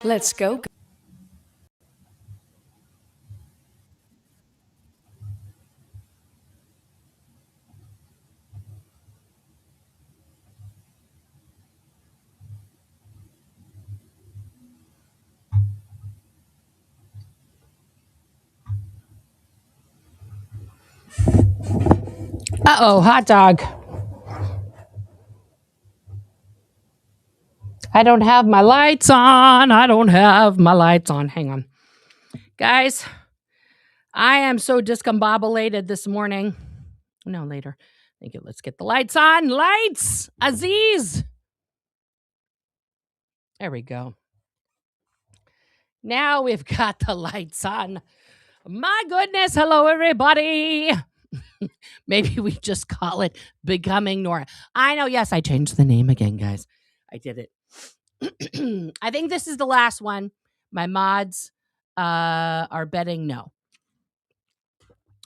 Let's go. Uh-oh, hot dog. I don't have my lights on. Hang on. Guys, I am so discombobulated this morning. No, later. Thank you. Let's get the lights on. Lights! Aziz! There we go. Now we've got the lights on. My goodness. Hello, everybody. Maybe we just call it Becoming Nora. I know. Yes, I changed the name again, guys. I did it. I think this is the last one. My mods are betting no.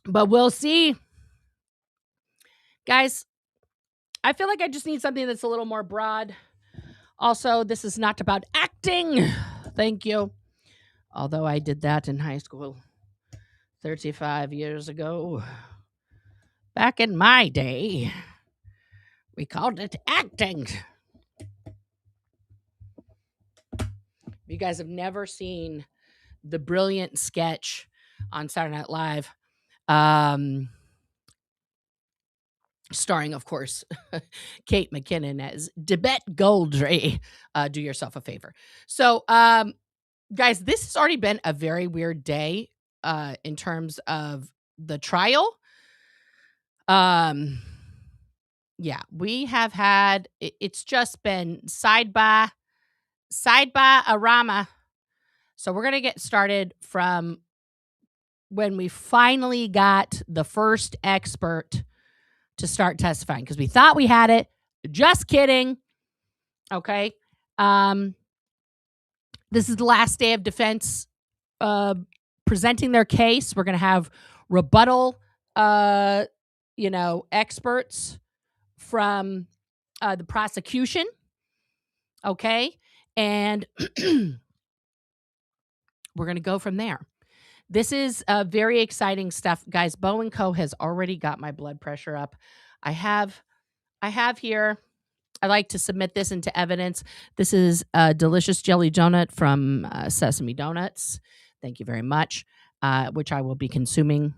But we'll see. Guys, I feel like I just need something that's a little more broad. Also, this is not about acting. Thank you. Although I did that in high school 35 years ago. Back in my day, we called it acting. If you guys have never seen the brilliant sketch on Saturday Night Live, starring, of course, Kate McKinnon as Debette Goldry, do yourself a favor. So, guys, this has already been a very weird day in terms of the trial. Yeah, we have had, it's just been side by Arama. So we're going to get started from when we finally got the first expert to start testifying, because we thought we had it. Just kidding. Okay. This is the last day of defense presenting their case. We're going to have rebuttal, experts from the prosecution. Okay. And we're going to go from there. This is very exciting stuff, guys. Bo & Co. has already got my blood pressure up. I have here, I like to submit this into evidence. This is a delicious jelly donut from Sesame Donuts. Thank you very much, which I will be consuming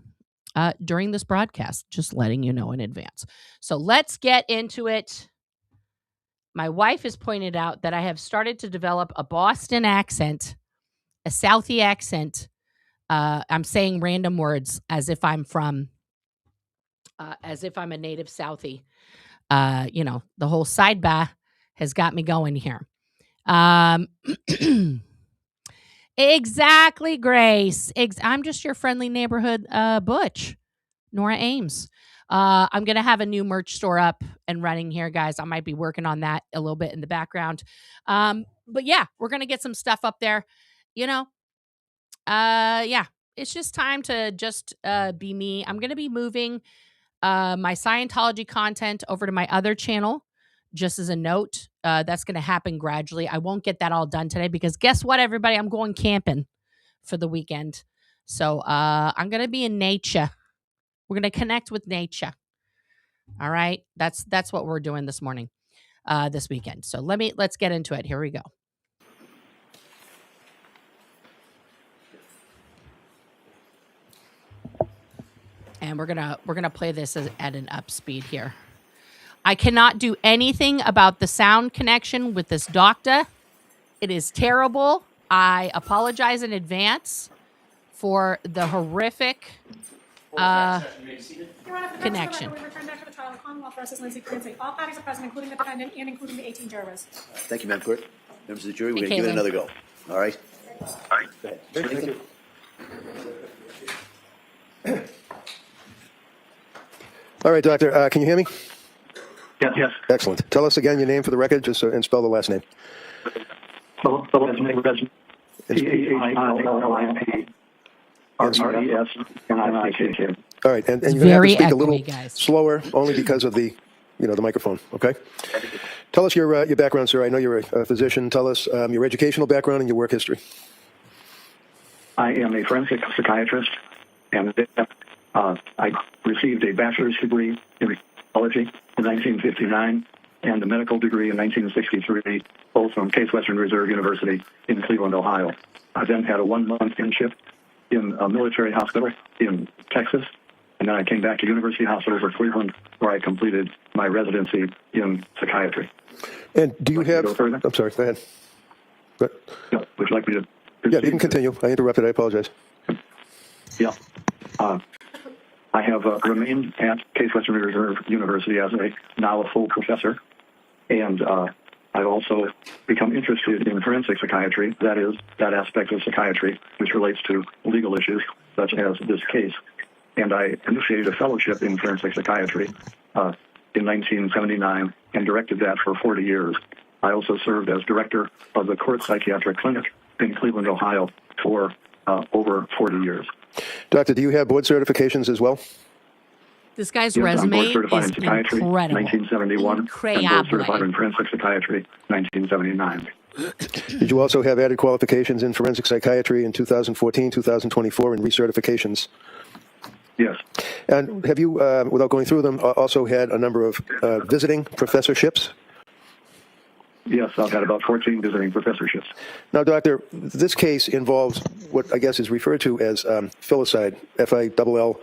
during this broadcast, just letting you know in advance. So let's get into it. My wife has pointed out that I have started to develop a Boston accent, a Southie accent. I'm saying random words as if I'm as if I'm a native Southie. The whole sidebar has got me going here. Exactly, Grace. I'm just your friendly neighborhood Butch, Nora Ames. I'm going to have a new merch store up and running here, guys. I might be working on that a little bit in the background. But yeah, we're going to get some stuff up there, yeah, it's just time to just be me. I'm going to be moving my Scientology content over to my other channel, just as a note. That's going to happen gradually. I won't get that all done today because guess what, everybody? I'm going camping for the weekend. So I'm going to be in nature. We're going to connect with nature. All right. That's what we're doing this morning, this weekend. So let's get into it. Here we go. And we're gonna play this at an up speed here. I cannot do anything about the sound connection with this doctor. It is terrible. I apologize in advance for the horrific connection. We return back to the trial. The Commonwealth versus Lindsay Clancy. All parties are present, including the defendant and including the 18 jurors. Thank you, Madam Clerk. Members of the jury, we're going to give it another go. All right? All right. Go ahead. Thank you. All right, Doctor, can you hear me? Yes. Excellent. Tell us again your name for the record, just and spell the last name. P-A-I-L-L-I-N-P-R-E-S-N-I-C-K. All right, and you're going to have to speak a little slower, only because of the microphone, okay? Tell us your background, sir. I know you're a physician. Tell us your educational background and your work history. I am a forensic psychiatrist, and I received a bachelor's degree in psychology in 1959 and a medical degree in 1963, both from Case Western Reserve University in Cleveland, Ohio. I then had a 1-month internship in a military hospital in Texas, and then I came back to University Hospital for Cleveland, where I completed my residency in psychiatry. And do you have... Go further? I'm sorry, go ahead. Yeah, would you like me to... Yeah, you can continue. I interrupted. I apologize. Yeah. I have remained at Case Western Reserve University as now a full professor, and I've also become interested in forensic psychiatry, that is, that aspect of psychiatry which relates to legal issues, such as this case. And I initiated a fellowship in forensic psychiatry in 1979 and directed that for 40 years. I also served as director of the Court Psychiatric Clinic in Cleveland, Ohio for over 40 years. Doctor, do you have board certifications as well? This guy's Yes, I'm resume board certified is in psychiatry, incredible. 1971, and board certified in forensic psychiatry, 1979. Did you also have added qualifications in forensic psychiatry in 2014, 2024, and recertifications? Yes. And have you, without going through them, also had a number of visiting professorships? Yes, I've had about 14 visiting professorships. Now, Doctor, this case involves what I guess is referred to as filicide, Fillicide,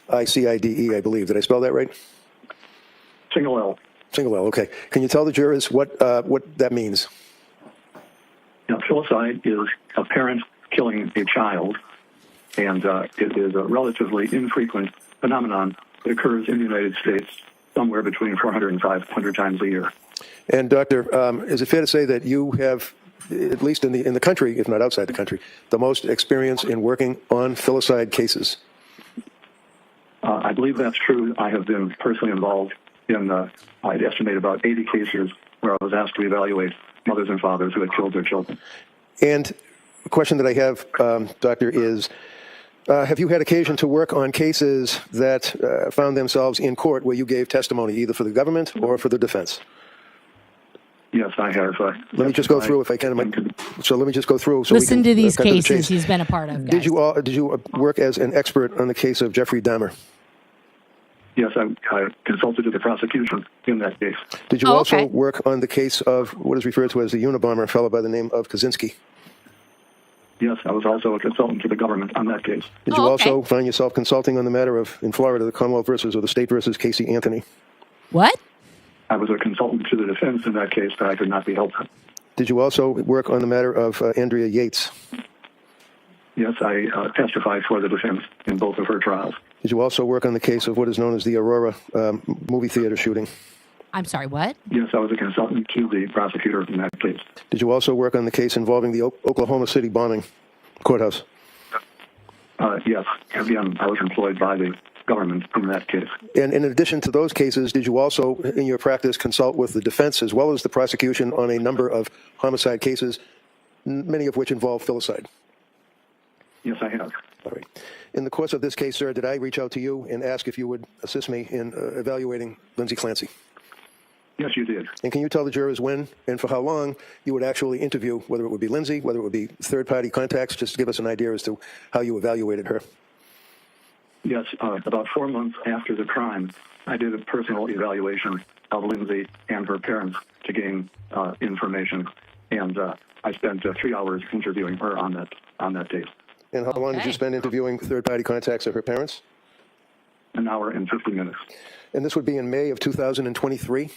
I believe. Did I spell that right? Single L. Single L, okay. Can you tell the jurors what that means? Now, filicide is a parent killing a child, and it is a relatively infrequent phenomenon that occurs in the United States somewhere between 400 and 500 times a year. And Doctor, is it fair to say that you have, at least in the country, if not outside the country, the most experience in working on filicide cases? I believe that's true. I have been personally involved in, I'd estimate about 80 cases where I was asked to evaluate mothers and fathers who had killed their children. And the question that I have, Doctor, is have you had occasion to work on cases that found themselves in court where you gave testimony either for the government or for the defense? Yes, I have. Let me just go through if I can. So let me just go through. So Listen we can, to these cut to the cases chase. he's been a part of, guys. Did you work as an expert on the case of Jeffrey Dahmer? Yes, I consulted with the prosecution in that case. Did you also work on the case of what is referred to as the Unabomber, a fellow by the name of Kaczynski? Yes, I was also a consultant to the government on that case. Did you also find yourself consulting on the matter of, in Florida, the Commonwealth versus or the state versus Casey Anthony? What? I was a consultant to the defense in that case, but I could not be helped. Did you also work on the matter of Andrea Yates? Yes, I testified for the defense in both of her trials. Did you also work on the case of what is known as the Aurora movie theater shooting? I'm sorry, what? Yes, I was a consultant to the prosecutor in that case. Did you also work on the case involving the Oklahoma City bombing courthouse? Yes. Again, I was employed by the government in that case. And in addition to those cases, did you also, in your practice, consult with the defense as well as the prosecution on a number of homicide cases, many of which involve filicide? Yes, I have. All right. In the course of this case, sir, did I reach out to you and ask if you would assist me in evaluating Lindsay Clancy? Yes, you did. And can you tell the jurors when and for how long you would actually interview, whether it would be Lindsay, whether it would be third-party contacts, just to give us an idea as to how you evaluated her? Yes, about 4 months after the crime, I did a personal evaluation of Lindsay and her parents to gain information, and I spent 3 hours interviewing her on that date. And how long did you spend interviewing third-party contacts of her parents? An hour and 50 minutes. And this would be in May of 2023?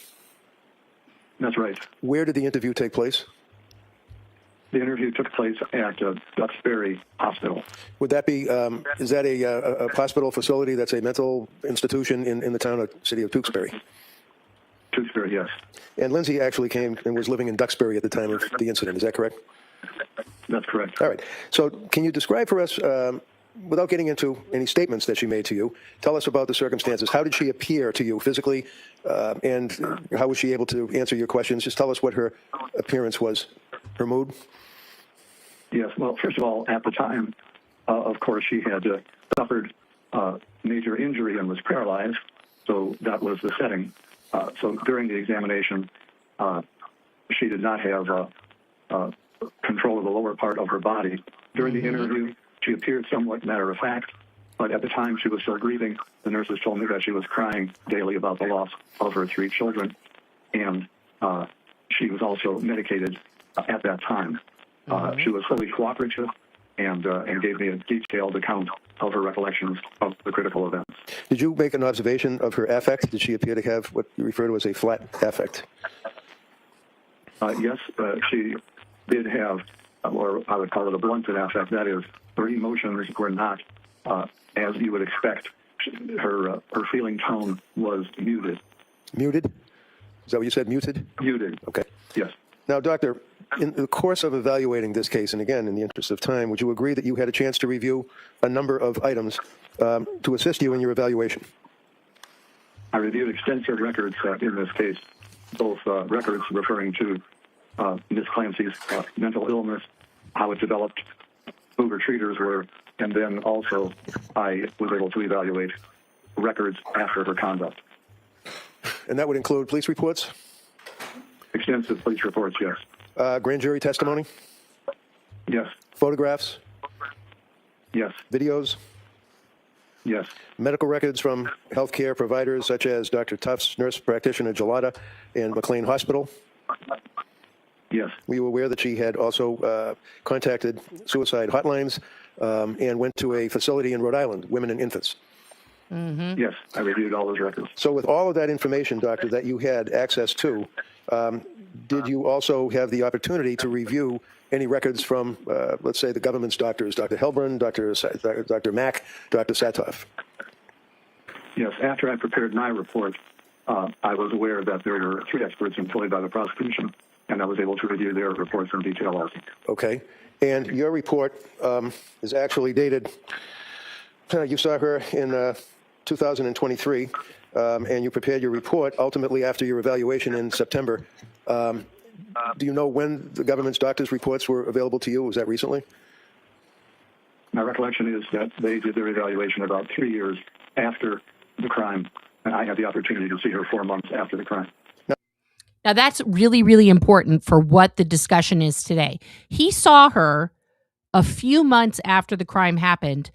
That's right. Where did the interview take place? The interview took place at Duxbury Hospital. Would that be, is that a hospital facility that's a mental institution in the town of city of Tewksbury? Tewksbury, yes. And Lindsay actually came and was living in Duxbury at the time of the incident, is that correct? That's correct. All right. So can you describe for us, without getting into any statements that she made to you, tell us about the circumstances. How did she appear to you physically, and how was she able to answer your questions? Just tell us what her appearance was, her mood. Yes, well, first of all, at the time, of course, she had suffered major injury and was paralyzed, so that was the setting. So during the examination, she did not have control of the lower part of her body. During the interview, she appeared somewhat matter-of-fact, but at the time she was still grieving. The nurses told me that she was crying daily about the loss of her 3 children, and she was also medicated at that time. She was fully cooperative and gave me a detailed account of her recollections of the critical events. Did you make an observation of her affect? Did she appear to have what you refer to as a flat affect? Yes, she did have, or I would call it a blunted affect. That is, her emotions were not as you would expect. Her feeling tone was muted. Muted? Is that what you said, muted? Muted. Okay. Yes. Now, Doctor, in the course of evaluating this case, and again, in the interest of time, would you agree that you had a chance to review a number of items to assist you in your evaluation? I reviewed extensive records in this case, both records referring to Ms. Clancy's mental illness, how it developed, who her treaters were, and then also I was able to evaluate records after her conduct. And that would include police reports? Extensive police reports, yes. Grand jury testimony? Yes. Photographs? Yes. Videos? Yes. Medical records from healthcare providers such as Dr. Tufts, nurse practitioner Gelada, and McLean Hospital? Yes. Were you aware that she had also contacted suicide hotlines and went to a facility in Rhode Island, Women and Infants? Yes, I reviewed all those records. So with all of that information, Doctor, that you had access to, did you also have the opportunity to review any records from, let's say, the government's doctors, Dr. Helbrun, Dr. Mack, Dr. Satoff? Yes, after I prepared my report, I was aware that there were 3 experts employed by the prosecution, and I was able to review their reports in detail also. Okay. And your report is actually dated, you saw her in 2023, and you prepared your report ultimately after your evaluation in September. Do you know when the government's doctors' reports were available to you? Was that recently? My recollection is that they did their evaluation about 3 years after the crime, and I had the opportunity to see her 4 months after the crime. Now, that's really, really important for what the discussion is today. He saw her a few months after the crime happened.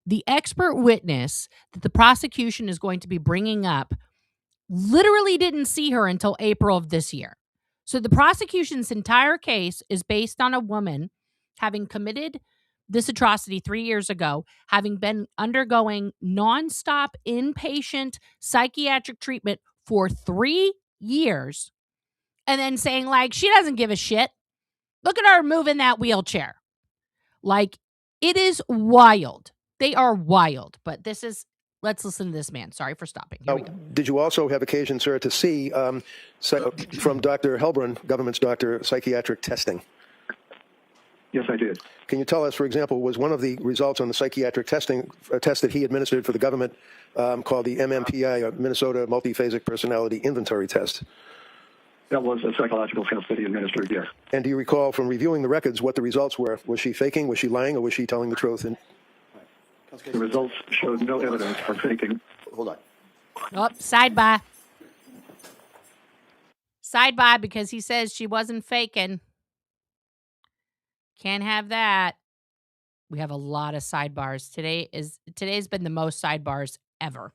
The expert witness that the prosecution is going to be bringing up literally didn't see her until April of this year. So the prosecution's entire case is based on a woman having committed this atrocity 3 years ago, having been undergoing nonstop inpatient psychiatric treatment for 3 years, and then saying, like, she doesn't give a shit. Look at her moving that wheelchair. Like, it is wild. They are wild. But this is, let's listen to this man. Sorry for stopping. Here we go. Did you also have occasion, sir, to see from Dr. Helbrun, government's doctor, psychiatric testing? Yes, I did. Can you tell us, for example, was one of the results on the psychiatric testing, a test that he administered for the government called the MMPI, or Minnesota Multiphasic Personality Inventory Test? That was a psychological test that he administered, yes. And do you recall from reviewing the records what the results were? Was she faking, was she lying, or was she telling the truth? The results showed no evidence of faking. Hold on. Oh, sidebar. Sidebar, because he says she wasn't faking. Can't have that. We have a lot of sidebars. Today's been the most sidebars ever.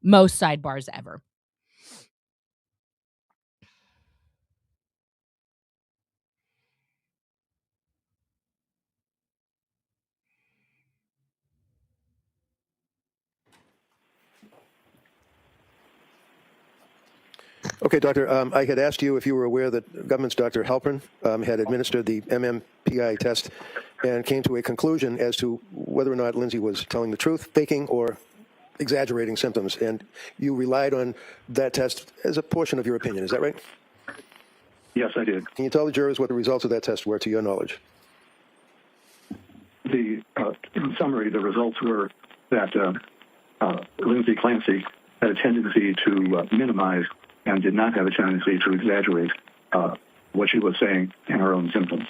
Most sidebars ever. Okay, Doctor, I had asked you if you were aware that government's Dr. Helbrun had administered the MMPI test and came to a conclusion as to whether or not Lindsay was telling the truth, faking, or exaggerating symptoms. And you relied on that test as a portion of your opinion. Is that right? Yes, I did. Can you tell the jurors what the results of that test were, to your knowledge? In summary, the results were that Lindsay Clancy had a tendency to minimize and did not have a tendency to exaggerate what she was saying and her own symptoms.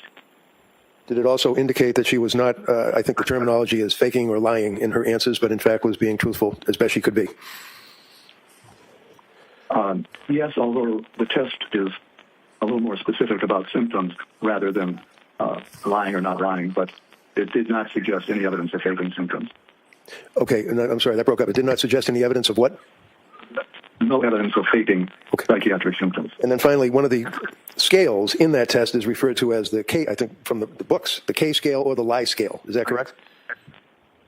Did it also indicate that she was not, I think the terminology is faking or lying in her answers, but in fact was being truthful as best she could be? Yes, although the test is a little more specific about symptoms rather than lying or not lying, but it did not suggest any evidence of faking symptoms. Okay, and I'm sorry, that broke up. It did not suggest any evidence of what? No evidence of faking psychiatric symptoms. And then finally, one of the scales in that test is referred to as the K, I think from the books, the K scale or the lie scale. Is that correct?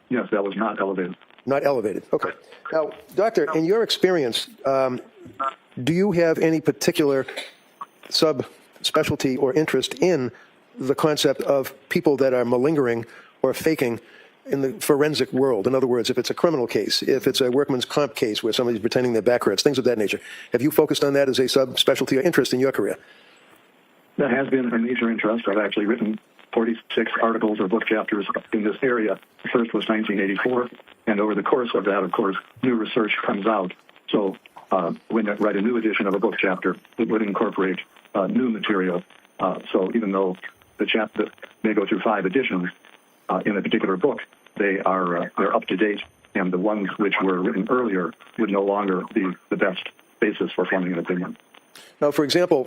Yes, that was not elevated. Not elevated. Okay. Now, doctor, in your experience, do you have any particular subspecialty or interest in the concept of people that are malingering or faking in the forensic world? In other words, if it's a criminal case, if it's a workman's comp case where somebody's pretending their back hurts, things of that nature. Have you focused on that as a subspecialty or interest in your career? That has been a major interest. I've actually written 46 articles or book chapters in this area. The first was 1984, and over the course of that, of course, new research comes out. So when I write a new edition of a book chapter, it would incorporate new material. So even though the chapter may go through 5 editions in a particular book, they're up to date, and the ones which were written earlier would no longer be the best basis for forming an opinion. Now, for example,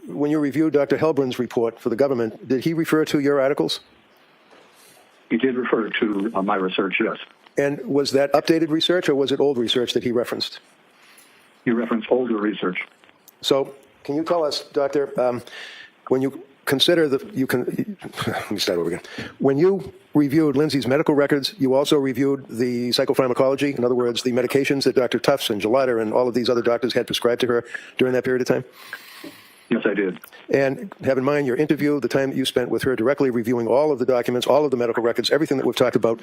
when you reviewed Dr. Helbrun's report for the government, did he refer to your articles? He did refer to my research, yes. And was that updated research or was it old research that he referenced? He referenced older research. So can you tell us, Doctor, when you consider let me start over again. When you reviewed Lindsay's medical records, you also reviewed the psychopharmacology, in other words, the medications that Dr. Tufts and Gelada and all of these other doctors had prescribed to her during that period of time? Yes, I did. And have in mind your interview, the time that you spent with her directly reviewing all of the documents, all of the medical records, everything that we've talked about.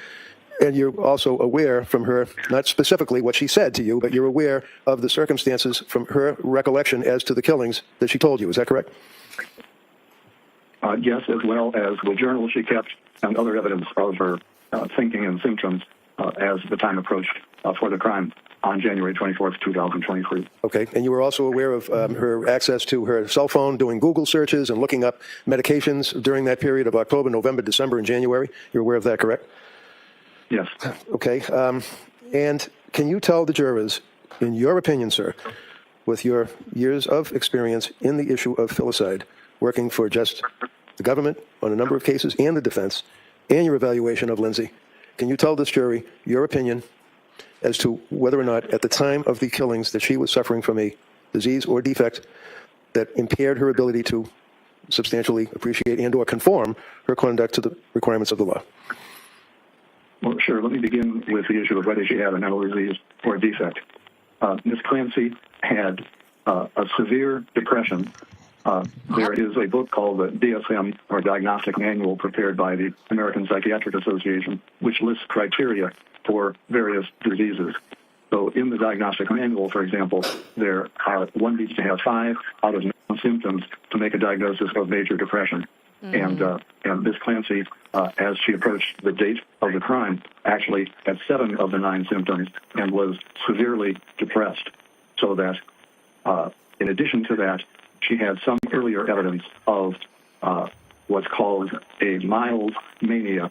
And you're also aware from her, not specifically what she said to you, but you're aware of the circumstances from her recollection as to the killings that she told you. Is that correct? Yes, as well as the journal she kept and other evidence of her thinking and symptoms as the time approached for the crime on January 24th, 2023. Okay, and you were also aware of her access to her cell phone, doing Google searches and looking up medications during that period of October, November, December, and January. You're aware of that, correct? Yes. Okay, and can you tell the jurors, in your opinion, sir, with your years of experience in the issue of filicide, working for just the government on a number of cases and the defense, and your evaluation of Lindsay, can you tell this jury your opinion as to whether or not at the time of the killings that she was suffering from a disease or defect that impaired her ability to substantially appreciate and or conform her conduct to the requirements of the law? Well, sure. Let me begin with the issue of whether she had a mental disease or a defect. Ms. Clancy had a severe depression. There is a book called the DSM, or Diagnostic Manual, prepared by the American Psychiatric Association, which lists criteria for various diseases. So in the Diagnostic Manual, for example, one needs to have 5 out of 9 symptoms to make a diagnosis of major depression. And Ms. Clancy, as she approached the date of the crime, actually had 7 of the 9 symptoms and was severely depressed. So that, in addition to that, she had some earlier evidence of what's called a mild mania,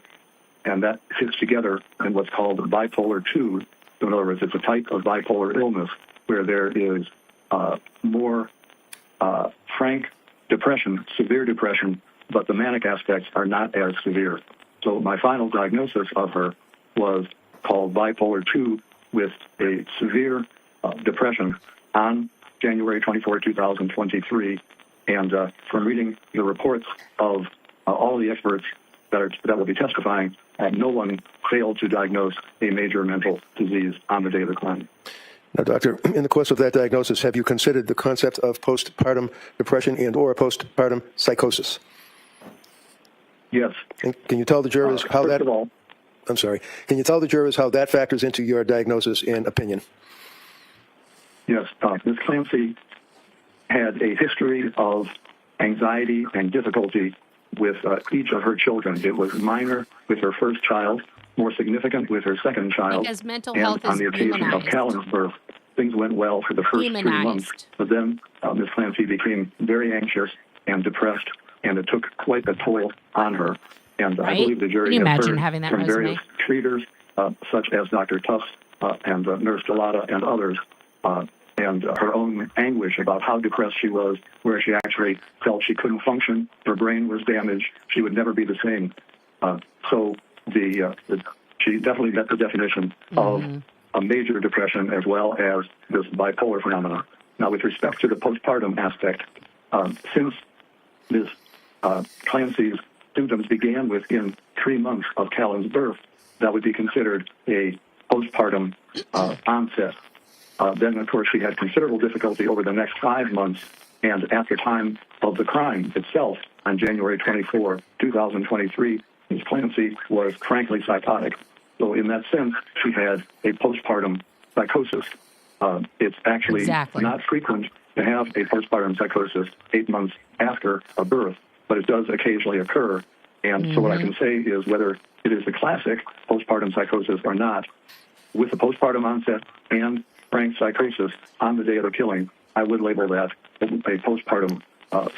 and that fits together in what's called bipolar 2. So in other words, it's a type of bipolar illness where there is more frank depression, severe depression, but the manic aspects are not as severe. So my final diagnosis of her was called bipolar 2 with a severe depression on January 24, 2023. And from reading the reports of all the experts that will be testifying, no one failed to diagnose a major mental disease on the day of the crime. Now, doctor, in the course of that diagnosis, have you considered the concept of postpartum depression and or postpartum psychosis? Yes. And can you tell the jurors how first that... of all, I'm sorry. Can you tell the jurors how that factors into your diagnosis and opinion? Yes. Ms. Clancy had a history of anxiety and difficulty with each of her children. It was minor with her first child, more significant with her second child. Because mental and health on is the occasion of demonized. Callan's birth, things went well for the first 3 months. But then Ms. Clancy became very anxious and depressed, and it took quite a toll on her. And Right? I believe the jury Can you has imagine heard having that from resume? various treaters, such as Dr. Tufts and Nurse Gelada and others, and her own anguish about how depressed she was, where she actually felt she couldn't function, her brain was damaged, she would never be the same. She definitely met the definition of a major depression as well as this bipolar phenomenon. Now, with respect to the postpartum aspect, since Ms. Clancy's symptoms began within 3 months of Callan's birth, that would be considered a postpartum onset. Then, of course, she had considerable difficulty over the next 5 months, and at the time of the crime itself, on January 24, 2023, Ms. Clancy was frankly psychotic. So in that sense, she had a postpartum psychosis. It's actually not frequent to have a postpartum psychosis 8 months after a birth, but it does occasionally occur. And so what I can say is whether it is the classic postpartum psychosis or not, with the postpartum onset and frank psychosis on the day of the killing, I would label that a postpartum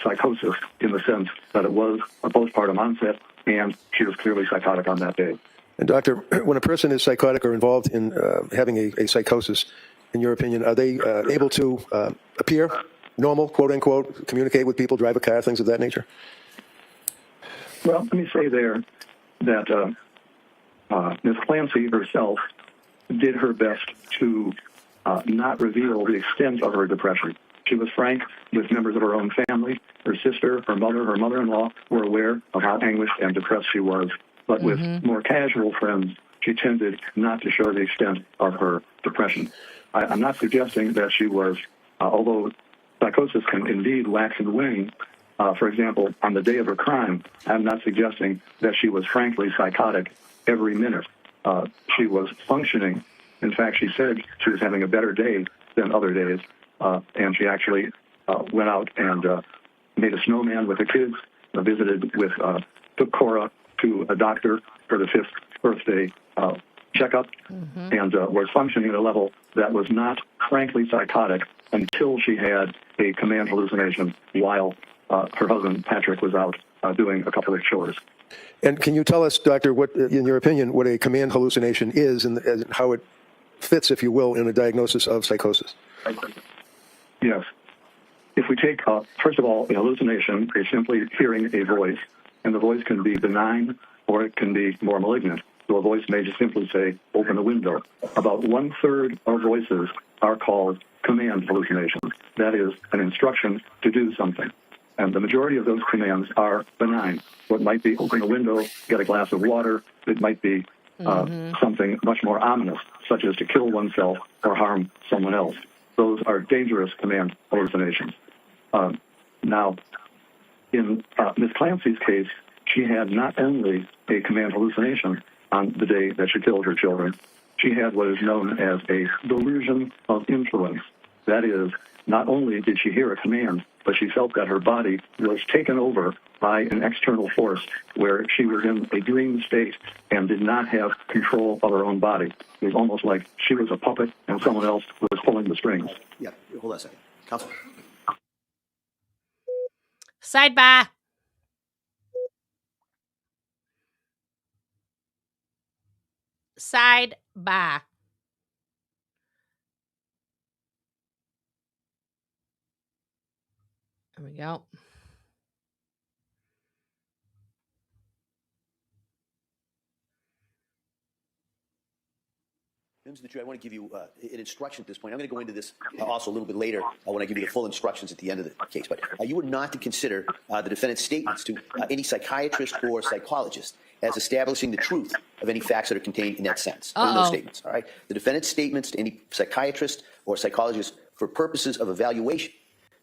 psychosis in the sense that it was a postpartum onset and she was clearly psychotic on that day. And Doctor, when a person is psychotic or involved in having a psychosis, in your opinion, are they able to appear normal, quote unquote, communicate with people, drive a car, things of that nature? Well, let me say there that Ms. Clancy herself did her best to not reveal the extent of her depression. She was frank with members of her own family. Her sister, her mother, her mother-in-law were aware of how anguished and depressed she was. But with more casual friends, she tended not to show the extent of her depression. I'm not suggesting that she was, although psychosis can indeed wax and wane, for example, on the day of her crime, I'm not suggesting that she was frankly psychotic every minute. She was functioning. In fact, she said she was having a better day than other days, and she actually went out and made a snowman with the kids, took Cora to a doctor for the 5th birthday checkup, and was functioning at a level that was not frankly psychotic until she had a command hallucination while her husband, Patrick, was out doing a couple of chores. And can you tell us, Doctor, what, in your opinion, what a command hallucination is and how it fits, if you will, in a diagnosis of psychosis? Yes. If we take, first of all, a hallucination is simply hearing a voice, and the voice can be benign or it can be more malignant. So a voice may just simply say, open the window. About 1/3 of voices are called command hallucinations. That is an instruction to do something. And the majority of those commands are benign. What might be open the window, get a glass of water. It might be something much more ominous, such as to kill oneself or harm someone else. Those are dangerous command hallucinations. Now, in Ms. Clancy's case, she had not only a command hallucination on the day that she killed her children, she had what is known as a delusion of influence. That is, not only did she hear a command, but she felt that her body was taken over by an external force where she was in a dream state and did not have control of her own body. It was almost like she was a puppet and someone else was pulling the strings. Yeah, hold on a second. Counsel. Sidebar. Sidebar. There we go. Members of the jury, I want to give you an instruction at this point. I'm going to go into this also a little bit later when I give you the full instructions at the end of the case. But you are not to consider the defendant's statements to any psychiatrist or psychologist as establishing the truth of any facts that are contained in that sentence. In those statements, all right? The defendant's statements to any psychiatrist or psychologist for purposes of evaluation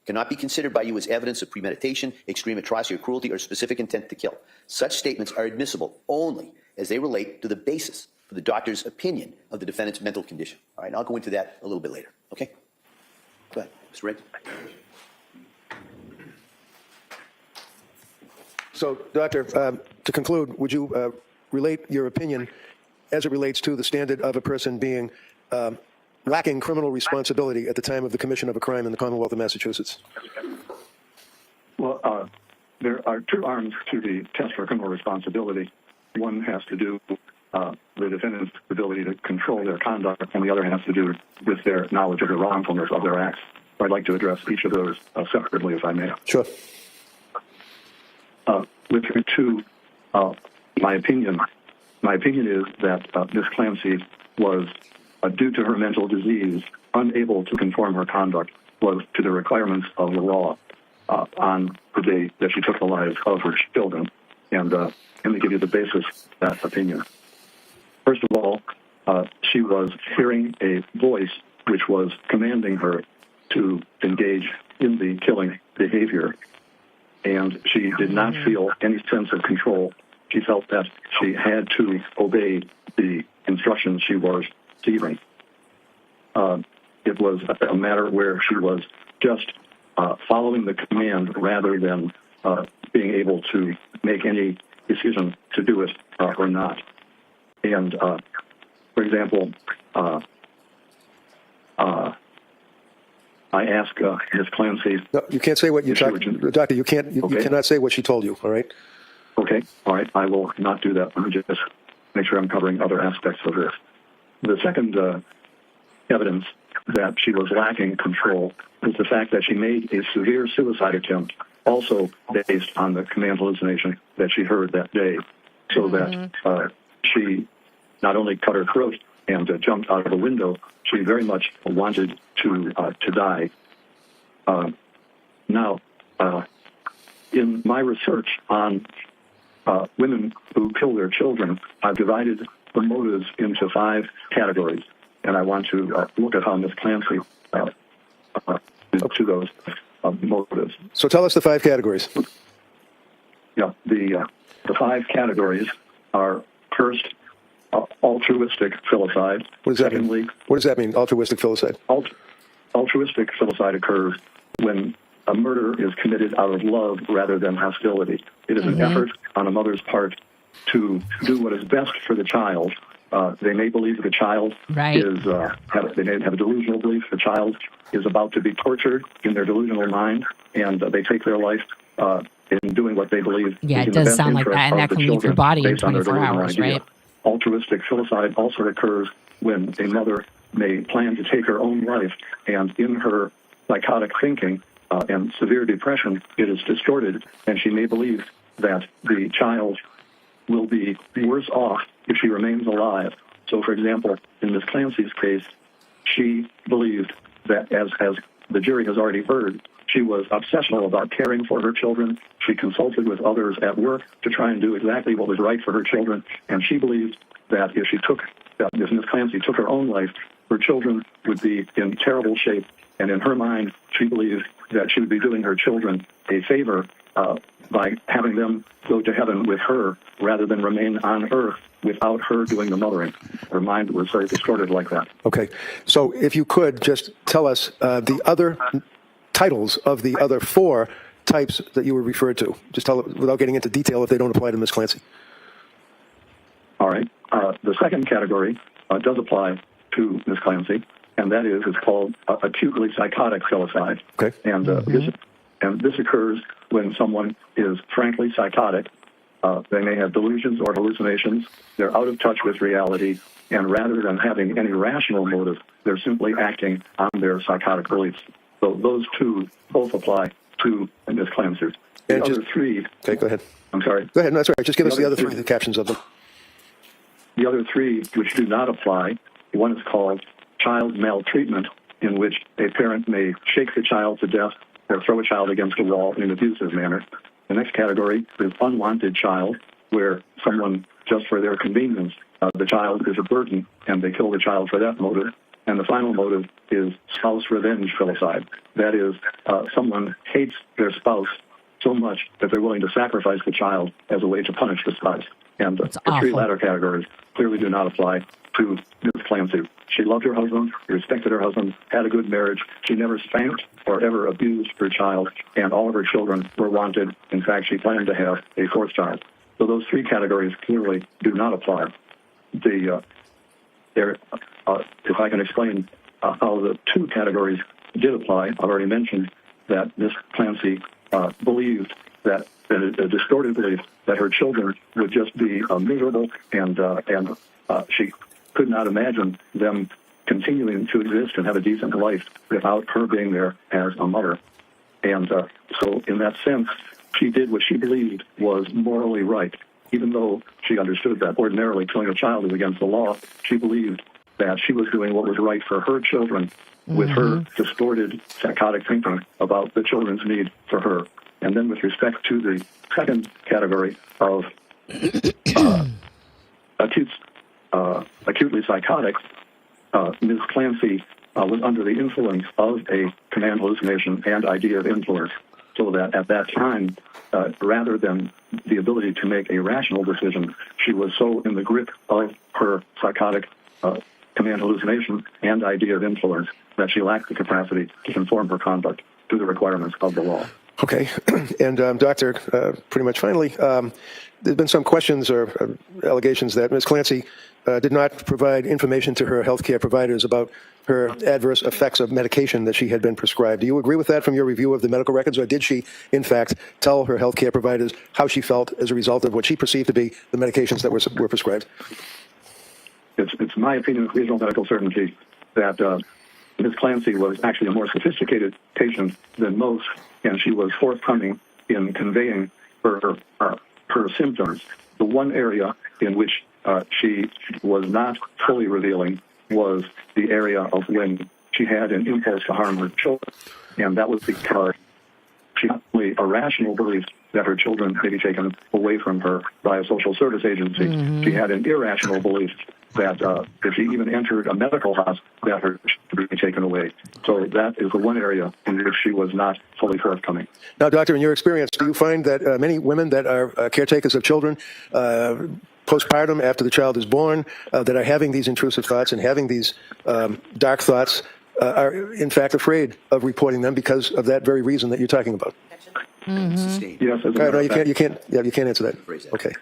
cannot be considered by you as evidence of premeditation, extreme atrocity or cruelty, or specific intent to kill. Such statements are admissible only as they relate to the basis for the doctor's opinion of the defendant's mental condition. All right, and I'll go into that a little bit later. Okay? Go ahead, Mr. Riggs. So, Doctor, to conclude, would you relate your opinion as it relates to the standard of a person being lacking criminal responsibility at the time of the commission of a crime in the Commonwealth of Massachusetts? Well, there are two arms to the test for criminal responsibility. One has to do the defendant's ability to control their conduct, and the other has to do with their knowledge of the wrongfulness of their acts. So I'd like to address each of those separately, if I may. Sure. With regard to my opinion is that Ms. Clancy was, due to her mental disease, unable to conform her conduct to the requirements of the law on the day that she took the lives of her children. And let me give you the basis of that opinion. First of all, she was hearing a voice which was commanding her to engage in the killing behavior, and she did not feel any sense of control. She felt that she had to obey the instructions she was receiving. It was a matter where she was just following the command rather than being able to make any decision to do it or not. And, for example, I asked Ms. Clancy... No, you can't say what you Doctor, you cannot say what she told you, all right? Okay, all right, I will not do that. Let me just make sure I'm covering other aspects of this. The second evidence that she was lacking control is the fact that she made a severe suicide attempt, also based on the command hallucination that she heard that day, so that she not only cut her throat and jumped out of a window, she very much wanted to die. Now, in my research on women who kill their children, I've divided the motives into 5 categories, and I want to look at how Ms. Clancy to those motives. So tell us the 5 categories. Yeah, the 5 categories are, first, altruistic filicide. What does that mean? What does that mean, altruistic filicide? Altruistic filicide occurs when a murder is committed out of love rather than hostility. It is an effort on a mother's part to do what is best for the child. They may believe the child is, they may have a delusional belief the child is about to be tortured in their delusional mind, and they take their life in doing what they believe. Yeah, it does sound like that, and that can leave your body in 24 hours, right? Altruistic filicide also occurs when a mother may plan to take her own life, and in her psychotic thinking and severe depression, it is distorted, and she may believe that the child will be worse off if she remains alive. So, for example, in Ms. Clancy's case, she believed that, as the jury has already heard, she was obsessional about caring for her children. She consulted with others at work to try and do exactly what was right for her children, and she believed that if Ms. Clancy took her own life, her children would be in terrible shape, and in her mind, she believed that she would be doing her children a favor by having them go to heaven with her rather than remain on earth without her doing the mothering. Her mind was very distorted like that. Okay. So if you could just tell us the other titles of the other 4 types that you were referred to. Just tell it without getting into detail if they don't apply to Ms. Clancy. All right. The second category does apply to Ms. Clancy, and that is it's called acutely psychotic filicide. Okay. And this occurs when someone is frankly psychotic. They may have delusions or hallucinations. They're out of touch with reality, and rather than having any rational motive, they're simply acting on their psychotic beliefs. So those 2 both apply to Ms. Clancy. The other 3... Okay, go ahead. I'm sorry. Go ahead. No, that's all right. Just give us the other 3, the captions of them. The other 3 which do not apply, one is called child maltreatment, in which a parent may shake the child to death or throw a child against a wall in an abusive manner. The next category is unwanted child, where someone, just for their convenience, the child is a burden, and they kill the child for that motive. And the final motive is spouse revenge filicide. That is, someone hates their spouse so much that they're willing to sacrifice the child as a way to punish the spouse. And the 3 latter categories clearly do not apply to Ms. Clancy. She loved her husband, respected her husband, had a good marriage. She never spanked or ever abused her child, and all of her children were wanted. In fact, she planned to have a 4th child. So those 3 categories clearly do not apply. If I can explain how the 2 categories did apply, I've already mentioned that Ms. Clancy believed that a distorted belief that her children would just be miserable, and she could not imagine them continuing to exist and have a decent life without her being there as a mother. And so in that sense, she did what she believed was morally right. Even though she understood that ordinarily killing a child is against the law, she believed that she was doing what was right for her children with her distorted, psychotic thinking about the children's need for her. And then with respect to the second category of acutely psychotic, Ms. Clancy was under the influence of a command hallucination and idea of influence, so that at that time, rather than the ability to make a rational decision, she was so in the grip of her psychotic command hallucination and idea of influence that she lacked the capacity to conform her conduct to the requirements of the law. Okay. And, Doctor, pretty much finally, there have been some questions or allegations that Ms. Clancy did not provide information to her healthcare providers about her adverse effects of medication that she had been prescribed. Do you agree with that from your review of the medical records, or did she, in fact, tell her healthcare providers how she felt as a result of what she perceived to be the medications that were prescribed? It's my opinion with reasonable medical certainty that Ms. Clancy was actually a more sophisticated patient than most, and she was forthcoming in conveying her symptoms. The one area in which she was not fully revealing was the area of when she had an impulse to harm her children, and that was because she had a rational belief that her children may be taken away from her by a social service agency. She had an irrational belief that if she even entered a medical hospital, that her would be taken away. So that is the one area in which she was not fully forthcoming. Now, Doctor, in your experience, do you find that many women that are caretakers of children postpartum, after the child is born, that are having these intrusive thoughts and having these dark thoughts are, in fact, afraid of reporting them because of that very reason that you're talking about? Yes, No, you can't answer that. Okay.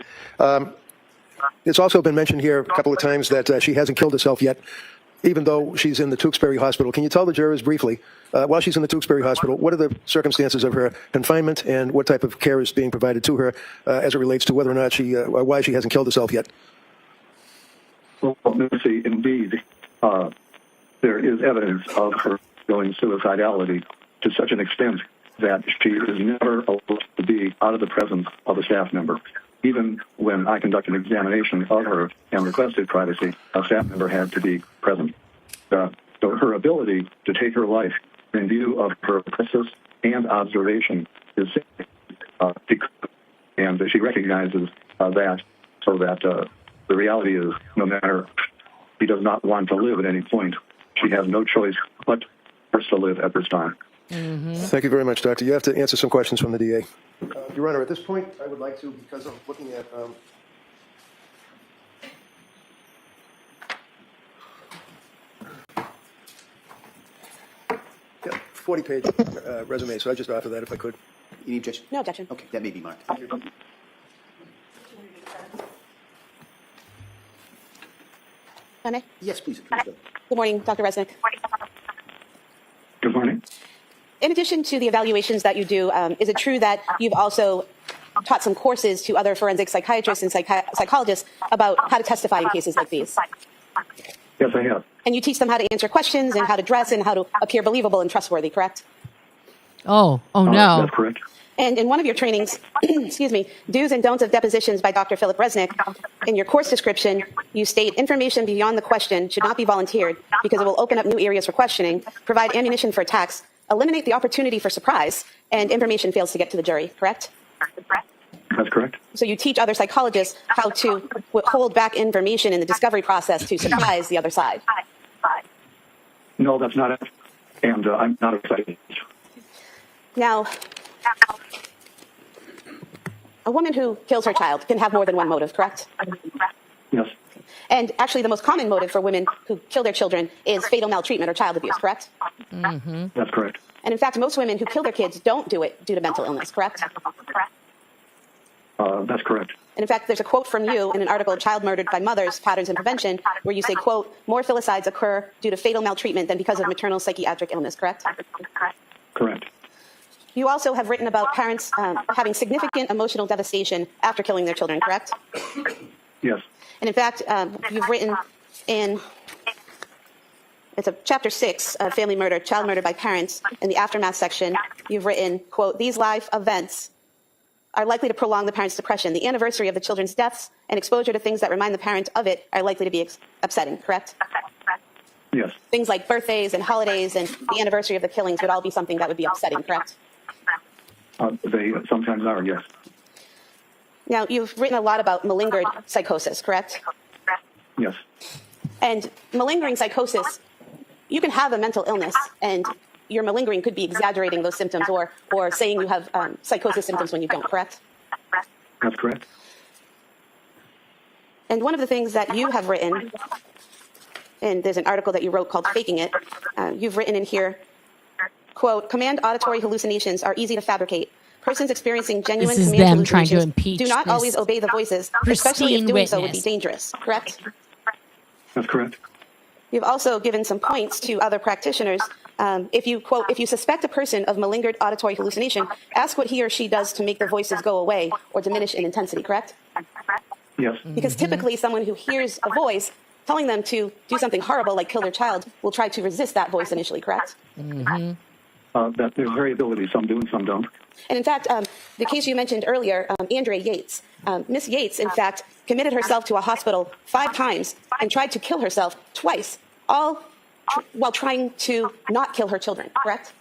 It's also been mentioned here a couple of times that she hasn't killed herself yet, even though she's in the Tewksbury Hospital. Can you tell the jurors briefly, while she's in the Tewksbury Hospital, what are the circumstances of her confinement and what type of care is being provided to her as it relates to whether or not or why she hasn't killed herself yet? Well, Missy, indeed, there is evidence of her going suicidality to such an extent that she is never allowed to be out of the presence of a staff member. Even when I conducted an examination of her and requested privacy, a staff member had to be present. So her ability to take her life in view of her process and observation is and she recognizes that, so that the reality is, no matter she does not want to live at any point, she has no choice but first to live at this time. Thank you very much, Doctor. You have to answer some questions from the DA. Your Honor, at this point, I would like to, because I'm looking at yeah, 40-page resume, so I just offer that if I could. Any objection? No objection. Okay, that may be marked. May? Yes, please. Good morning, Dr. Resnick. Good morning. In addition to the evaluations that you do, is it true that you've also taught some courses to other forensic psychiatrists and psychologists about how to testify in cases like these? Yes, I have. And you teach them how to answer questions and how to dress and how to appear believable and trustworthy, correct? Oh no. That's correct. And in one of your trainings, excuse me, do's and don'ts of depositions by Dr. Philip Resnick, in your course description, you state information beyond the question should not be volunteered because it will open up new areas for questioning, provide ammunition for attacks, eliminate the opportunity for surprise, and information fails to get to the jury, correct? That's correct. So you teach other psychologists how to hold back information in the discovery process to surprise the other side. No, that's not it. And I'm not excited. Now, a woman who kills her child can have more than one motive, correct? Yes. And actually, the most common motive for women who kill their children is fatal maltreatment or child abuse, correct? That's correct. And in fact, most women who kill their kids don't do it due to mental illness, correct? That's correct. And in fact, there's a quote from you in an article, Child Murdered by Mothers, Patterns in Prevention, where you say, quote, more filicides occur due to fatal maltreatment than because of maternal psychiatric illness, correct? Correct. You also have written about parents having significant emotional devastation after killing their children, correct? Yes. And in fact, you've written in chapter 6 of family murder, child murder by parents, in the aftermath section, you've written, quote, "These life events are likely to prolong the parent's depression. The anniversary of the children's deaths and exposure to things that remind the parent of it are likely to be upsetting," correct? Yes. Things like birthdays and holidays and the anniversary of the killings would all be something that would be upsetting, correct? They sometimes are, yes. Now, you've written a lot about malingered psychosis, correct? Yes. And malingering psychosis, you can have a mental illness, and your malingering could be exaggerating those symptoms or saying you have psychosis symptoms when you don't, correct? That's correct. And one of the things that you have written, and there's an article that you wrote called Faking It, you've written in here, quote, "Command auditory hallucinations are easy to fabricate. Persons experiencing genuine This is command them trying to hallucinations impeach do not this always obey the voices, especially if pristine doing so would be witness. dangerous," correct? That's correct. You've also given some points to other practitioners. If you, quote, "If you suspect a person of malingered auditory hallucination, ask what he or she does to make the voices go away or diminish in intensity," correct? Yes. Because typically someone who hears a voice telling them to do something horrible like kill their child will try to resist that voice initially, correct? That there's variability. Some do and some don't. And in fact, the case you mentioned earlier, Andrea Yates, Miss Yates, in fact, committed herself to a hospital 5 times and tried to kill herself twice, all while trying to not kill her children, correct?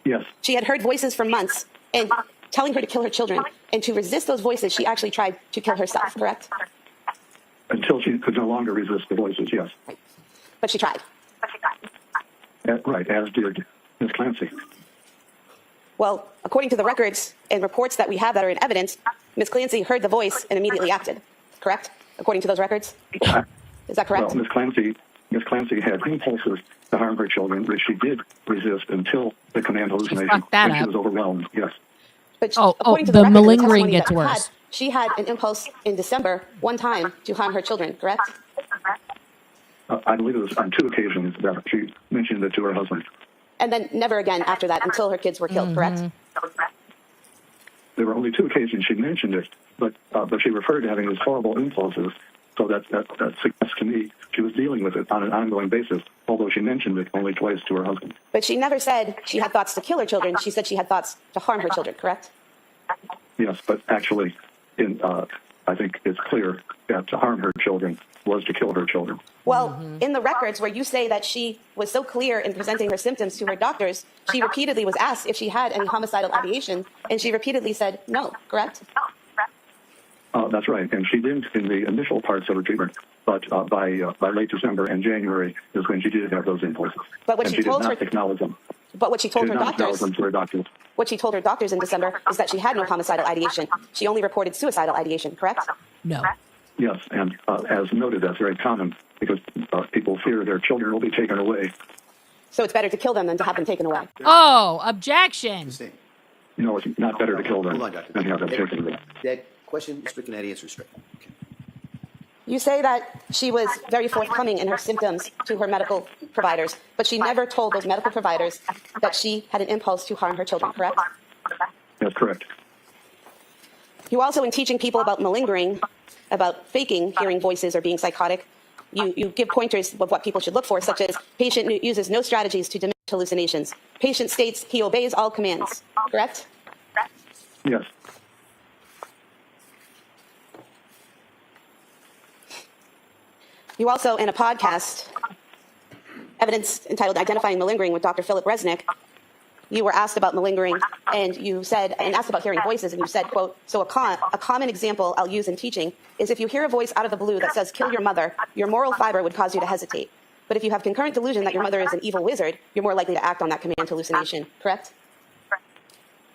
Yes. She had heard voices for months and telling her to kill her children, and to resist those voices, she actually tried to kill herself, correct? Until she could no longer resist the voices, yes. But she tried. Right, as did Ms. Clancy. Well, according to the records and reports that we have that are in evidence, Ms. Clancy heard the voice and immediately acted, correct? According to those records? Is that correct? Well, Ms. Clancy had impulses to harm her children, which she did resist until the command hallucination. fucked that when she up. was overwhelmed, yes. But Oh, according to the records and malingering testimony gets that we worse. had, she had an impulse in December, one time, to harm her children, correct? I believe it was on 2 occasions that she mentioned it to her husband. And then never again after that until her kids were killed, correct? There were only 2 occasions she mentioned it, but she referred to having these horrible impulses. So that suggests to me she was dealing with it on an ongoing basis, although she mentioned it only twice to her husband. But she never said she had thoughts to kill her children. She said she had thoughts to harm her children, correct? Yes, but actually, I think it's clear that to harm her children was to kill her children. Well, in the records where you say that she was so clear in presenting her symptoms to her doctors, she repeatedly was asked if she had any homicidal ideation, and she repeatedly said no, correct? That's right, and she didn't in the initial parts of her treatment, but by late December and January is when she did have those impulses. But what and she she told did not her- acknowledge them. But what she She told did her not acknowledge doctors, them to her doctors. what she told her doctors in December is that she had no homicidal ideation. She only reported suicidal ideation, correct? No. Yes, and as noted, that's very common because people fear their children will be taken away. So it's better to kill them than to have them taken away. Oh, objection. You know, it's not better to kill them Hold on, Doctor. than have them taken away. That question is stricken, that answer is stricken. Okay. You say that she was very forthcoming in her symptoms to her medical providers, but she never told those medical providers that she had an impulse to harm her children, correct? That's correct. You also, in teaching people about malingering, about faking hearing voices or being psychotic, you give pointers of what people should look for, such as patient uses no strategies to diminish hallucinations. Patient states he obeys all commands, correct? Yes. You also, in a podcast, evidence entitled Identifying Malingering with Dr. Philip Resnick, you were asked about malingering, and you said, and asked about hearing voices, and you said, quote, "So a common example I'll use in teaching is if you hear a voice out of the blue that says, 'Kill your mother,' your moral fiber would cause you to hesitate. But if you have concurrent delusion that your mother is an evil wizard, you're more likely to act on that command hallucination, correct?"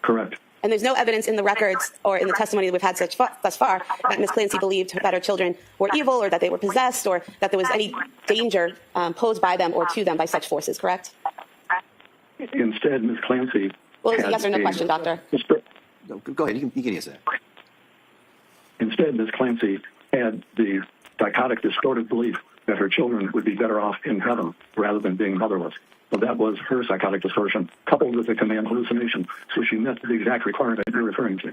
Correct. And there's no evidence in the records or in the testimony that we've had thus far that Ms. Clancy believed that her children were evil or that they were possessed or that there was any danger posed by them or to them by such forces, correct? Instead, Ms. Clancy. Well, it's a had yes or no question, doctor. No, go ahead. You can answer that. Instead, Ms. Clancy had the psychotic, distorted belief that her children would be better off in heaven rather than being motherless. So that was her psychotic distortion, coupled with the command hallucination. So she met the exact requirement you're referring to.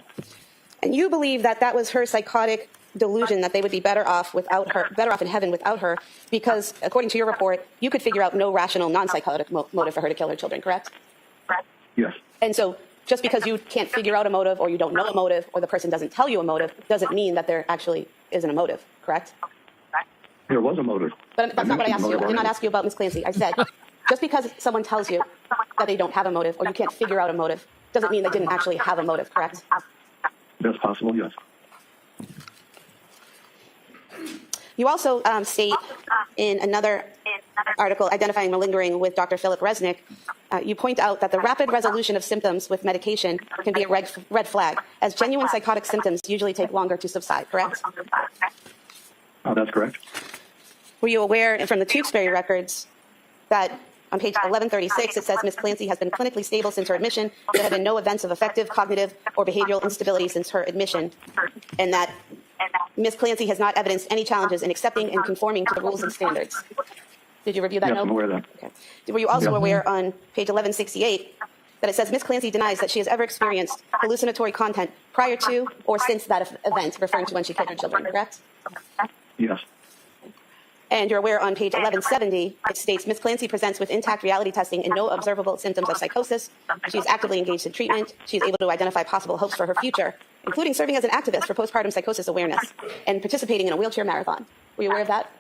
And you believe that that was her psychotic delusion, that they would be better off without her, better off in heaven without her, because according to your report, you could figure out no rational, non-psychotic motive for her to kill her children, correct? Yes. And so just because you can't figure out a motive, or you don't know a motive, or the person doesn't tell you a motive, doesn't mean that there actually isn't a motive, correct? There was a motive. But that's not what I asked you. I did not ask you about Ms. Clancy. I said, just because someone tells you that they don't have a motive, or you can't figure out a motive, doesn't mean they didn't actually have a motive, correct? That's possible, yes. You also state in another article identifying malingering with Dr. Philip Resnick, you point out that the rapid resolution of symptoms with medication can be a red flag, as genuine psychotic symptoms usually take longer to subside, correct? That's correct. Were you aware from the Tewksbury records that on page 1136 it says Ms. Clancy has been clinically stable since her admission, there have been no events of affective, cognitive, or behavioral instability since her admission, and that Ms. Clancy has not evidenced any challenges in accepting and conforming to the rules and standards. Did you review that Yes, note? I'm aware of that. Okay. Were you also aware on page 1168 that it says Ms. Clancy denies that she has ever experienced hallucinatory content prior to or since that event, referring to when she killed her children, correct? Yes. And you're aware on page 1170, it states Ms. Clancy presents with intact reality testing and no observable symptoms of psychosis. She is actively engaged in treatment. She is able to identify possible hopes for her future, including serving as an activist for postpartum psychosis awareness and participating in a wheelchair marathon. Were you aware of that?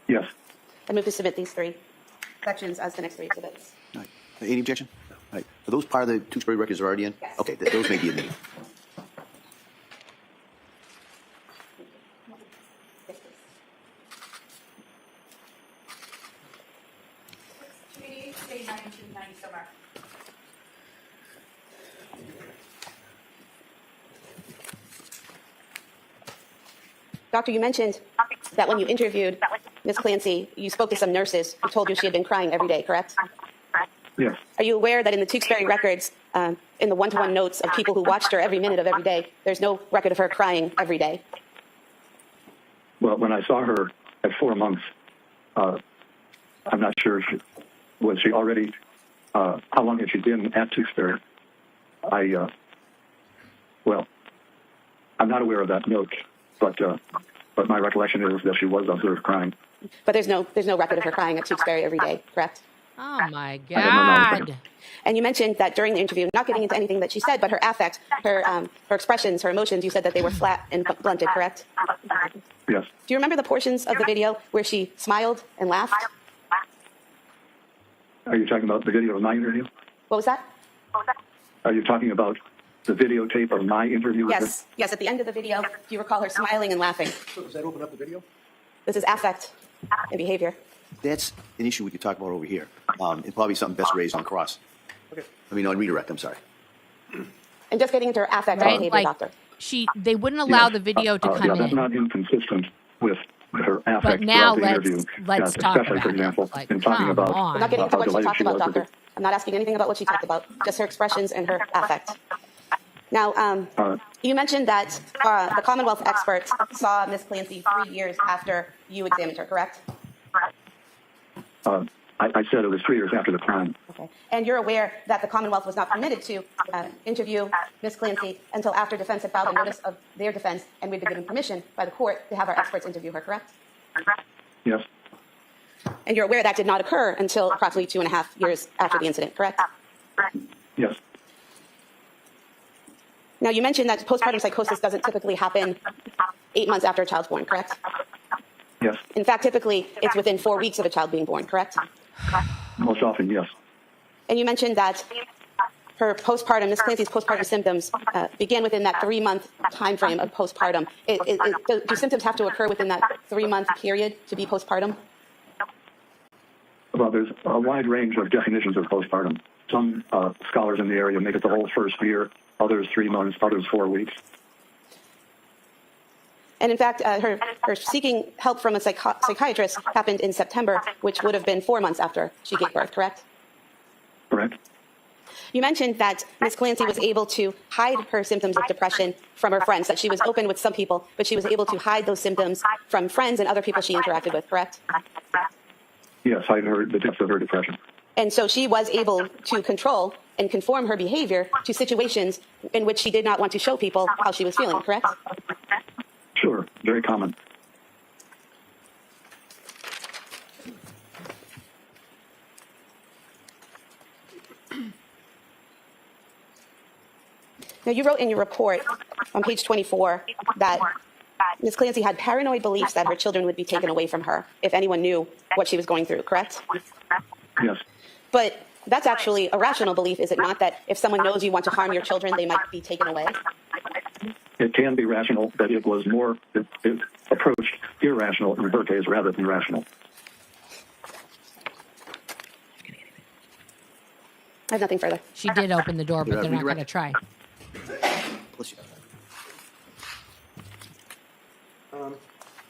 Yes. I move to submit these three sections as the next three exhibits. All right. Any objection? All right. Are those part of the Tewksbury records already in? Yes. Okay, those may be admitted. Doctor, you mentioned that when you interviewed Ms. Clancy, you spoke to some nurses who told you she had been crying every day, correct? Yes. Are you aware that in the Tewksbury records, in the one-to-one notes of people who watched her every minute of every day, there's no record of her crying every day? Well, when I saw her at 4 months, I'm not sure was she already, how long had she been at Tewksbury? Well, I'm not aware of that note, but my recollection is that she was observed crying. But there's no record of her crying at Tewksbury every day, correct? Oh my I don't know. God. And you mentioned that during the interview, not getting into anything that she said, but her affect, her expressions, her emotions, you said that they were flat and blunted, correct? Yes. Do you remember the portions of the video where she smiled and laughed? Are you talking about the video of my interview? What was that? Are you talking about the videotape of my interview with her? Yes. Yes, at the end of the video, do you recall her smiling and laughing? So does that open up the video? This is affect and behavior. That's an issue we could talk about over here, and probably something best raised on cross. Okay. I mean, on redirect, I'm sorry. And just getting into her affect and Right? behavior, Like, doctor. they wouldn't allow Yes. the video to come yeah, that's in. not inconsistent with her affect But now throughout the let's interview. talk Especially, about for it. example, Like, in talking come about on. I'm not getting into how what she delighted talked she about, was with doctor. I'm not asking anything about what she talked about, just her expressions and her affect. Now, you mentioned that the Commonwealth experts saw Ms. Clancy 3 years after you examined her, correct? I said it was 3 years after the crime. Okay. And you're aware that the Commonwealth was not permitted to interview Ms. Clancy until after defense had filed a notice of their defense, and we'd been given permission by the court to have our experts interview her, correct? Yes. And you're aware that did not occur until approximately 2.5 years after the incident, correct? Yes. Now, you mentioned that postpartum psychosis doesn't typically happen 8 months after a child's born, correct? Yes. In fact, typically, it's within 4 weeks of a child being born, correct? Most often, yes. And you mentioned that her postpartum, Ms. Clancy's postpartum symptoms began within that 3-month time frame of postpartum. Do symptoms have to occur within that 3-month period to be postpartum? Well, there's a wide range of definitions of postpartum. Some scholars in the area make it the whole first year, others 3 months, others 4 weeks. And in fact, her seeking help from a psychiatrist happened in September, which would have been 4 months after she gave birth, correct? Correct. You mentioned that Ms. Clancy was able to hide her symptoms of depression from her friends, that she was open with some people, but she was able to hide those symptoms from friends and other people she interacted with, correct? Yes, I heard the depth of her depression. And so she was able to control and conform her behavior to situations in which she did not want to show people how she was feeling, correct? Sure, very common. Now, you wrote in your report on page 24 that Ms. Clancy had paranoid beliefs that her children would be taken away from her if anyone knew what she was going through, correct? Yes. But that's actually a rational belief, is it not, that if someone knows you want to harm your children, they might be taken away? It can be rational, but it was more, it approached irrational in her case rather than rational. I have nothing further. She did open the door, but they're not going to try. Bless you.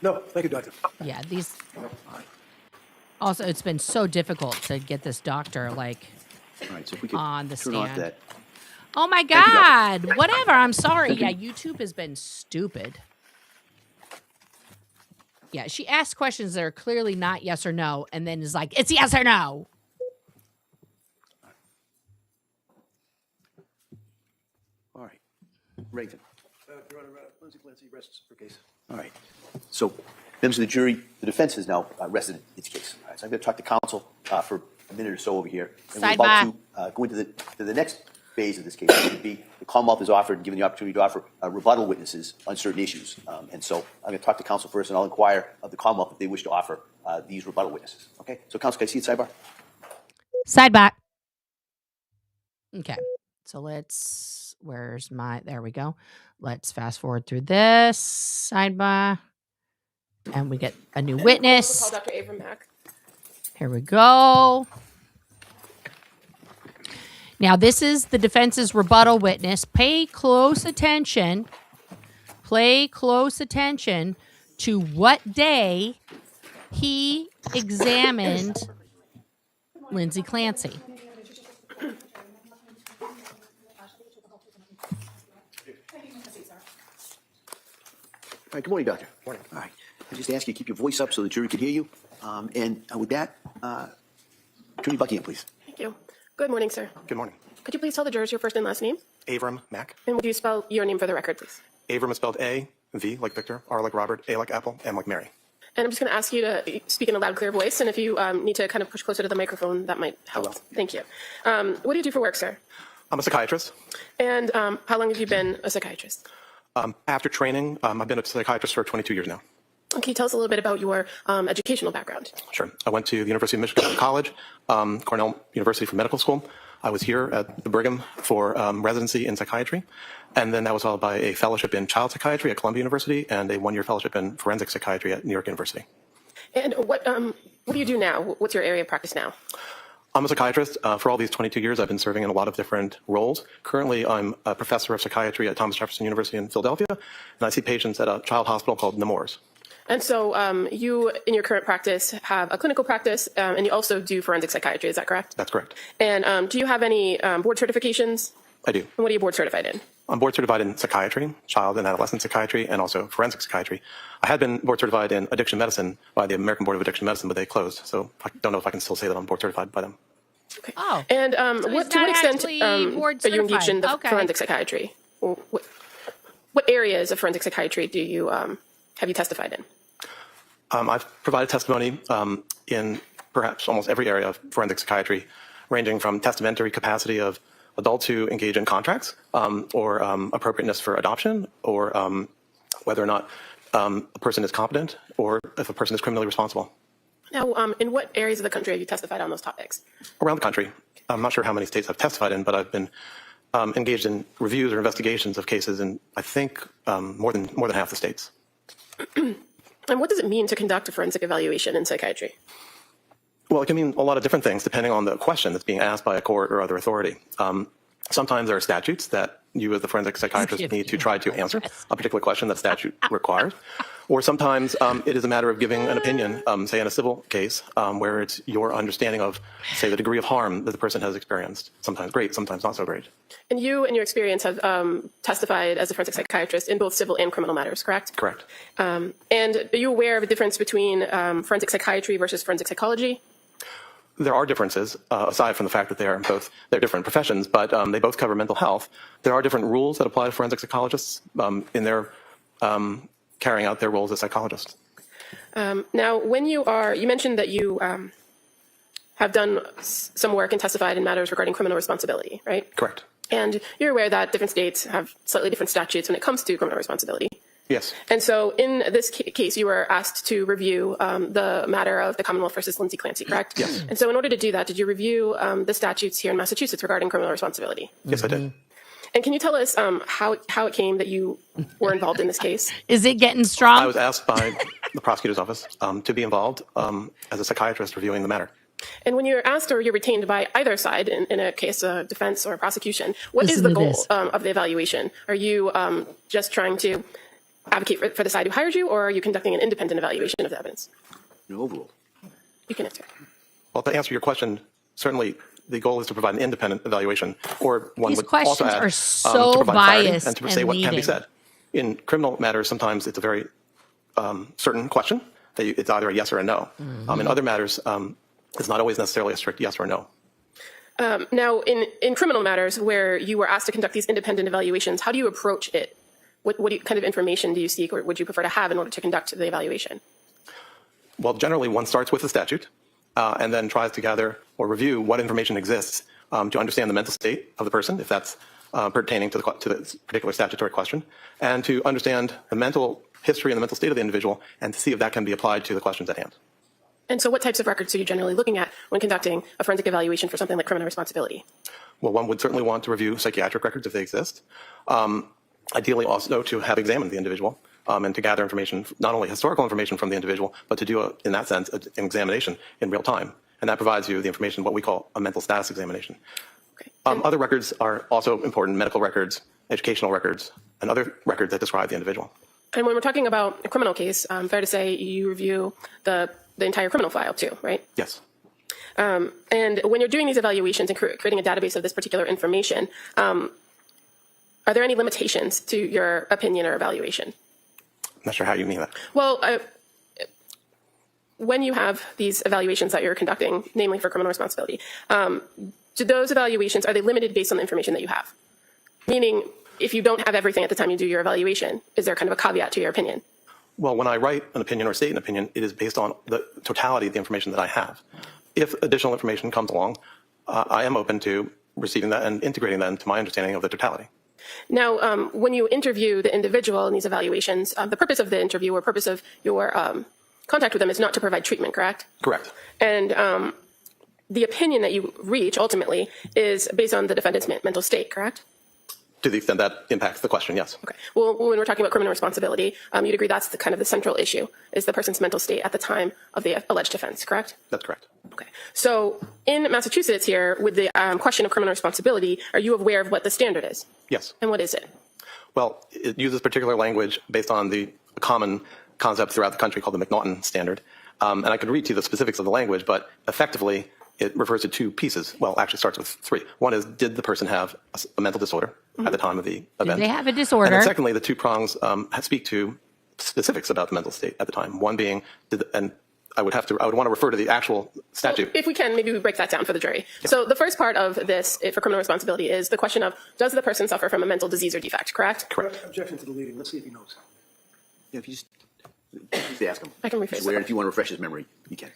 No, thank you, Doctor. Yeah, these. Also, it's been so difficult to get this doctor, like, All right, so if we could on the turn off stand. that. Oh my you, Doctor. God. Whatever. I'm sorry. Yeah, YouTube has been stupid. Yeah, she asks questions that are clearly not yes or no, and then is like, it's yes or no. All right. Reagan. Your Honor, Lindsay Clancy rests her case. All right. So, members of the jury, the defense has now rested its case. All right, so I'm going to talk to counsel for a minute or so over here. And we're about to go into the next phase of this case, which would be the Commonwealth is offered and given the opportunity to offer rebuttal witnesses on certain issues. And so I'm going to talk to counsel first, and I'll inquire of the Commonwealth if they wish to offer these rebuttal witnesses. Okay? So, counsel, can I see it sidebar? Sidebar. Okay. So let's, where's my, there we go. Let's fast forward through this sidebar. And we get a new witness. Call Dr. Abram back. Here we go. Now, this is the defense's rebuttal witness. Pay close attention. Pay close attention to what day he examined Lindsay Clancy. All right, good morning, Doctor. Morning. All right. I just ask you to keep your voice up so the jury can hear you. And with that, Attorney Buckingham, please. Thank you. Good morning, sir. Good morning. Could you please tell the jurors your first and last name? Avram Mack. And would you spell your name for the record, please? Avram is spelled A, V like Victor, R like Robert, A like Apple, M like Mary. And I'm just going to ask you to speak in a loud, clear voice. And if you need to kind of push closer to the microphone, that might help. will. Thank you. What do you do for work, sir? I'm a psychiatrist. And how long have you been a psychiatrist? After training, I've been a psychiatrist for 22 years now. Can you tell us a little bit about your educational background? Sure. I went to the University of Michigan College, Cornell University for medical school. I was here at the Brigham for residency in psychiatry. And then that was followed by a fellowship in child psychiatry at Columbia University and a one-year fellowship in forensic psychiatry at New York University. And what do you do now? What's your area of practice now? I'm a psychiatrist. For all these 22 years, I've been serving in a lot of different roles. Currently, I'm a professor of psychiatry at Thomas Jefferson University in Philadelphia, and I see patients at a child hospital called Nemours. And so you, in your current practice, have a clinical practice, and you also do forensic psychiatry. Is that correct? That's correct. And do you have any board certifications? I do. And what are you board certified in? I'm board certified in psychiatry, child and adolescent psychiatry, and also forensic psychiatry. I had been board certified in addiction medicine by the American Board of Addiction Medicine, but they closed. So I don't know if I can still say that I'm board certified by them. Okay. Oh. And So he's to what not extent actually are board you engaged in the certified. Okay. forensic psychiatry? What areas of forensic psychiatry do you have you testified in? I've provided testimony in perhaps almost every area of forensic psychiatry, ranging from testamentary capacity of adults who engage in contracts, or appropriateness for adoption, or whether or not a person is competent, or if a person is criminally responsible. Now, in what areas of the country have you testified on those topics? Around the country. I'm not sure how many states I've testified in, but I've been engaged in reviews or investigations of cases in, I think, more than half the states. And what does it mean to conduct a forensic evaluation in psychiatry? Well, it can mean a lot of different things depending on the question that's being asked by a court or other authority. Sometimes there are statutes that you as the forensic psychiatrist need to try to answer a particular question that statute requires. Or sometimes it is a matter of giving an opinion, say in a civil case, where it's your understanding of, say, the degree of harm that the person has experienced. Sometimes great, sometimes not so great. And you, in your experience, have testified as a forensic psychiatrist in both civil and criminal matters, correct? Correct. And are you aware of a difference between forensic psychiatry versus forensic psychology? There are differences, aside from the fact that they're different professions, but they both cover mental health. There are different rules that apply to forensic psychologists in their carrying out their roles as psychologists. Now, when you mentioned that you have done some work and testified in matters regarding criminal responsibility, right? Correct. And you're aware that different states have slightly different statutes when it comes to criminal responsibility. Yes. And so in this case, you were asked to review the matter of the Commonwealth versus Lindsay Clancy, correct? Yes. And so in order to do that, did you review the statutes here in Massachusetts regarding criminal responsibility? Yes, I did. And can you tell us how it came that you were involved in this case? Is it getting strong? I was asked by the prosecutor's office to be involved as a psychiatrist reviewing the matter. And when you're asked or you're retained by either side in a case of defense or prosecution, what is Listen the to goal this. of the evaluation? Are you just trying to advocate for the side who hired you, or are you conducting an independent evaluation of the evidence? No overrule. You can answer. Well, to answer your question, certainly the goal is to provide an independent evaluation, or one These would also questions add are so to provide clarity biased and to and say what can be leading. said. In criminal matters, sometimes it's a very certain question that it's either a yes or a no. In other matters, it's not always necessarily a strict yes or no. Now, in criminal matters where you were asked to conduct these independent evaluations, how do you approach it? What kind of information do you seek, or would you prefer to have in order to conduct the evaluation? Well, generally one starts with the statute and then tries to gather or review what information exists to understand the mental state of the person, if that's pertaining to the particular statutory question, and to understand the mental history and the mental state of the individual, and to see if that can be applied to the questions at hand. And so what types of records are you generally looking at when conducting a forensic evaluation for something like criminal responsibility? Well, one would certainly want to review psychiatric records if they exist. Ideally also to have examined the individual and to gather information, not only historical information from the individual, but to do, in that sense, an examination in real time. And that provides you the information, what we call a mental status examination. Okay. Other records are also important, medical records, educational records, and other records that describe the individual. And when we're talking about a criminal case, fair to say you review the entire criminal file too, right? Yes. And when you're doing these evaluations and creating a database of this particular information, are there any limitations to your opinion or evaluation? I'm not sure how you mean that. Well, when you have these evaluations that you're conducting, namely for criminal responsibility, do those evaluations, are they limited based on the information that you have? Meaning, if you don't have everything at the time you do your evaluation, is there kind of a caveat to your opinion? Well, when I write an opinion or state an opinion, it is based on the totality of the information that I have. If additional information comes along, I am open to receiving that and integrating that into my understanding of the totality. Now, when you interview the individual in these evaluations, the purpose of the interview or purpose of your contact with them is not to provide treatment, correct? Correct. And the opinion that you reach ultimately is based on the defendant's mental state, correct? To the extent that impacts the question, yes. Okay. Well, when we're talking about criminal responsibility, you'd agree that's the central issue, is the person's mental state at the time of the alleged offense, correct? That's correct. Okay. So in Massachusetts here, with the question of criminal responsibility, are you aware of what the standard is? Yes. And what is it? Well, it uses particular language based on the common concept throughout the country called the McNaughton standard. And I could read to you the specifics of the language, but effectively it refers to two pieces. Well, actually starts with three. One is, did the person have a mental disorder at the time of the event? Did they have a disorder? And then secondly, the two prongs speak to specifics about the mental state at the time. One being, I would want to refer to the actual statute. Well, if we can, maybe we break that down for the jury. Yeah. So the first part of this for criminal responsibility is the question of, does the person suffer from a mental disease or defect, correct? Correct. Objection to the leading. Let's see if he knows. Yeah, if you just ask him. I can rephrase that. If you want to refresh his memory, you can.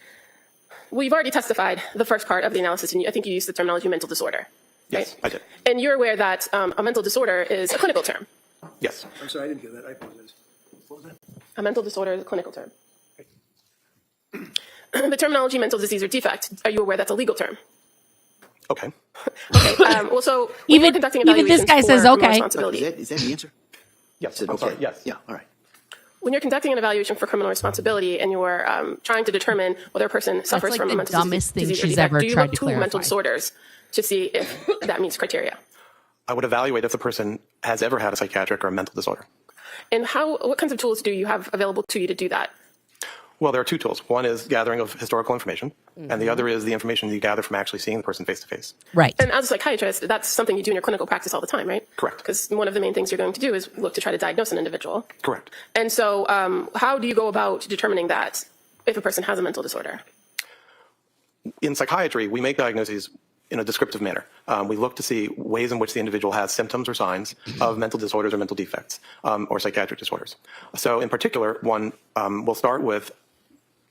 Well, you've already testified the first part of the analysis, and I think you used the terminology mental disorder. Yes, right? I did. And you're aware that a mental disorder is a clinical term. Yes. I'm sorry, I didn't hear that. I apologize. What was that? A mental disorder is a clinical term. The terminology mental disease or defect, are you aware that's a legal term? Okay. Okay. Well, so when you're conducting even this evaluations guy for says criminal okay. responsibility, Is that the answer? Yes. Said I'm okay. sorry. Yes. Yeah, all right. when you're conducting an evaluation for criminal responsibility and you're trying to determine whether a person suffers like from the a mental dumbest thing disease or she's defect, ever do you tried look to to mental clarify. disorders to see if that meets criteria? I would evaluate if the person has ever had a psychiatric or a mental disorder. And what kinds of tools do you have available to you to do that? Well, there are two tools. One is gathering of historical information, and the other is the information you gather from actually seeing the person face to face. Right. And as a psychiatrist, that's something you do in your clinical practice all the time, right? Correct. Because one of the main things you're going to do is look to try to diagnose an individual. Correct. And so how do you go about determining that if a person has a mental disorder? In psychiatry, we make diagnoses in a descriptive manner. We look to see ways in which the individual has symptoms or signs of mental disorders or mental defects or psychiatric disorders. So in particular, one will start with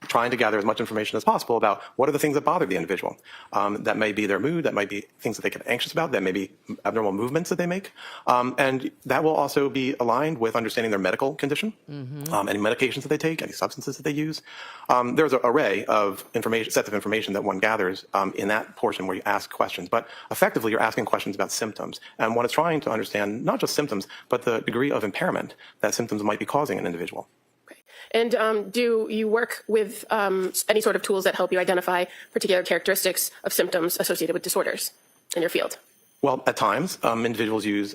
trying to gather as much information as possible about what are the things that bother the individual. That may be their mood, that might be things that they get anxious about, that may be abnormal movements that they make. And that will also be aligned with understanding their medical condition, any medications that they take, any substances that they use. There's an array of information, sets of information that one gathers in that portion where you ask questions. But effectively, you're asking questions about symptoms. And one is trying to understand not just symptoms, but the degree of impairment that symptoms might be causing an individual. And do you work with any sort of tools that help you identify particular characteristics of symptoms associated with disorders in your field? Well, at times, individuals use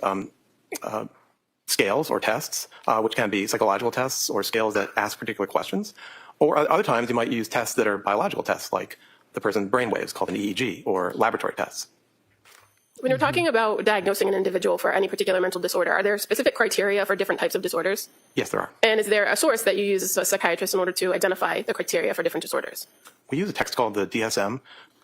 scales or tests, which can be psychological tests or scales that ask particular questions. Or other times, you might use tests that are biological tests, like the person's brainwaves, called an EEG, or laboratory tests. When you're talking about diagnosing an individual for any particular mental disorder, are there specific criteria for different types of disorders? Yes, there are. And is there a source that you use as a psychiatrist in order to identify the criteria for different disorders? We use a text called the DSM,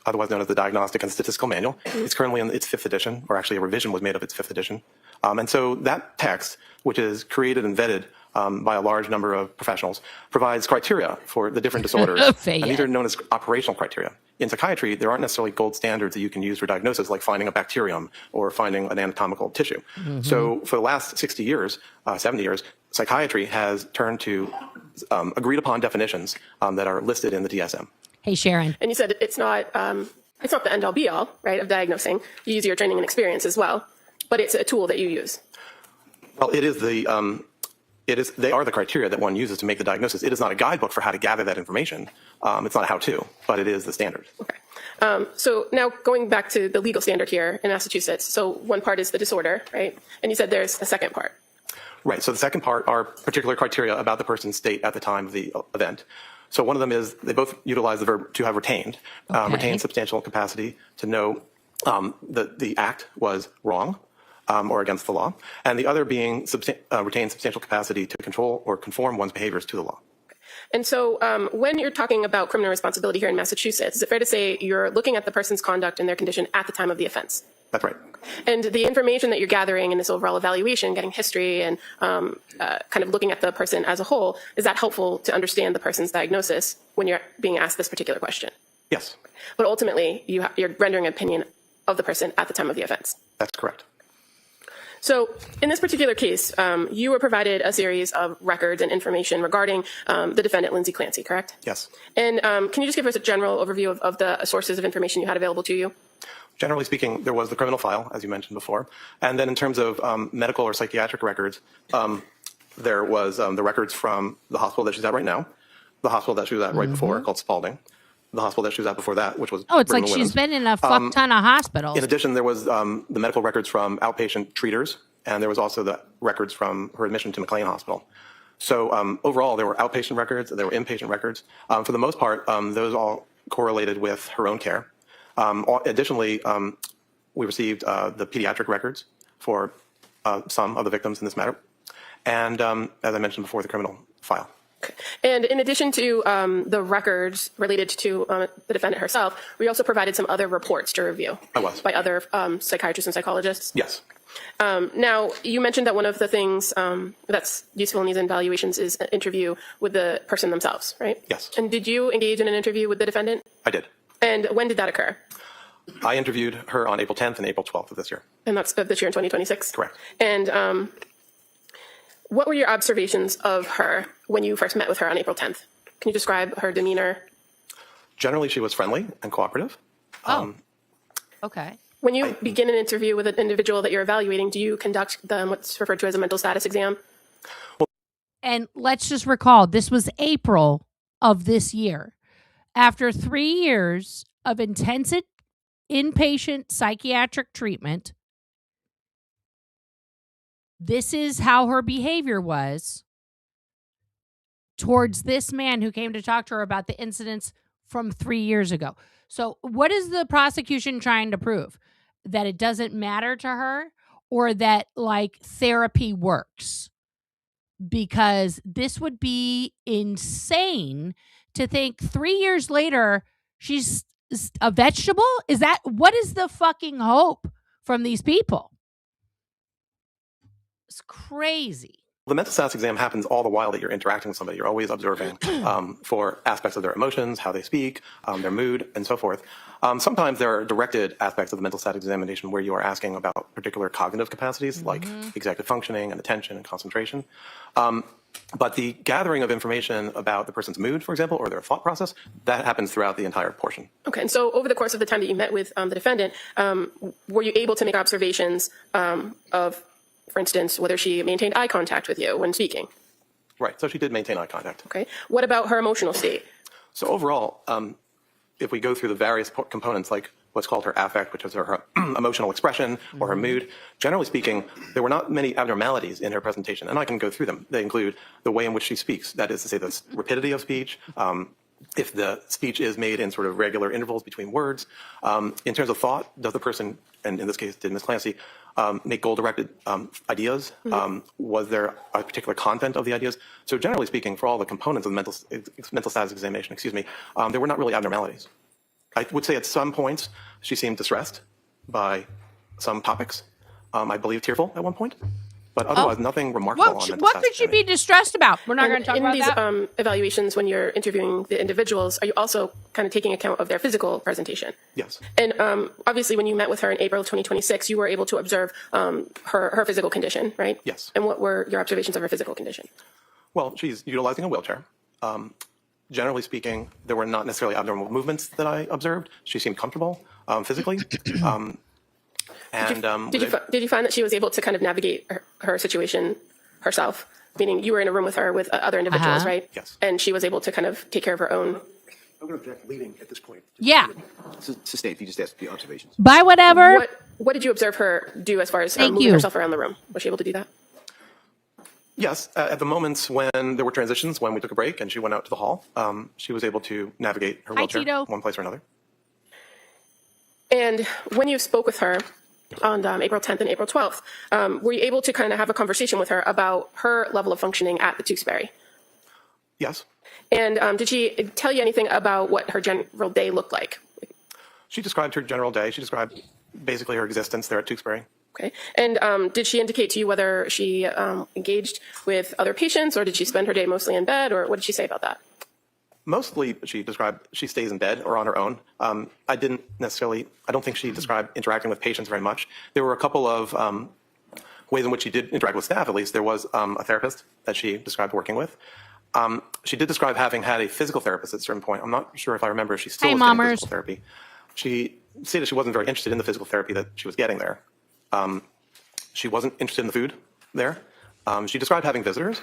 otherwise known as the Diagnostic and Statistical Manual. It's currently in its 5th edition, or actually a revision was made of its 5th edition. And so that text, which is created and vetted by a large number of professionals, provides criteria for the different disorders. And these are known as operational criteria. In psychiatry, there aren't necessarily gold standards that you can use for diagnosis, like finding a bacterium or finding an anatomical tissue. So for the last 60 years, 70 years, psychiatry has turned to agreed upon definitions that are listed in the DSM. Hey, Sharon. And you said it's not the end all be all, right, of diagnosing. You use your training and experience as well, but it's a tool that you use. Well, it is they are the criteria that one uses to make the diagnosis. It is not a guidebook for how to gather that information. It's not a how-to, but it is the standard. Okay. So now going back to the legal standard here in Massachusetts. So one part is the disorder, right? And you said there's a second part. Right. So the second part are particular criteria about the person's state at the time of the event. So one of them is they both utilize the verb to have retained, retained substantial capacity to know that the act was wrong. Or against the law, and the other being retain substantial capacity to control or conform one's behaviors to the law. And so when you're talking about criminal responsibility here in Massachusetts, is it fair to say you're looking at the person's conduct and their condition at the time of the offense? That's right. And the information that you're gathering in this overall evaluation, getting history and kind of looking at the person as a whole, is that helpful to understand the person's diagnosis when you're being asked this particular question? Yes. But ultimately, you're rendering an opinion of the person at the time of the offense. That's correct. So in this particular case, you were provided a series of records and information regarding the defendant, Lindsay Clancy, correct? Yes. And can you just give us a general overview of the sources of information you had available to you? Generally speaking, there was the criminal file, as you mentioned before. And then in terms of medical or psychiatric records, there was the records from the hospital that she's at right now, the hospital that she was at right before, called Spalding, the hospital that she was at before that, which was Oh, it's Brigham like and she's Women's. been in a fuck ton of hospitals. In addition, there was the medical records from outpatient treaters, and there was also the records from her admission to McLean Hospital. So overall, there were outpatient records, there were inpatient records. For the most part, those all correlated with her own care. Additionally, we received the pediatric records for some of the victims in this matter, and as I mentioned before, the criminal file. And in addition to the records related to the defendant herself, we also provided some other reports to review. I was. By other psychiatrists and psychologists? Yes. Now, you mentioned that one of the things that's useful in these evaluations is an interview with the person themselves, right? Yes. And did you engage in an interview with the defendant? I did. And when did that occur? I interviewed her on April 10th and April 12th of this year. And that's of this year in 2026? Correct. And what were your observations of her when you first met with her on April 10th? Can you describe her demeanor? Generally, she was friendly and cooperative. Okay. When you begin an interview with an individual that you're evaluating, do you conduct what's referred to as a mental status exam? And let's just recall, this was April of this year. After 3 years of intensive inpatient psychiatric treatment, this is how her behavior was towards this man who came to talk to her about the incidents from 3 years ago. So what is the prosecution trying to prove? That it doesn't matter to her, or that like therapy works? Because this would be insane to think 3 years later she's a vegetable. What is the fucking hope from these people? It's crazy. The mental status exam happens all the while that you're interacting with somebody. You're always observing for aspects of their emotions, how they speak, their mood, and so forth. Sometimes there are directed aspects of the mental status examination where you are asking about particular cognitive capacities, like executive functioning and attention and concentration. But the gathering of information about the person's mood, for example, or their thought process, that happens throughout the entire portion. Okay, and so over the course of the time that you met with the defendant, were you able to make observations of, for instance, whether she maintained eye contact with you when speaking? Right, so she did maintain eye contact. Okay, what about her emotional state? So overall, if we go through the various components, like what's called her affect, which is her emotional expression or her mood, generally speaking, there were not many abnormalities in her presentation, and I can go through them. They include the way in which she speaks, that is to say, the rapidity of speech, if the speech is made in sort of regular intervals between words. In terms of thought, does the person, and in this case did Ms. Clancy, make goal-directed ideas? Was there a particular content of the ideas? So generally speaking, for all the components of the mental status examination, there were not really abnormalities. I would say at some points she seemed distressed by some topics. I believe tearful at one point. But otherwise, nothing remarkable on mental What could she be distressed about? We're not going to talk about that. In these evaluations, when you're interviewing the individuals, are you also kind of taking account of their physical presentation? Yes. And obviously, when you met with her in April of 2026, you were able to observe her physical condition, right? Yes. And what were your observations of her physical condition? Well, she's utilizing a wheelchair. Generally speaking, there were not necessarily abnormal movements that I observed. She seemed comfortable physically. Did you find that she was able to kind of navigate her situation herself? Meaning you were in a room with her with other individuals, right? Yes. And she was able to kind of take care of her own. I'm going to object leading at this point. Yeah. Sustain, if you just ask the observations. By whatever. What did you observe her do as far as Thank moving you. herself around the room? Was she able to do that? Yes, at the moments when there were transitions, when we took a break and she went out to the hall, she was able to navigate her wheelchair Tito. one place or another. And when you spoke with her on April 10th and April 12th, were you able to kind of have a conversation with her about her level of functioning at the Tewksbury? Yes. And did she tell you anything about what her general day looked like? She described her general day. She described basically her existence there at Tewksbury. Okay. And did she indicate to you whether she engaged with other patients, or did she spend her day mostly in bed, or what did she say about that? Mostly, she described she stays in bed or on her own. I don't think she described interacting with patients very much. There were a couple of ways in which she did interact with staff, at least. There was a therapist that she described working with. She did describe having had a physical therapist at a certain point. I'm not sure if I remember if she still was getting physical therapy. She stated she wasn't very interested in the physical therapy that she was getting there. She wasn't interested in the food there. She described having visitors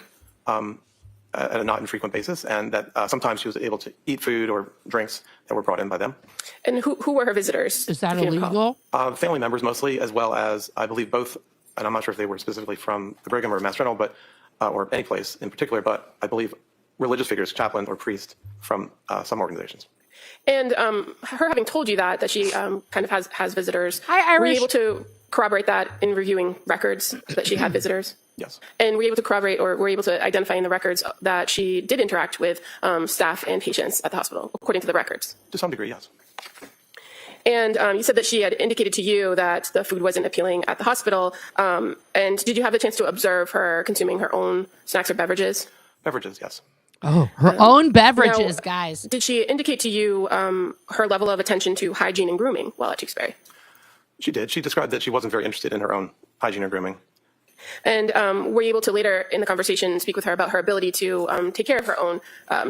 at a not infrequent basis, and that sometimes she was able to eat food or drinks that were brought in by them. And who were her visitors? Is that illegal? Family members mostly, as well as, I believe, both, and I'm not sure if they were specifically from the Brigham or Mass General, but or any place in particular, but I believe religious figures, chaplain or priest from some organizations. And her having told you that she kind of has visitors, Hi, Irish. were you able to corroborate that in reviewing records that she had visitors? Yes. And were you able to corroborate, or were you able to identify in the records that she did interact with staff and patients at the hospital, according to the records? To some degree, yes. And you said that she had indicated to you that the food wasn't appealing at the hospital. And did you have the chance to observe her consuming her own snacks or beverages? Beverages, yes. Oh, her own beverages, guys. Did she indicate to you her level of attention to hygiene and grooming while at Tewksbury? She did. She described that she wasn't very interested in her own hygiene or grooming. And were you able to later in the conversation speak with her about her ability to take care of her own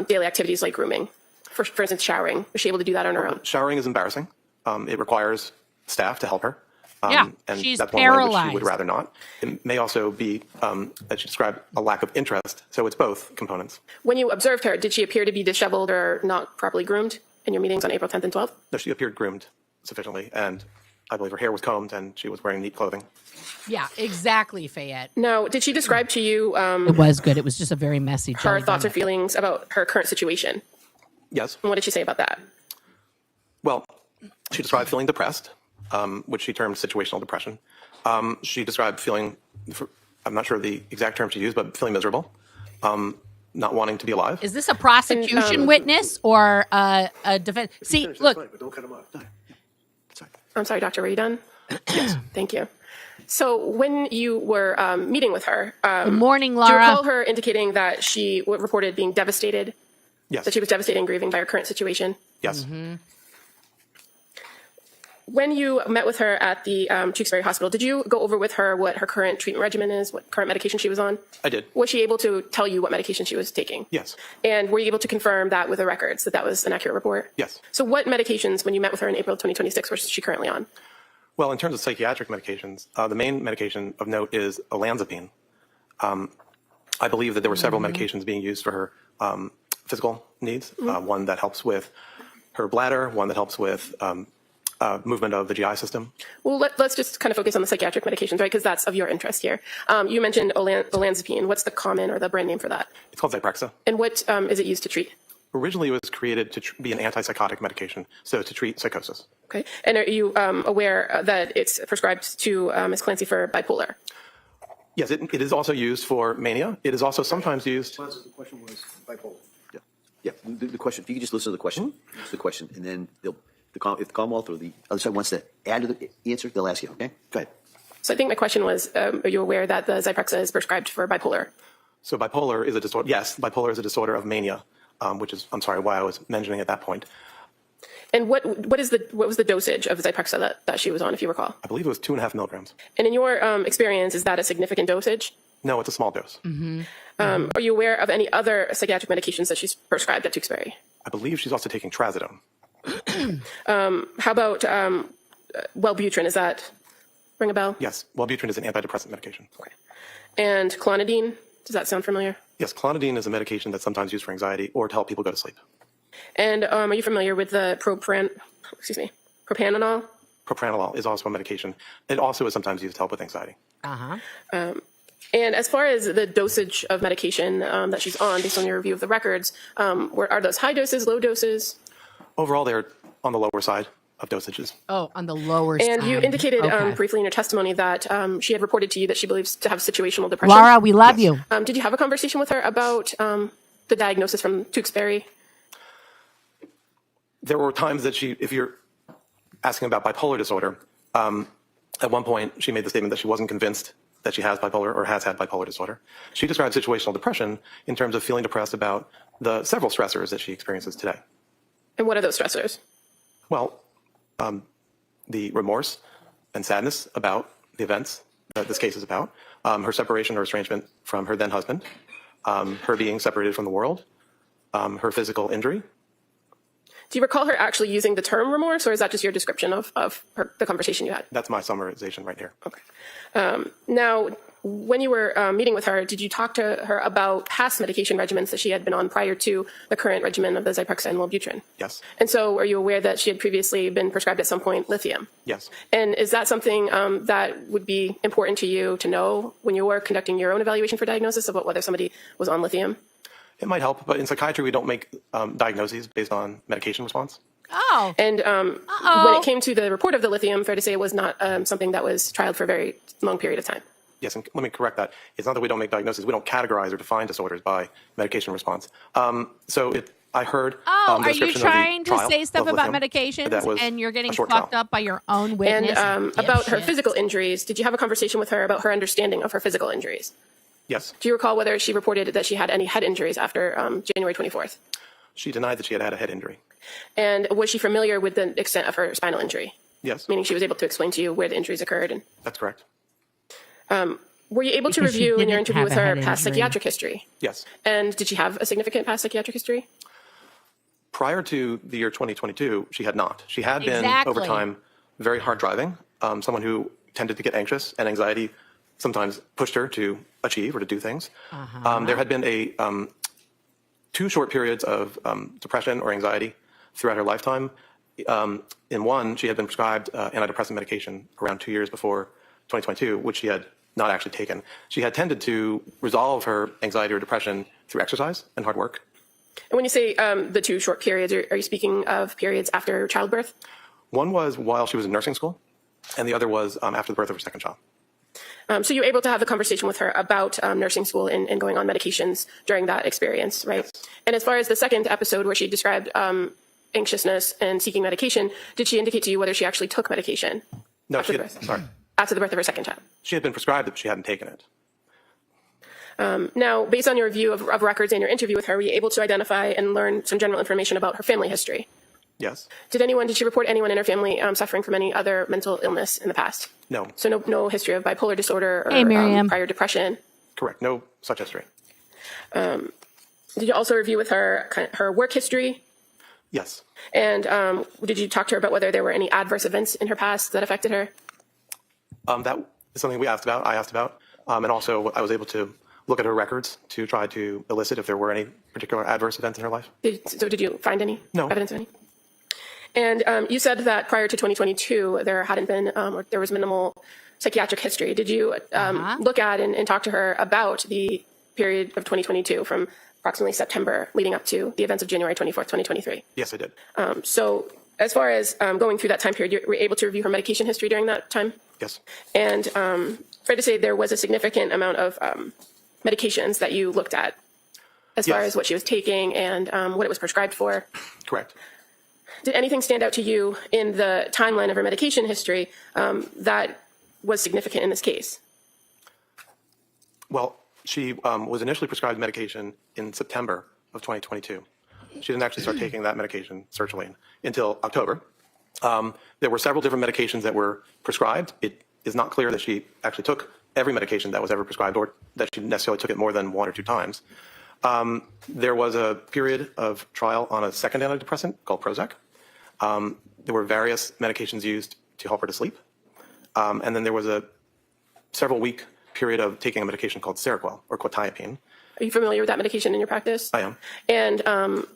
daily activities like grooming? For instance, showering. Was she able to do that on her own? Showering is embarrassing. It requires staff to help her. Yeah, and she's that's one way in which paralyzed. she would rather not. It may also be that she described a lack of interest. So it's both components. When you observed her, did she appear to be disheveled or not properly groomed in your meetings on April 10th and 12th? No, she appeared groomed sufficiently and I believe her hair was combed and she was wearing neat clothing. Yeah, exactly, Fayette. Now, did she describe to you It was good. It was just a very messy her jelly thoughts or donut. feelings about her current situation? Yes. And what did she say about that? Well, she described feeling depressed, which she termed situational depression. She described feeling, I'm not sure the exact term she used, but feeling miserable, not wanting to be alive. Is this a prosecution witness or a defense? See, look, But don't cut him off. I'm sorry, Doctor, were you done? Yes. Thank you. So when you were meeting with her, good morning, do you Laura. recall her indicating that she reported being devastated, Yes. that she was devastated and grieving by her current situation? Yes. When you met with her at the Tewksbury Hospital, did you go over with her what her current treatment regimen is, what current medication she was on? I did. Was she able to tell you what medication she was taking? Yes. And were you able to confirm that with the records, that that was an accurate report? Yes. So what medications, when you met with her in April 2026, was she currently on? Well, in terms of psychiatric medications, the main medication of note is olanzapine. I believe that there were several medications being used for her physical needs. One that helps with her bladder, one that helps with movement of the GI system. Well, let's just kind of focus on the psychiatric medications, right? Because that's of your interest here. You mentioned olanzapine. What's the common or the brand name for that? It's called Zyprexa. And what is it used to treat? Originally, it was created to be an antipsychotic medication, so to treat psychosis. Okay. And are you aware that it's prescribed to Ms. Clancy for bipolar? Yes, it is also used for mania. It is also sometimes used. The question was bipolar. Yeah, the question, if you could just listen to the question, the question, and then if the Commonwealth or the other side wants to add to the answer, they'll ask you, okay? Go ahead. So I think my question was, are you aware that the Zyprexa is prescribed for bipolar? So bipolar is a disorder. Yes, bipolar is a disorder of mania, which is, I'm sorry, why I was mentioning at that point. And what was the dosage of Zyprexa that she was on, if you recall? I believe it was 2.5 milligrams. And in your experience, is that a significant dosage? No, it's a small dose. Are you aware of any other psychiatric medications that she's prescribed at Tewksbury? I believe she's also taking trazodone. How about Wellbutrin? Is that ring a bell? Yes, Wellbutrin is an antidepressant medication. Okay. And clonidine? Does that sound familiar? Yes, clonidine is a medication that's sometimes used for anxiety or to help people go to sleep. And are you familiar with the propranolol? Propranolol is also a medication. It also is sometimes used to help with anxiety. And as far as the dosage of medication that she's on, based on your review of the records, are those high doses, low doses? Overall, they're on the lower side of dosages. Oh, on the lower side. And you indicated Okay. briefly in your testimony that she had reported to you that she believes to have situational depression. Laura, we love you. Did you have a conversation with her about the diagnosis from Tewksbury? There were times that if you're asking about bipolar disorder, at one point she made the statement that she wasn't convinced that she has bipolar or has had bipolar disorder. She described situational depression in terms of feeling depressed about the several stressors that she experiences today. And what are those stressors? Well, the remorse and sadness about the events that this case is about, her separation or estrangement from her then husband, her being separated from the world, her physical injury. Do you recall her actually using the term remorse, or is that just your description of the conversation you had? That's my summarization right here. Okay. Now, when you were meeting with her, did you talk to her about past medication regimens that she had been on prior to the current regimen of the Zyprexa and Wellbutrin? Yes. And so are you aware that she had previously been prescribed at some point lithium? Yes. And is that something that would be important to you to know when you were conducting your own evaluation for diagnosis about whether somebody was on lithium? It might help, but in psychiatry, we don't make diagnoses based on medication response. Oh. And when it came to the report of the lithium, fair to say it was not something that was trialed for a very long period of time. Yes, and let me correct that. It's not that we don't make diagnoses. We don't categorize or define disorders by medication response. I heard the are you description of the trying to trial say stuff of about lithium. medications That was and you're getting a short fucked trial. up by your own witness? And about her Dipshit. physical injuries, did you have a conversation with her about her understanding of her physical injuries? Yes. Do you recall whether she reported that she had any head injuries after January 24th? She denied that she had had a head injury. And was she familiar with the extent of her spinal injury? Yes. Meaning she was able to explain to you where the injuries occurred? And That's correct. were you able to Because she review in your didn't interview have with a her head past injury. psychiatric history? Yes. And did she have a significant past psychiatric history? Prior to the year 2022, she had not. She had been, Exactly. over time, very hard driving, someone who tended to get anxious, and anxiety sometimes pushed her to achieve or to do things. There had been two short periods of depression or anxiety throughout her lifetime. In one, she had been prescribed antidepressant medication around 2 years before 2022, which she had not actually taken. She had tended to resolve her anxiety or depression through exercise and hard work. And when you say the 2 short periods, are you speaking of periods after childbirth? One was while she was in nursing school, and the other was after the birth of her second child. So you were able to have a conversation with her about nursing school and going on medications during that experience, right? Yes. And as far as the second episode where she described anxiousness and seeking medication, did she indicate to you whether she actually took medication? No, after the birth of her second child. She had been prescribed it, but she hadn't taken it. Now, based on your review of records and your interview with her, were you able to identify and learn some general information about her family history? Yes. Did she report anyone in her family suffering from any other mental illness in the past? No. So no history of bipolar disorder or prior depression? Correct. No such history. Did you also review with her her work history? Yes. And did you talk to her about whether there were any adverse events in her past that affected her? That is something I asked about. And also I was able to look at her records to try to elicit if there were any particular adverse events in her life. Did you find any evidence of any? No. And you said that prior to 2022, there hadn't been, or there was minimal psychiatric history. Did you look at and talk to her about the period of 2022 from approximately September leading up to the events of January 24th, 2023? Yes, I did. So as far as going through that time period, you were able to review her medication history during that time? Yes. And fair to say there was a significant amount of medications that you looked at as far as what she was taking and what it was prescribed for? Correct. Did anything stand out to you in the timeline of her medication history that was significant in this case? Well, she was initially prescribed medication in September of 2022. She didn't actually start taking that medication, sertraline, until October. There were several different medications that were prescribed. It is not clear that she actually took every medication that was ever prescribed or that she necessarily took it more than 1 or 2 times. There was a period of trial on a second antidepressant called Prozac. There were various medications used to help her to sleep. And then there was a several-week period of taking a medication called Seroquel or quetiapine. Are you familiar with that medication in your practice? I am. And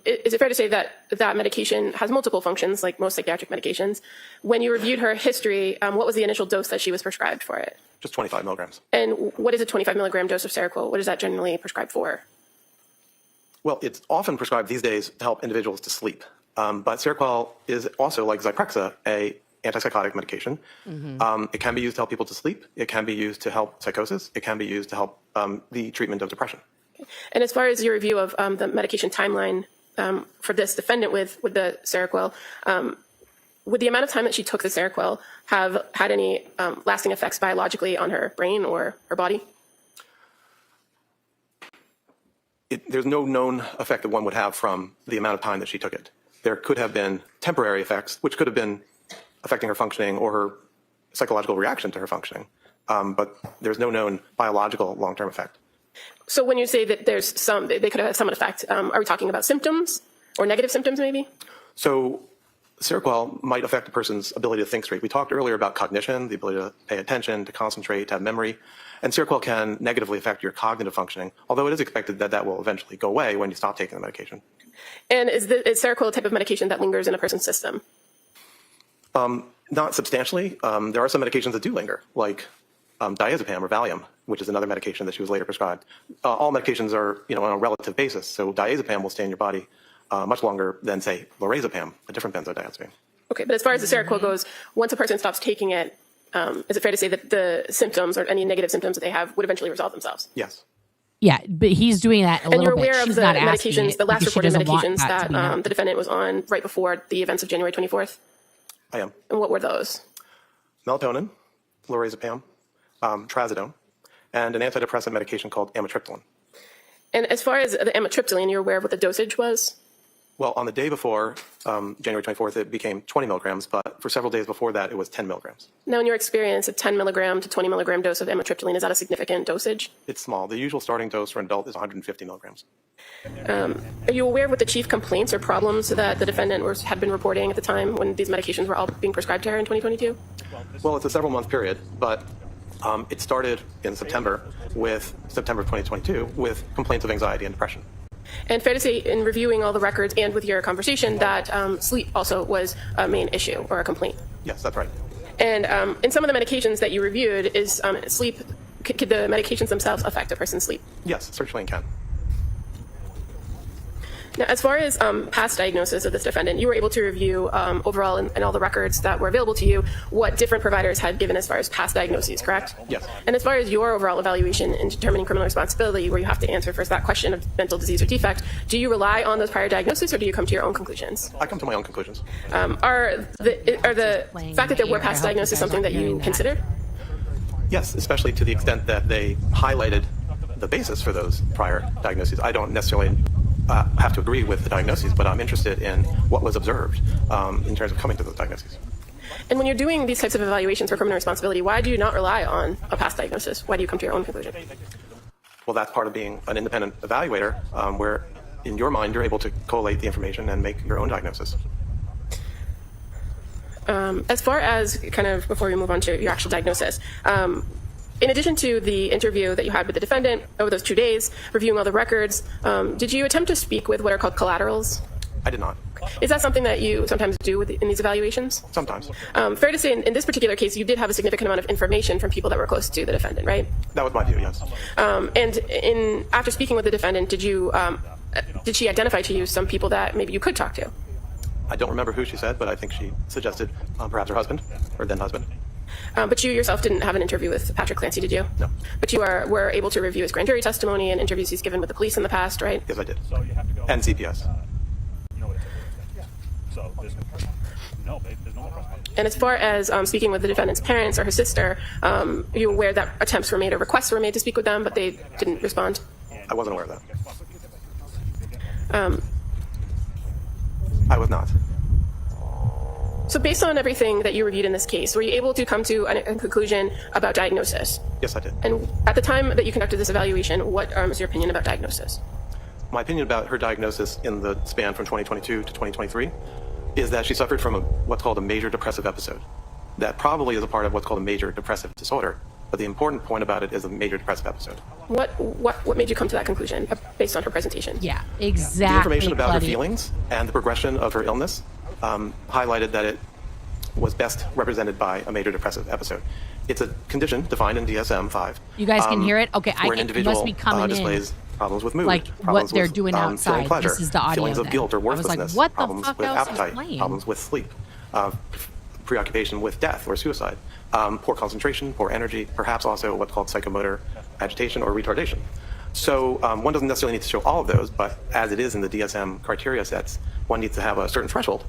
is it fair to say that that medication has multiple functions, like most psychiatric medications? When you reviewed her history, what was the initial dose that she was prescribed for it? Just 25 milligrams. And what is a 25 milligram dose of Seroquel? What is that generally prescribed for? Well, it's often prescribed these days to help individuals to sleep. But Seroquel is also, like Zyprexa, a antipsychotic medication. It can be used to help people to sleep. It can be used to help psychosis. It can be used to help the treatment of depression. And as far as your review of the medication timeline for this defendant with the Seroquel, would the amount of time that she took the Seroquel have had any lasting effects biologically on her brain or her body? There's no known effect that one would have from the amount of time that she took it. There could have been temporary effects, which could have been affecting her functioning or her psychological reaction to her functioning. But there's no known biological long-term effect. So when you say that they could have some effect, are we talking about symptoms or negative symptoms maybe? So Seroquel might affect a person's ability to think straight. We talked earlier about cognition, the ability to pay attention, to concentrate, to have memory. And Seroquel can negatively affect your cognitive functioning, although it is expected that that will eventually go away when you stop taking the medication. And is Seroquel a type of medication that lingers in a person's system? Not substantially. There are some medications that do linger, like diazepam or Valium, which is another medication that she was later prescribed. All medications are, on a relative basis. So diazepam will stay in your body much longer than, say, lorazepam, a different benzodiazepine. Okay, but as far as the Seroquel goes, once a person stops taking it, is it fair to say that the symptoms or any negative symptoms that they have would eventually resolve themselves? Yes. Yeah, but he's doing that a little bit. And you're aware of She's the not asking medications, it the last because she reported doesn't want medications that to be known. the defendant was on right before the events of January 24th? I am. And what were those? Melatonin, lorazepam, trazodone, and an antidepressant medication called amitriptyline. And as far as the amitriptyline, you're aware of what the dosage was? Well, on the day before January 24th, it became 20 milligrams, but for several days before that, it was 10 milligrams. Now, in your experience, a 10 milligram to 20 milligram dose of amitriptyline, is that a significant dosage? It's small. The usual starting dose for an adult is 150 milligrams. Are you aware of what the chief complaints or problems that the defendant had been reporting at the time when these medications were all being prescribed to her in 2022? Well, it's a several-month period, but it started in September of 2022 with complaints of anxiety and depression. And fair to say, in reviewing all the records and with your conversation, that sleep also was a main issue or a complaint. Yes, that's right. And in some of the medications that you reviewed, is sleep, could the medications themselves affect a person's sleep? Yes, certainly it can. Now, as far as past diagnosis of this defendant, you were able to review overall in all the records that were available to you what different providers had given as far as past diagnoses, correct? Yes. And as far as your overall evaluation in determining criminal responsibility, where you have to answer first that question of mental disease or defect, do you rely on those prior diagnoses or do you come to your own conclusions? I come to my own conclusions. Are the fact that there were past diagnoses something that you consider? Yes, especially to the extent that they highlighted the basis for those prior diagnoses. I don't necessarily have to agree with the diagnoses, but I'm interested in what was observed in terms of coming to those diagnoses. And when you're doing these types of evaluations for criminal responsibility, why do you not rely on a past diagnosis? Why do you come to your own conclusion? Well, that's part of being an independent evaluator, where in your mind you're able to collate the information and make your own diagnosis. As far as kind of before we move on to your actual diagnosis, in addition to the interview that you had with the defendant over those 2 days, reviewing all the records, did you attempt to speak with what are called collaterals? I did not. Is that something that you sometimes do in these evaluations? Sometimes. Fair to say, in this particular case, you did have a significant amount of information from people that were close to the defendant, right? That was my view, yes. And after speaking with the defendant, did she identify to you some people that maybe you could talk to? I don't remember who she said, but I think she suggested perhaps her husband, or then husband. But you yourself didn't have an interview with Patrick Clancy, did you? No. But you were able to review his grand jury testimony and interviews he's given with the police in the past, right? Yes, I did. And CPS. And as far as speaking with the defendant's parents or her sister, are you aware that attempts were made or requests were made to speak with them, but they didn't respond? I wasn't aware of that. I was not. So based on everything that you reviewed in this case, were you able to come to a conclusion about diagnosis? Yes, I did. And at the time that you conducted this evaluation, what is your opinion about diagnosis? My opinion about her diagnosis in the span from 2022 to 2023 is that she suffered from what's called a major depressive episode. That probably is a part of what's called a major depressive disorder. But the important point about it is a major depressive episode. What made you come to that conclusion based on her presentation? Yeah, exactly. The information about her feelings and the progression of her illness highlighted that it was best represented by a major depressive episode. It's a condition defined in DSM-5. You guys can hear it? Okay, where an individual must be coming displays problems with mood, like problems what they're with, doing outside. feeling pleasure, This is the audio feelings of then. guilt or I was worthlessness, like, what the problems fuck with else is appetite, playing? problems with sleep, preoccupation with death or suicide, poor concentration, poor energy, perhaps also what's called psychomotor agitation or retardation. So one doesn't necessarily need to show all of those, but as it is in the DSM criteria sets, one needs to have a certain threshold.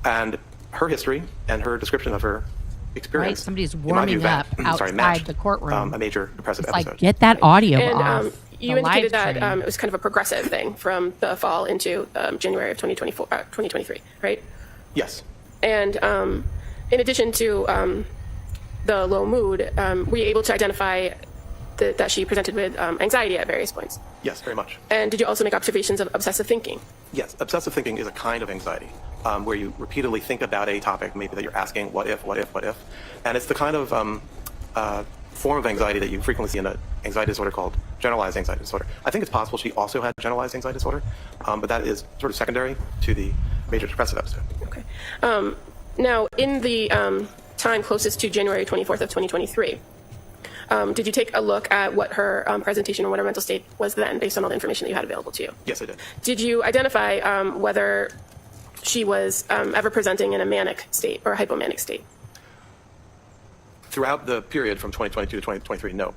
And her history and her description of her experience, Right, somebody's in my warming view, up outside matched, the courtroom. a major depressive It's like, episode. get that audio And off. you the indicated live that stream. it was kind of a progressive thing from the fall into January of 2023, right? Yes. And in addition to the low mood, were you able to identify that she presented with anxiety at various points? Yes, very much. And did you also make observations of obsessive thinking? Yes, obsessive thinking is a kind of anxiety where you repeatedly think about a topic, maybe that you're asking, what if, what if, what if? And it's the kind of form of anxiety that you frequently see in an anxiety disorder called generalized anxiety disorder. I think it's possible she also had generalized anxiety disorder, but that is sort of secondary to the major depressive episode. Okay. Now, in the time closest to January 24th of 2023, did you take a look at what her presentation and what her mental state was then, based on all the information that you had available to you? Yes, I did. Did you identify whether she was ever presenting in a manic state or a hypomanic state? Throughout the period from 2022 to 2023, no.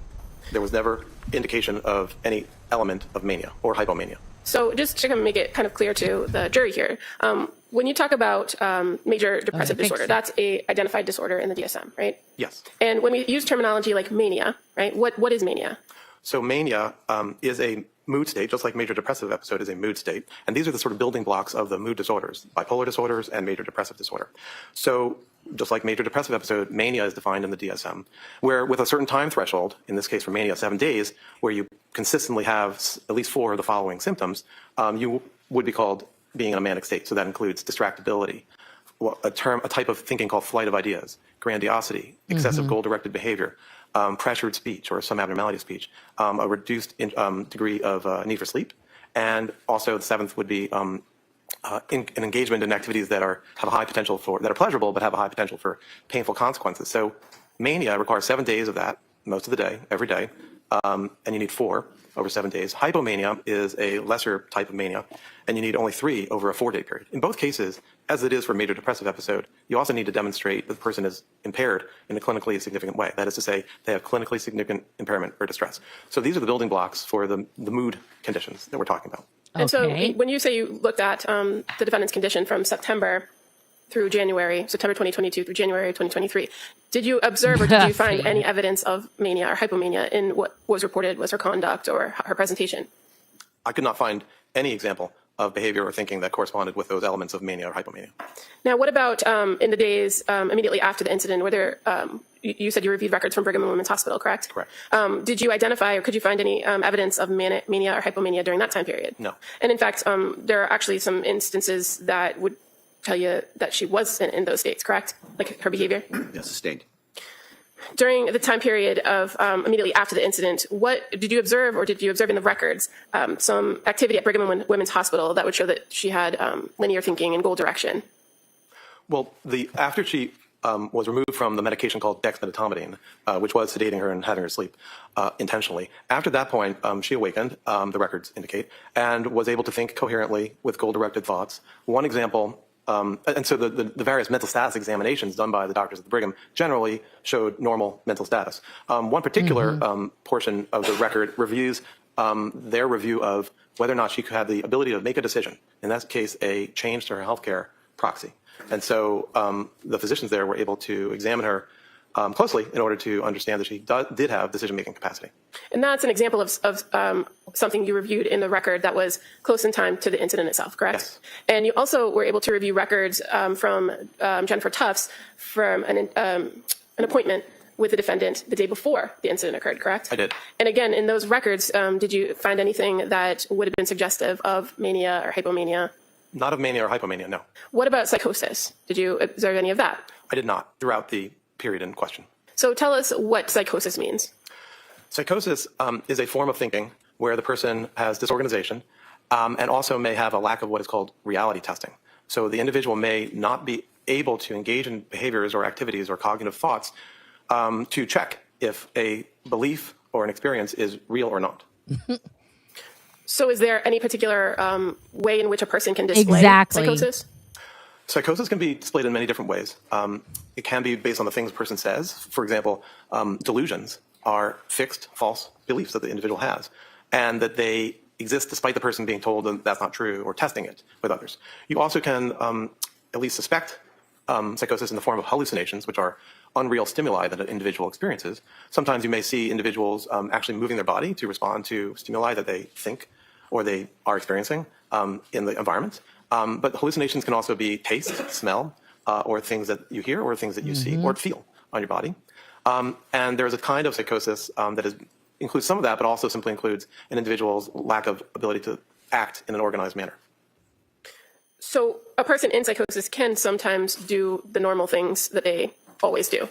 There was never indication of any element of mania or hypomania. So just to make it kind of clear to the jury here, when you talk about major depressive disorder, that's a identified disorder in the DSM, right? Yes. And when we use terminology like mania, right, what is mania? So mania is a mood state, just like major depressive episode is a mood state. And these are the sort of building blocks of the mood disorders, bipolar disorders and major depressive disorder. So just like major depressive episode, mania is defined in the DSM, where with a certain time threshold, in this case for mania, 7 days, where you consistently have at least 4 of the following symptoms, you would be called being in a manic state. So that includes distractibility, a type of thinking called flight of ideas, grandiosity, excessive goal-directed behavior, pressured speech or some abnormality of speech, a reduced degree of need for sleep, And also the seventh would be an engagement in activities that have a high potential that are pleasurable but have a high potential for painful consequences. So mania requires 7 days of that, most of the day, every day, and you need 4 over 7 days. Hypomania is a lesser type of mania, and you need only 3 over a 4-day period. In both cases, as it is for a major depressive episode, you also need to demonstrate that the person is impaired in a clinically significant way. That is to say, they have clinically significant impairment or distress. So these are the building blocks for the mood conditions that we're talking about. And so when you say you looked at the defendant's condition from September through January, September 2022 through January 2023, did you observe or did you find any evidence of mania or hypomania in what was reported was her conduct or her presentation? I could not find any example of behavior or thinking that corresponded with those elements of mania or hypomania. Now, what about in the days immediately after the incident, were there, you said you reviewed records from Brigham and Women's Hospital, correct? Correct. Did you identify or could you find any evidence of mania or hypomania during that time period? No. And in fact, there are actually some instances that would tell you that she was in those states, correct? Like her behavior? Yes, sustained. During the time period of immediately after the incident, what did you observe or did you observe in the records some activity at Brigham and Women's Hospital that would show that she had linear thinking and goal direction? Well, after she was removed from the medication called dexmedetomidine, which was sedating her and having her sleep intentionally, after that point, she awakened, the records indicate, and was able to think coherently with goal-directed thoughts. One example, and so the various mental status examinations done by the doctors at the Brigham generally showed normal mental status. One particular portion of the record reviews their review of whether or not she could have the ability to make a decision, in that case, a change to her healthcare proxy. And so the physicians there were able to examine her closely in order to understand that she did have decision-making capacity. And that's an example of something you reviewed in the record that was close in time to the incident itself, correct? Yes. And you also were able to review records from Jennifer Tufts from an appointment with the defendant the day before the incident occurred, correct? I did. And again, in those records, did you find anything that would have been suggestive of mania or hypomania? Not of mania or hypomania, no. What about psychosis? Did you observe any of that? I did not throughout the period in question. So tell us what psychosis means. Psychosis is a form of thinking where the person has disorganization and also may have a lack of what is called reality testing. So the individual may not be able to engage in behaviors or activities or cognitive thoughts to check if a belief or an experience is real or not. So is there any particular way in which a person can display psychosis? Psychosis can be displayed in many different ways. It can be based on the things a person says. For example, delusions are fixed, false beliefs that the individual has, and that they exist despite the person being told that that's not true or testing it with others. You also can at least suspect psychosis in the form of hallucinations, which are unreal stimuli that an individual experiences. Sometimes you may see individuals actually moving their body to respond to stimuli that they think or they are experiencing in the environment. But hallucinations can also be taste, smell, or things that you hear or things that you see or feel on your body. And there's a kind of psychosis that includes some of that, but also simply includes an individual's lack of ability to act in an organized manner. So a person in psychosis can sometimes do the normal things that they always do,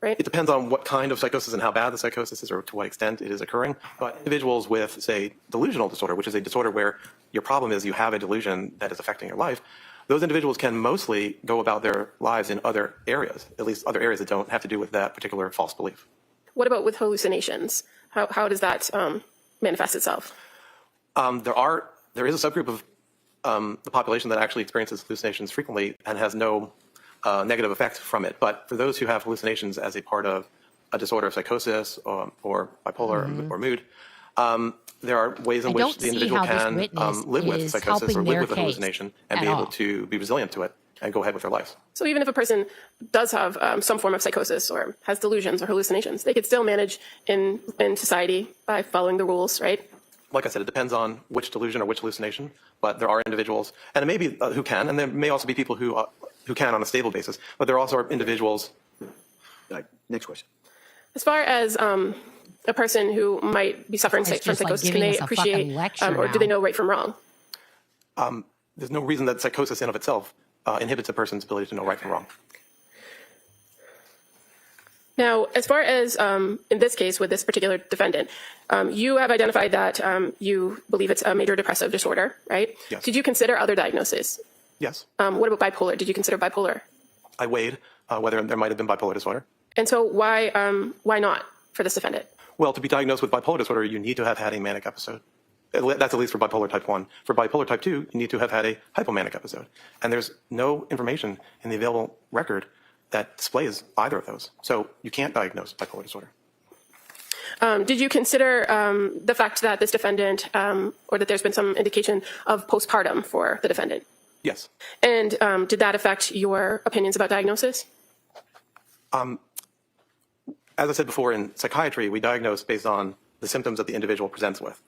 right? It depends on what kind of psychosis and how bad the psychosis is or to what extent it is occurring. But individuals with, say, delusional disorder, which is a disorder where your problem is you have a delusion that is affecting your life, those individuals can mostly go about their lives in other areas, at least other areas that don't have to do with that particular false belief. What about with hallucinations? How does that manifest itself? There is a subgroup of the population that actually experiences hallucinations frequently and has no negative effect from it. But for those who have hallucinations as a part of a disorder of psychosis or bipolar or mood, there are ways in which the individual can live with psychosis or live with a hallucination and be able to be resilient to it and go ahead with their lives. So even if a person does have some form of psychosis or has delusions or hallucinations, they could still manage in society by following the rules, right? Like I said, it depends on which delusion or which hallucination, but there are individuals, and it may be who can, and there may also be people who can on a stable basis, but there also are individuals. Next question. As far as a person who might be suffering from psychosis, can they appreciate or do they know right from wrong? There's no reason that psychosis in of itself inhibits a person's ability to know right from wrong. Now, as far as in this case with this particular defendant, you have identified that you believe it's a major depressive disorder, right? Yes. Did you consider other diagnoses? Yes. What about bipolar? Did you consider bipolar? I weighed whether there might have been bipolar disorder. And so why not for this defendant? Well, to be diagnosed with bipolar disorder, you need to have had a manic episode. That's at least for bipolar type 1. For bipolar type 2, you need to have had a hypomanic episode. And there's no information in the available record that displays either of those. So you can't diagnose bipolar disorder. Did you consider the fact that this defendant, or that there's been some indication of postpartum for the defendant? Yes. And did that affect your opinions about diagnosis? As I said before, in psychiatry, we diagnose based on the symptoms that the individual presents with.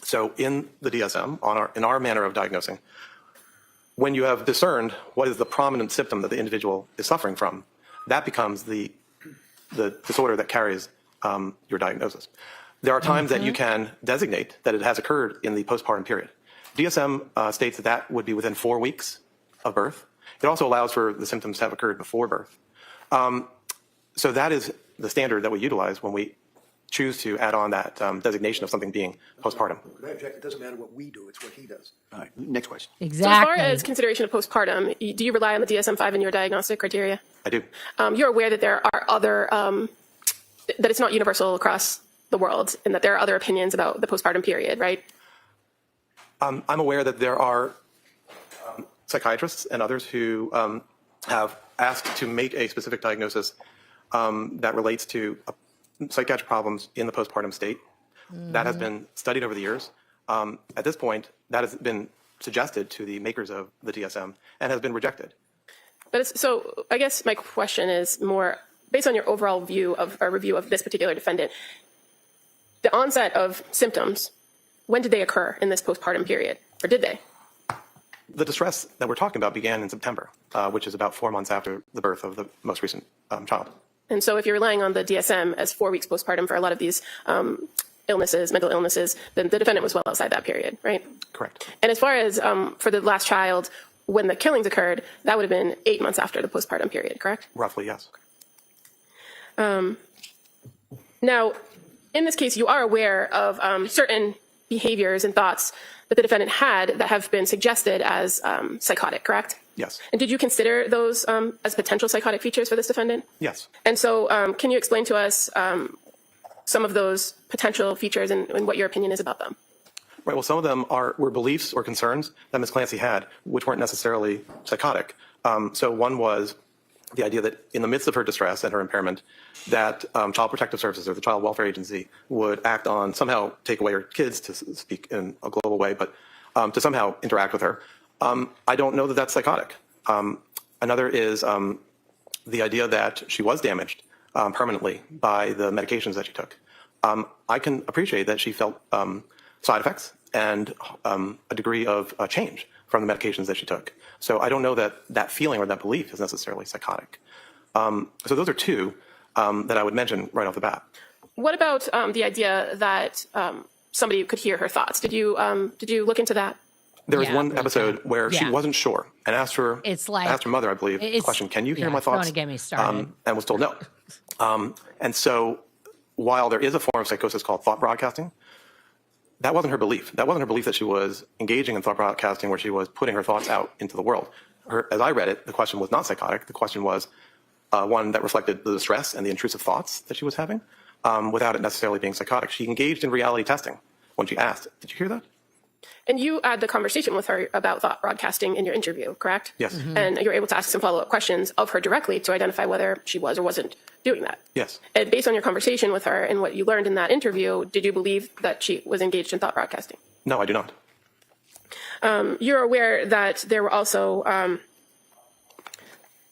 So in the DSM, in our manner of diagnosing, when you have discerned what is the prominent symptom that the individual is suffering from, that becomes the disorder that carries your diagnosis. There are times that you can designate that it has occurred in the postpartum period. DSM states that would be within 4 weeks of birth. It also allows for the symptoms to have occurred before birth. So that is the standard that we utilize when we choose to add on that designation of something being postpartum. Could I object? It doesn't matter what we do, it's what he does. All right, next question. Exactly. So as far as consideration of postpartum, do you rely on the DSM-5 in your diagnostic criteria? I do. You're aware that there are other, that it's not universal across the world, and that there are other opinions about the postpartum period, right? I'm aware that there are psychiatrists and others who have asked to make a specific diagnosis that relates to psychiatric problems in the postpartum state. That has been studied over the years. At this point, that has been suggested to the makers of the DSM and has been rejected. But so I guess my question is more based on your overall view of a review of this particular defendant. The onset of symptoms, when did they occur in this postpartum period, or did they? The distress that we're talking about began in September, which is about 4 months after the birth of the most recent child. And so if you're relying on the DSM as 4 weeks postpartum for a lot of these illnesses, mental illnesses, then the defendant was well outside that period, right? Correct. And as far as for the last child, when the killings occurred, that would have been 8 months after the postpartum period, correct? Roughly, yes. Now, in this case, you are aware of certain behaviors and thoughts that the defendant had that have been suggested as psychotic, correct? Yes. And did you consider those as potential psychotic features for this defendant? Yes. And so can you explain to us some of those potential features and what your opinion is about them? Right. Well, some of them were beliefs or concerns that Ms. Clancy had, which weren't necessarily psychotic. So one was the idea that in the midst of her distress and her impairment, that Child Protective Services or the Child Welfare Agency would act on, somehow take away her kids, to speak in a global way, but to somehow interact with her. I don't know that that's psychotic. Another is the idea that she was damaged permanently by the medications that she took. I can appreciate that she felt side effects and a degree of change from the medications that she took. So I don't know that that feeling or that belief is necessarily psychotic. So those are two that I would mention right off the bat. What about the idea that somebody could hear her thoughts? Did you look into that? There was one episode where she wasn't sure and asked her, asked her mother, I believe, the question, "Can you hear my thoughts?" Don't get me started. And was told no. And so while there is a form of psychosis called thought broadcasting, that wasn't her belief. That wasn't her belief that she was engaging in thought broadcasting where she was putting her thoughts out into the world. As I read it, the question was not psychotic. The question was one that reflected the distress and the intrusive thoughts that she was having without it necessarily being psychotic. She engaged in reality testing when she asked, "Did you hear that?" And you had the conversation with her about thought broadcasting in your interview, correct? Yes. And you were able to ask some follow-up questions of her directly to identify whether she was or wasn't doing that. Yes. And based on your conversation with her and what you learned in that interview, did you believe that she was engaged in thought broadcasting? No, I do not. You're aware that there were also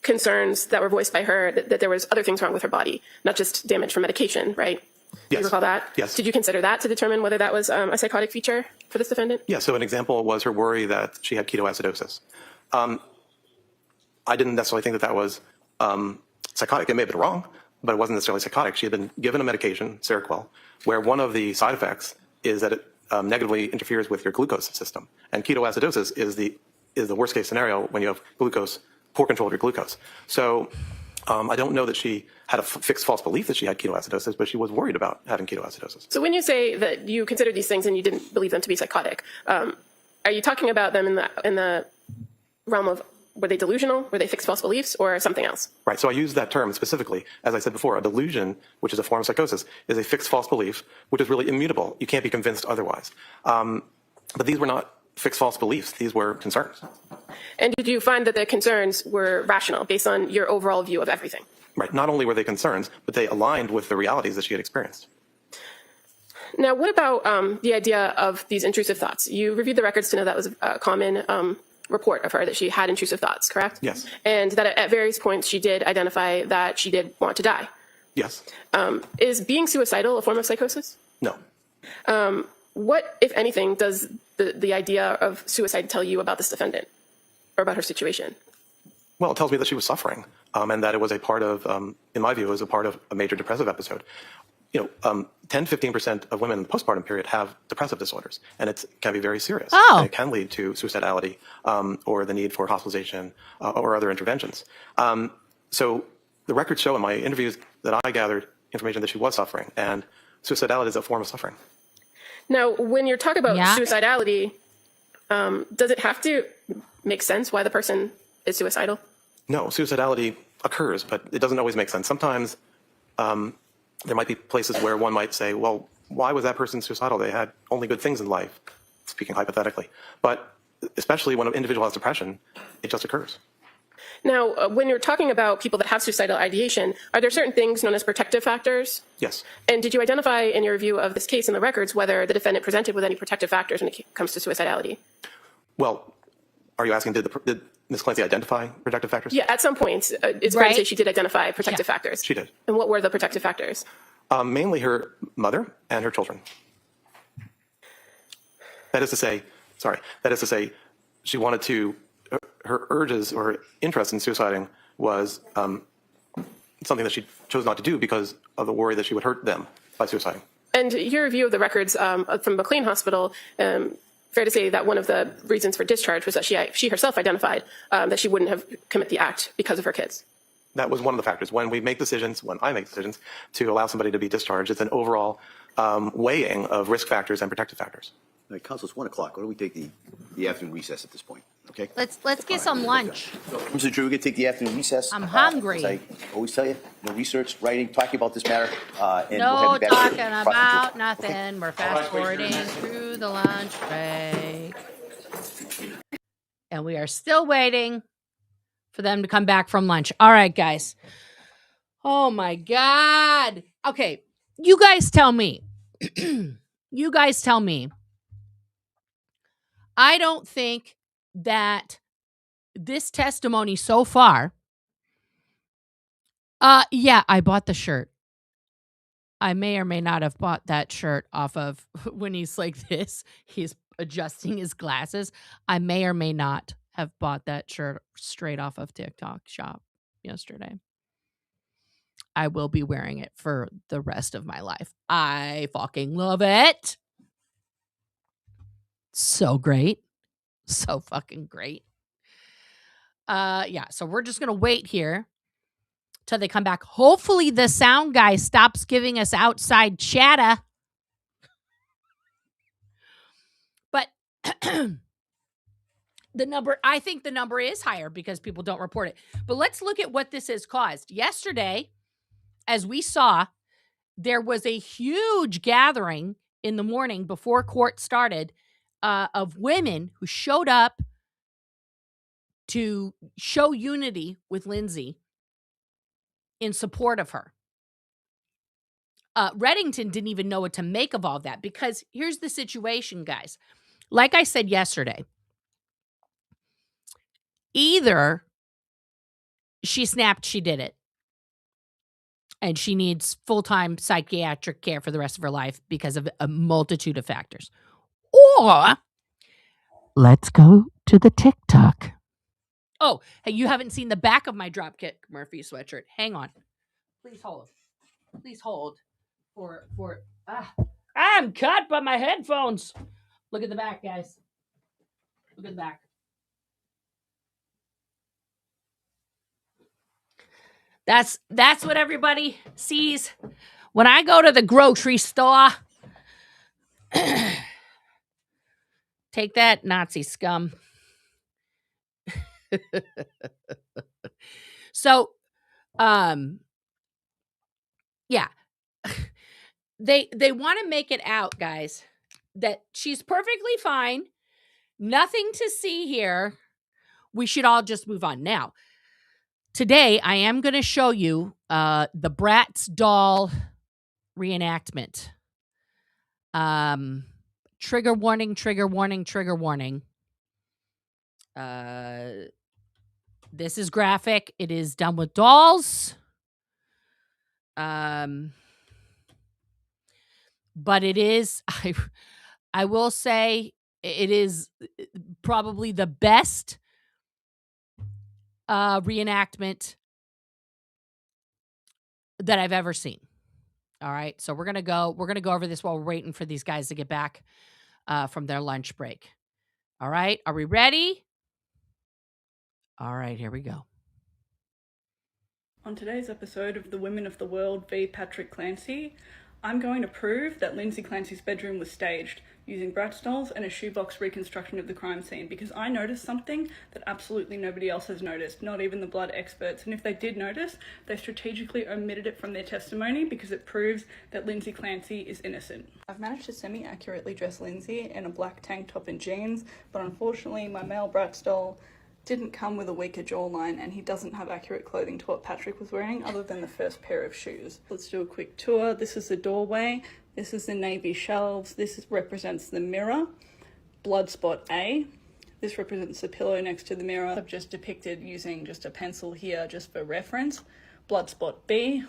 concerns that were voiced by her that there was other things wrong with her body, not just damage from medication, right? Do you recall that? Yes. Did you consider that to determine whether that was a psychotic feature for this defendant? Yeah, so an example was her worry that she had ketoacidosis. I didn't necessarily think that that was psychotic. It may have been wrong, but it wasn't necessarily psychotic. She had been given a medication, Seroquel, where one of the side effects is that it negatively interferes with your glucose system. And ketoacidosis is the worst case scenario when you have glucose, poor control of your glucose. So I don't know that she had a fixed false belief that she had ketoacidosis, but she was worried about having ketoacidosis. So when you say that you considered these things and you didn't believe them to be psychotic, are you talking about them in the realm of, were they delusional, were they fixed false beliefs, or something else? Right. So I use that term specifically. As I said before, a delusion, which is a form of psychosis, is a fixed false belief, which is really immutable. You can't be convinced otherwise. But these were not fixed false beliefs. These were concerns. And did you find that the concerns were rational based on your overall view of everything? Right. Not only were they concerns, but they aligned with the realities that she had experienced. Now, what about the idea of these intrusive thoughts? You reviewed the records to know that was a common report of her, that she had intrusive thoughts, correct? Yes. And that at various points she did identify that she did want to die. Yes. Is being suicidal a form of psychosis? No. What, if anything, does the idea of suicide tell you about this defendant or about her situation? Well, it tells me that she was suffering, and that it was a part of, in my view, it was a part of a major depressive episode. 10-15% of women in the postpartum period have depressive disorders, and it can be very serious. Oh. And it can lead to suicidality or the need for hospitalization or other interventions. So the records show in my interviews that I gathered information that she was suffering, and suicidality is a form of suffering. Now, when you're talking about Yeah. suicidality, does it have to make sense why the person is suicidal? No, suicidality occurs, but it doesn't always make sense. Sometimes there might be places where one might say, well, why was that person suicidal? They had only good things in life, speaking hypothetically. But especially when an individual has depression, it just occurs. Now, when you're talking about people that have suicidal ideation, are there certain things known as protective factors? Yes. And did you identify in your review of this case in the records whether the defendant presented with any protective factors when it comes to suicidality? Well, are you asking, did Ms. Clancy identify protective factors? Yeah, at some point, it's fair to say she did identify protective factors. She did. And what were the protective factors? Mainly her mother and her children. That is to say, she wanted to, her urges or interest in suiciding was something that she chose not to do because of the worry that she would hurt them by suiciding. And your review of the records from McLean Hospital, fair to say that one of the reasons for discharge was that she herself identified that she wouldn't have commit the act because of her kids. That was one of the factors. When I make decisions to allow somebody to be discharged, it's an overall weighing of risk factors and protective factors. All right, Counsel, it's 1 o'clock. Why don't we take the afternoon recess at this point? Okay. Let's get some lunch. Mr. Drew, we're going to take the afternoon recess. I'm hungry. As I always tell you, no research, writing, talking about this matter. And No we'll have you back talking here. about nothing. We're fast forwarding through the lunch break. And we are still waiting for them to come back from lunch. All right, guys. Oh my God. Okay. You guys tell me. You guys tell me. I don't think that this testimony so far. Yeah, I bought the shirt. I may or may not have bought that shirt off of when he's like this, he's adjusting his glasses. I may or may not have bought that shirt straight off of TikTok shop yesterday. I will be wearing it for the rest of my life. I fucking love it. So great. So fucking great. Yeah, so we're just going to wait here till they come back. Hopefully the sound guy stops giving us outside chatter. But I think the number is higher because people don't report it. But let's look at what this has caused. Yesterday, as we saw, there was a huge gathering in the morning before court started of women who showed up to show unity with Lindsay in support of her. Reddington didn't even know what to make of all that because here's the situation, guys. Like I said yesterday, either she snapped, she did it, and she needs full-time psychiatric care for the rest of her life because of a multitude of factors. Or let's go to the TikTok. Oh, hey, you haven't seen the back of my Dropkick Murphy sweatshirt. Hang on. Please hold. Please hold I'm cut by my headphones. Look at the back, guys. Look at the back. That's what everybody sees when I go to the grocery store. Take that, Nazi scum. So, yeah. They want to make it out, guys, that she's perfectly fine. Nothing to see here. We should all just move on. Now, today I am going to show you the Bratz doll reenactment. Trigger warning, trigger warning, trigger warning. This is graphic. It is done with dolls. But it is, I will say, it is probably the best reenactment that I've ever seen. All right, so we're gonna go over this while we're waiting for these guys to get back from their lunch break. All right, are we ready? All right, here we go. On today's episode of The Women of the World v. Patrick Clancy, I'm going to prove that Lindsay Clancy's bedroom was staged using Bratz dolls and a shoebox reconstruction of the crime scene, because I noticed something that absolutely nobody else has noticed, not even the blood experts. And if they did notice, they strategically omitted it from their testimony because it proves that Lindsay Clancy is innocent. I've managed to semi-accurately dress Lindsay in a black tank top and jeans, but unfortunately my male Bratz doll didn't come with a weaker jawline, and he doesn't have accurate clothing to what Patrick was wearing other than the first pair of shoes. Let's do a quick tour. This is the doorway. This is the navy shelves. This represents the mirror. Blood spot A. This represents the pillow next to the mirror. I've just depicted using just a pencil here just for reference. Blood spot B,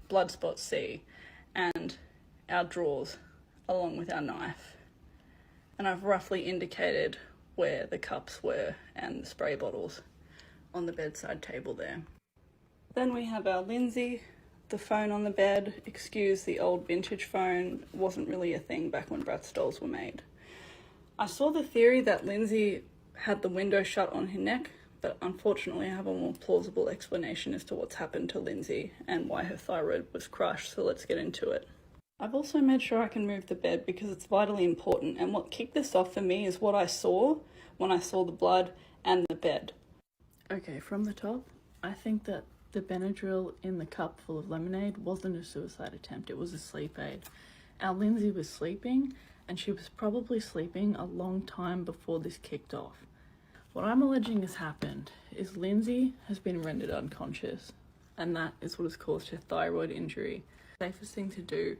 blood spot C, and our drawers along with our knife. And I've roughly indicated where the cups were and the spray bottles on the bedside table there. Then we have our Lindsay, the phone on the bed. Excuse the old vintage phone, wasn't really a thing back when Bratz dolls were made. I saw the theory that Lindsay had the window shut on her neck, but unfortunately I have a more plausible explanation as to what's happened to Lindsay and why her thyroid was crushed, so let's get into it. I've also made sure I can move the bed because it's vitally important, and what kicked this off for me is what I saw when I saw the blood and the bed. Okay, from the top, I think that the Benadryl in the cup full of lemonade wasn't a suicide attempt, it was a sleep aid. Our Lindsay was sleeping, and she was probably sleeping a long time before this kicked off. What I'm alleging has happened is Lindsay has been rendered unconscious, and that is what has caused her thyroid injury. The safest thing to do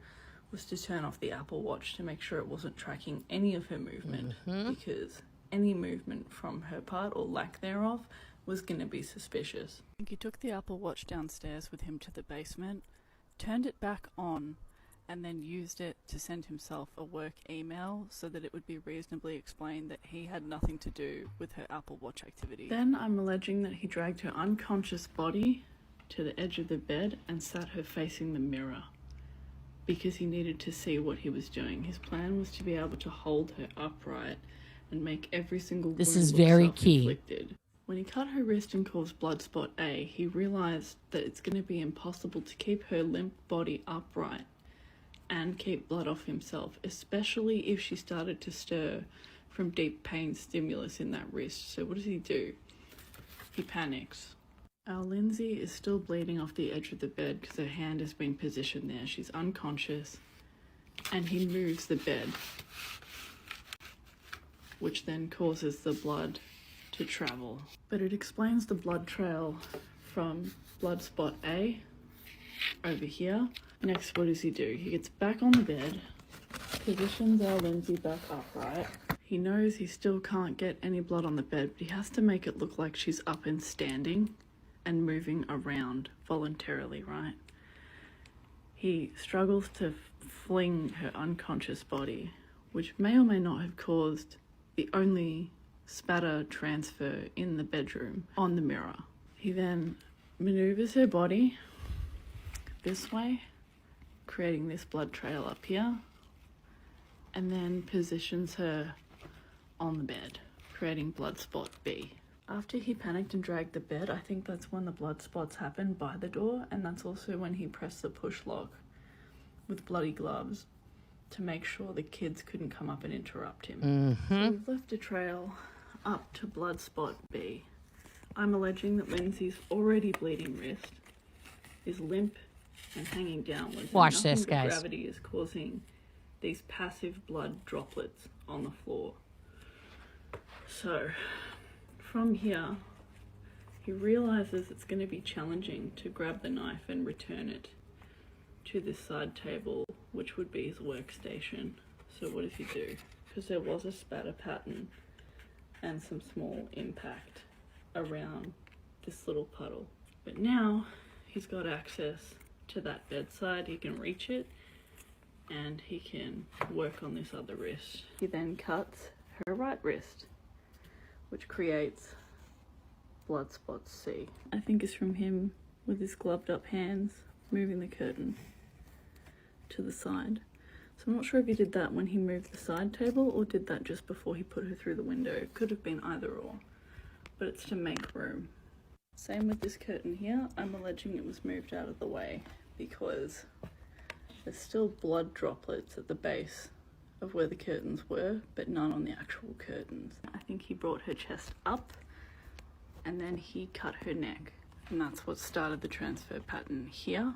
was to turn off the Apple Watch to make sure it wasn't tracking any of her movement, because any movement from her part or lack thereof was going to be suspicious. He took the Apple Watch downstairs with him to the basement, turned it back on, and then used it to send himself a work email so that it would be reasonably explained that he had nothing to do with her Apple Watch activity. Then I'm alleging that he dragged her unconscious body to the edge of the bed and sat her facing the mirror, because he needed to see what he was doing. His plan was to be able to hold her upright and make every single wound This is very key. self-inflicted. When he cut her wrist and caused blood spot A, he realized that it's going to be impossible to keep her limp body upright and keep blood off himself, especially if she started to stir from deep pain stimulus in that wrist. So what does he do? He panics. Our Lindsay is still bleeding off the edge of the bed because her hand has been positioned there. She's unconscious, and he moves the bed, which then causes the blood to travel. But it explains the blood trail from blood spot A over here. Next, what does he do? He gets back on the bed, positions our Lindsay back upright. He knows he still can't get any blood on the bed, but he has to make it look like she's up and standing and moving around voluntarily, right? He struggles to fling her unconscious body, which may or may not have caused the only spatter transfer in the bedroom on the mirror. He then maneuvers her body this way, creating this blood trail up here, and then positions her on the bed, creating blood spot B. After he panicked and dragged the bed, I think that's when the blood spots happened by the door, and that's also when he pressed the push lock with bloody gloves to make sure the kids couldn't come up and interrupt him. So we've left a trail up to blood spot B. I'm alleging that Lindsay's already bleeding wrist is limp and hanging downwards. Watch and this, nothing but guys. Gravity is causing these passive blood droplets on the floor. So from here, he realizes it's going to be challenging to grab the knife and return it to this side table, which would be his workstation. So what does he do? Because there was a spatter pattern and some small impact around this little puddle. But now he's got access to that bedside, he can reach it, and he can work on this other wrist. He then cuts her right wrist, which creates blood spot C. I think it's from him with his gloved up hands moving the curtain to the side. So I'm not sure if he did that when he moved the side table or did that just before he put her through the window. It could have been either or, but it's to make room. Same with this curtain here. I'm alleging it was moved out of the way because there's still blood droplets at the base of where the curtains were, but none on the actual curtains. I think he brought her chest up and then he cut her neck, and that's what started the transfer pattern here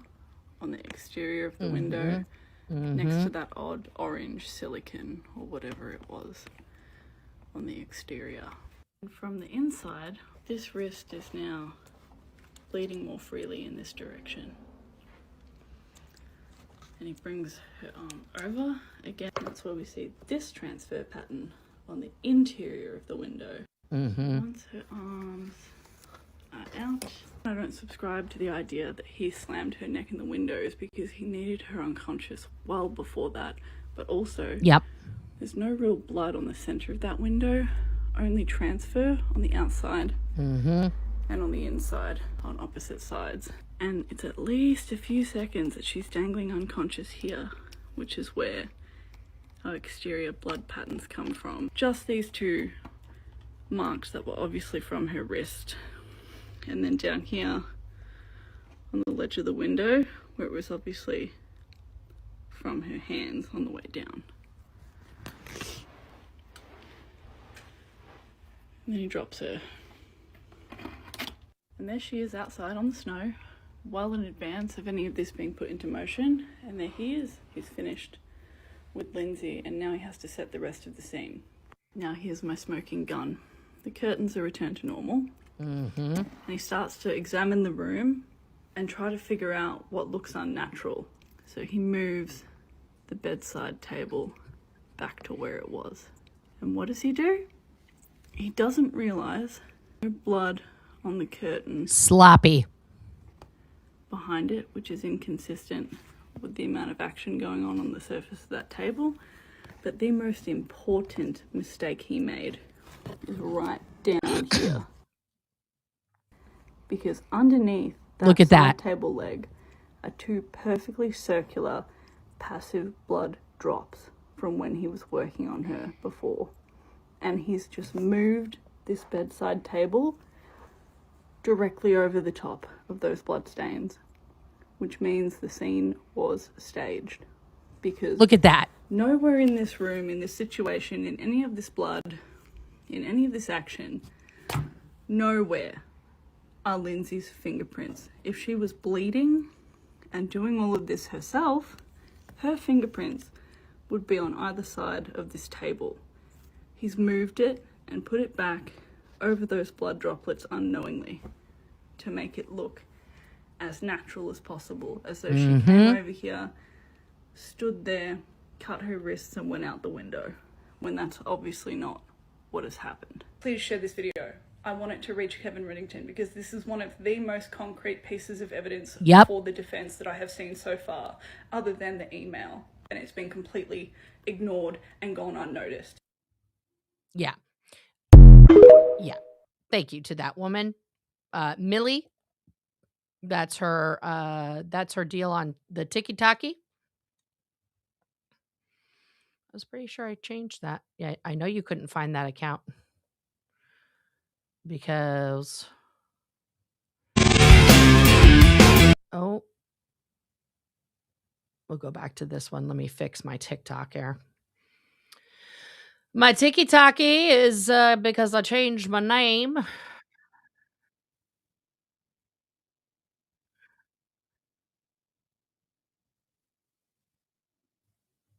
on the exterior of the window, next to that odd orange silicone or whatever it was on the exterior. And from the inside, this wrist is now bleeding more freely in this direction. And he brings her arm over. Again, that's where we see this transfer pattern on the interior of the window. Once her arms are out, I don't subscribe to the idea that he slammed her neck in the windows because he needed her unconscious well before that. But also, there's no real blood on the center of that window, only transfer on the outside and on the inside on opposite sides. And it's at least a few seconds that she's dangling unconscious here, which is where our exterior blood patterns come from. Just these two marks that were obviously from her wrist. And then down here on the ledge of the window, where it was obviously from her hands on the way down. And then he drops her. And there she is outside on the snow, well in advance of any of this being put into motion. And there he is. He's finished with Lindsay, and now he has to set the rest of the scene. Now here's my smoking gun. The curtains are returned to normal. And he starts to examine the room and try to figure out what looks unnatural. So he moves the bedside table back to where it was. And what does he do? He doesn't realize no blood on the curtain Sloppy. behind it, which is inconsistent with the amount of action going on the surface of that table. But the most important mistake he made is right down here. Because underneath that Look at side that. table leg are two perfectly circular passive blood drops from when he was working on her before. And he's just moved this bedside table directly over the top of those blood stains, which means the scene was staged. Because Look at that. nowhere in this room, in this situation, in any of this blood, in any of this action, nowhere are Lindsay's fingerprints. If she was bleeding and doing all of this herself, her fingerprints would be on either side of this table. He's moved it and put it back over those blood droplets unknowingly to make it look as natural as possible, as though she came over here, stood there, cut her wrists and went out the window, when that's obviously not what has happened. Please share this video. I want it to reach Kevin Riddington because this is one of the most concrete pieces of evidence for the defense that I have seen so far, other than the email, and it's been completely ignored and gone unnoticed. Yeah. Thank you to that woman. Millie, that's her deal on the tiki-taki. I was pretty sure I changed that. Yeah, I know you couldn't find that account. because we'll go back to this one. Let me fix my TikTok here. My tiki-taki is because I changed my name.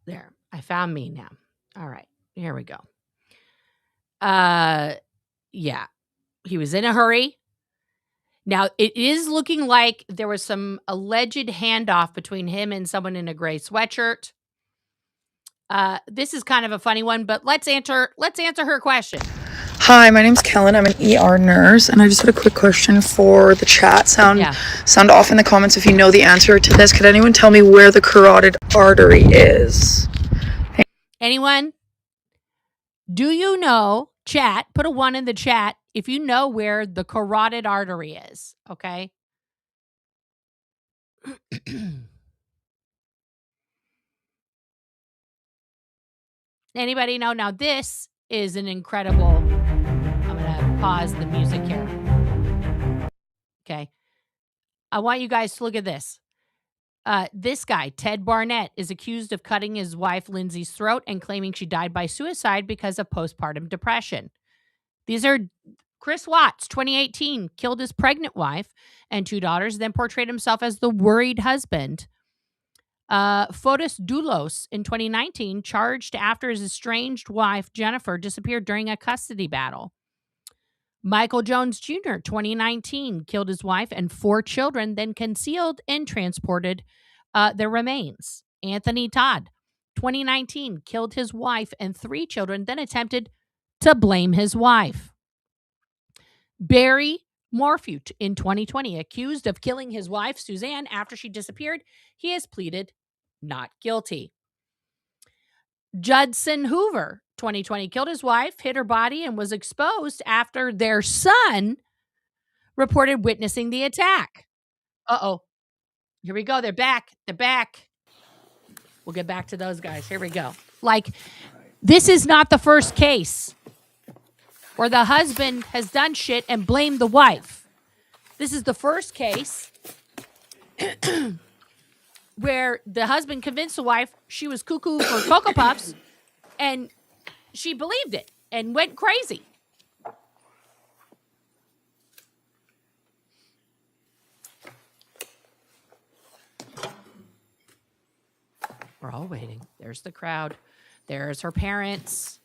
There, I found me now. All right, here we go. Yeah, he was in a hurry. Now, it is looking like there was some alleged handoff between him and someone in a gray sweatshirt. This is kind of a funny one, but let's answer her question. Hi, my name's Kellen. I'm an ER nurse, and I just had a quick question for the chat. Sound off in the comments if you know the answer to this. Could anyone tell me where the carotid artery is? Anyone? Do you know? Chat, put a 1 in the chat if you know where the carotid artery is, okay? Anybody know? Now, this is an incredible... I'm going to pause the music here. Okay. I want you guys to look at this. This guy, Ted Barnett, is accused of cutting his wife Lindsay's throat and claiming she died by suicide because of postpartum depression. These are Chris Watts, 2018, killed his pregnant wife and 2 daughters, then portrayed himself as the worried husband. Fotis Doulos, in 2019, charged after his estranged wife, Jennifer, disappeared during a custody battle. Michael Jones Jr., 2019, killed his wife and 4 children, then concealed and transported their remains. Anthony Todd, 2019, killed his wife and 3 children, then attempted to blame his wife. Barry Morphew, in 2020, accused of killing his wife, Suzanne, after she disappeared. He has pleaded not guilty. Judson Hoover, 2020, killed his wife, hid her body, and was exposed after their son reported witnessing the attack. Uh-oh. Here we go. They're back. They're back. We'll get back to those guys. Here we go. Like, this is not the first case where the husband has done shit and blamed the wife. This is the first case where the husband convinced the wife she was cuckoo for Cocoa Puffs, and she believed it and went crazy. We're all waiting. There's the crowd. There's her parents,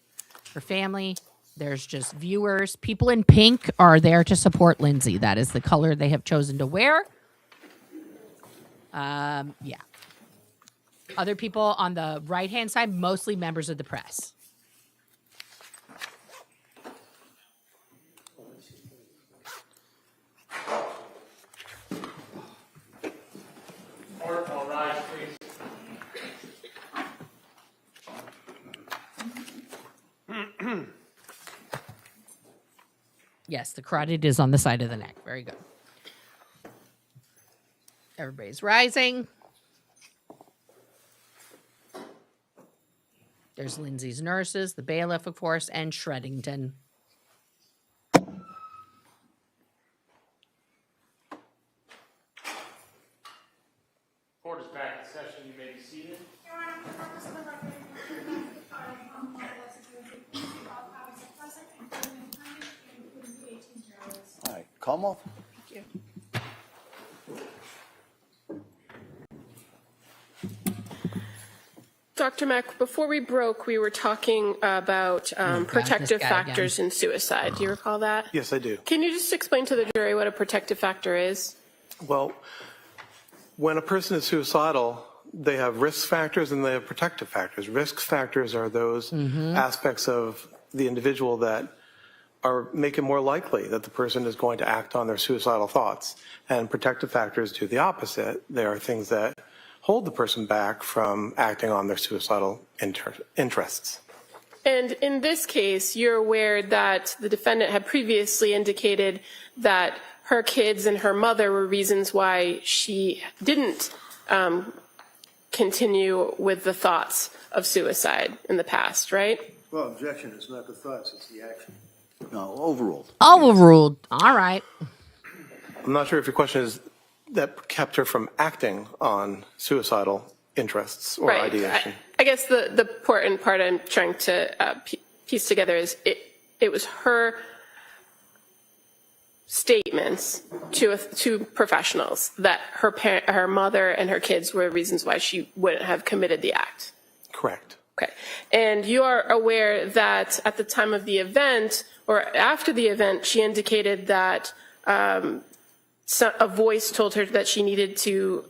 her family. There's just viewers. People in pink are there to support Lindsay. That is the color they have chosen to wear. Yeah. Other people on the right-hand side, mostly members of the press. All rise, please. Yes, the carotid is on the side of the neck. Very good. Everybody's rising. There's Lindsay's nurses, the bailiff, of course, and Shreddington. Court is back in session. You may be seated. All right, calm off. Thank you. Dr. Mack, before we broke, we were talking about protective factors in suicide. Do you recall that? Yes, I do. Can you just explain to the jury what a protective factor is? Well, when a person is suicidal, they have risk factors and they have protective factors. Risk factors are those aspects of the individual that make it more likely that the person is going to act on their suicidal thoughts. And protective factors do the opposite. They are things that hold the person back from acting on their suicidal interests. And in this case, you're aware that the defendant had previously indicated that her kids and her mother were reasons why she didn't continue with the thoughts of suicide in the past, right? Well, objection is not the thoughts, it's the action. No, overruled. Overruled. All right. I'm not sure if your question is that kept her from acting on suicidal interests or ideation. I guess the important part I'm trying to piece together is it was her statements to professionals that her mother and her kids were reasons why she wouldn't have committed the act. Correct. Okay. And you are aware that at the time of the event or after the event, she indicated that a voice told her that she needed to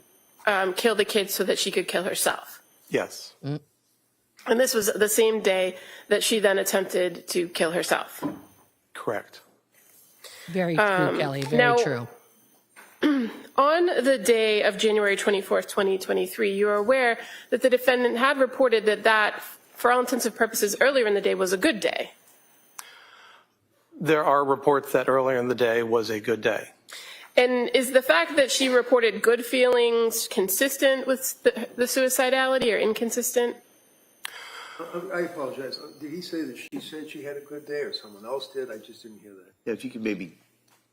kill the kids so that she could kill herself. Yes. Mm. And this was the same day that she then attempted to kill herself. Correct. Very true, Kelly. Very true. On the day of January 24th, 2023, you are aware that the defendant had reported that, for all intents and purposes, earlier in the day was a good day. There are reports that earlier in the day was a good day. And is the fact that she reported good feelings consistent with the suicidality or inconsistent? I apologize. Did he say that she said she had a good day or someone else did? I just didn't hear that. Yeah, if you could maybe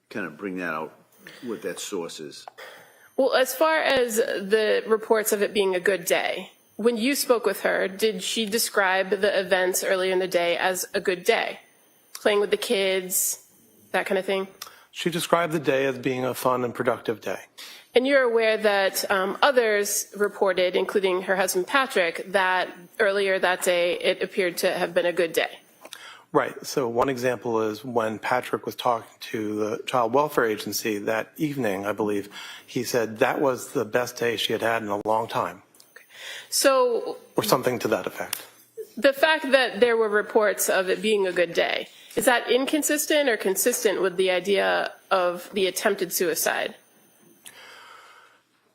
kind of bring that out, what that source is. Well, as far as the reports of it being a good day, when you spoke with her, did she describe the events earlier in the day as a good day? Playing with the kids, that kind of thing? She described the day as being a fun and productive day. And you're aware that others reported, including her husband Patrick, that earlier that day it appeared to have been a good day. Right. So one example is when Patrick was talking to the Child Welfare Agency that evening, I believe, he said that was the best day she had had in a long time. Okay. So, or something to that effect. The fact that there were reports of it being a good day, is that inconsistent or consistent with the idea of the attempted suicide?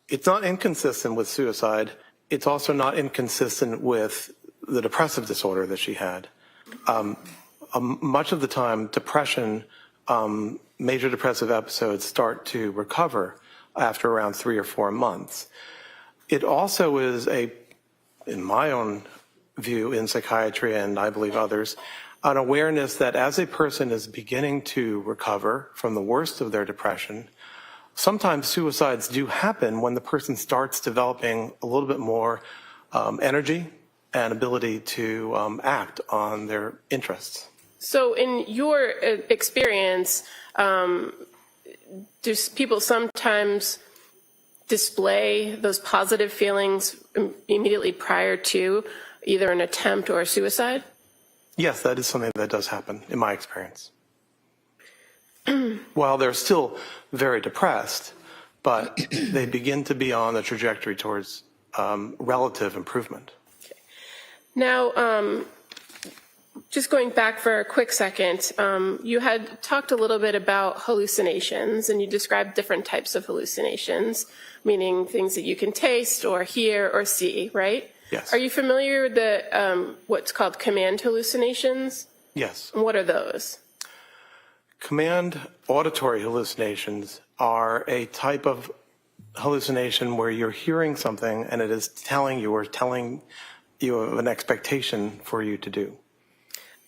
It's not inconsistent with suicide. It's also not inconsistent with the depressive disorder that she had. Much of the time, depression, major depressive episodes start to recover after around 3 or 4 months. It also is in my own view in psychiatry, and I believe others, an awareness that as a person is beginning to recover from the worst of their depression, sometimes suicides do happen when the person starts developing a little bit more energy and ability to act on their interests. So in your experience, do people sometimes display those positive feelings immediately prior to either an attempt or a suicide? Yes, that is something that does happen in my experience. While they're still very depressed, but they begin to be on the trajectory towards relative improvement. Okay. Now, just going back for a quick second, you had talked a little bit about hallucinations, and you described different types of hallucinations, meaning things that you can taste or hear or see, right? Yes. Are you familiar with the what's called command hallucinations? Yes. And what are those? Command auditory hallucinations are a type of hallucination where you're hearing something and it is telling you of an expectation for you to do.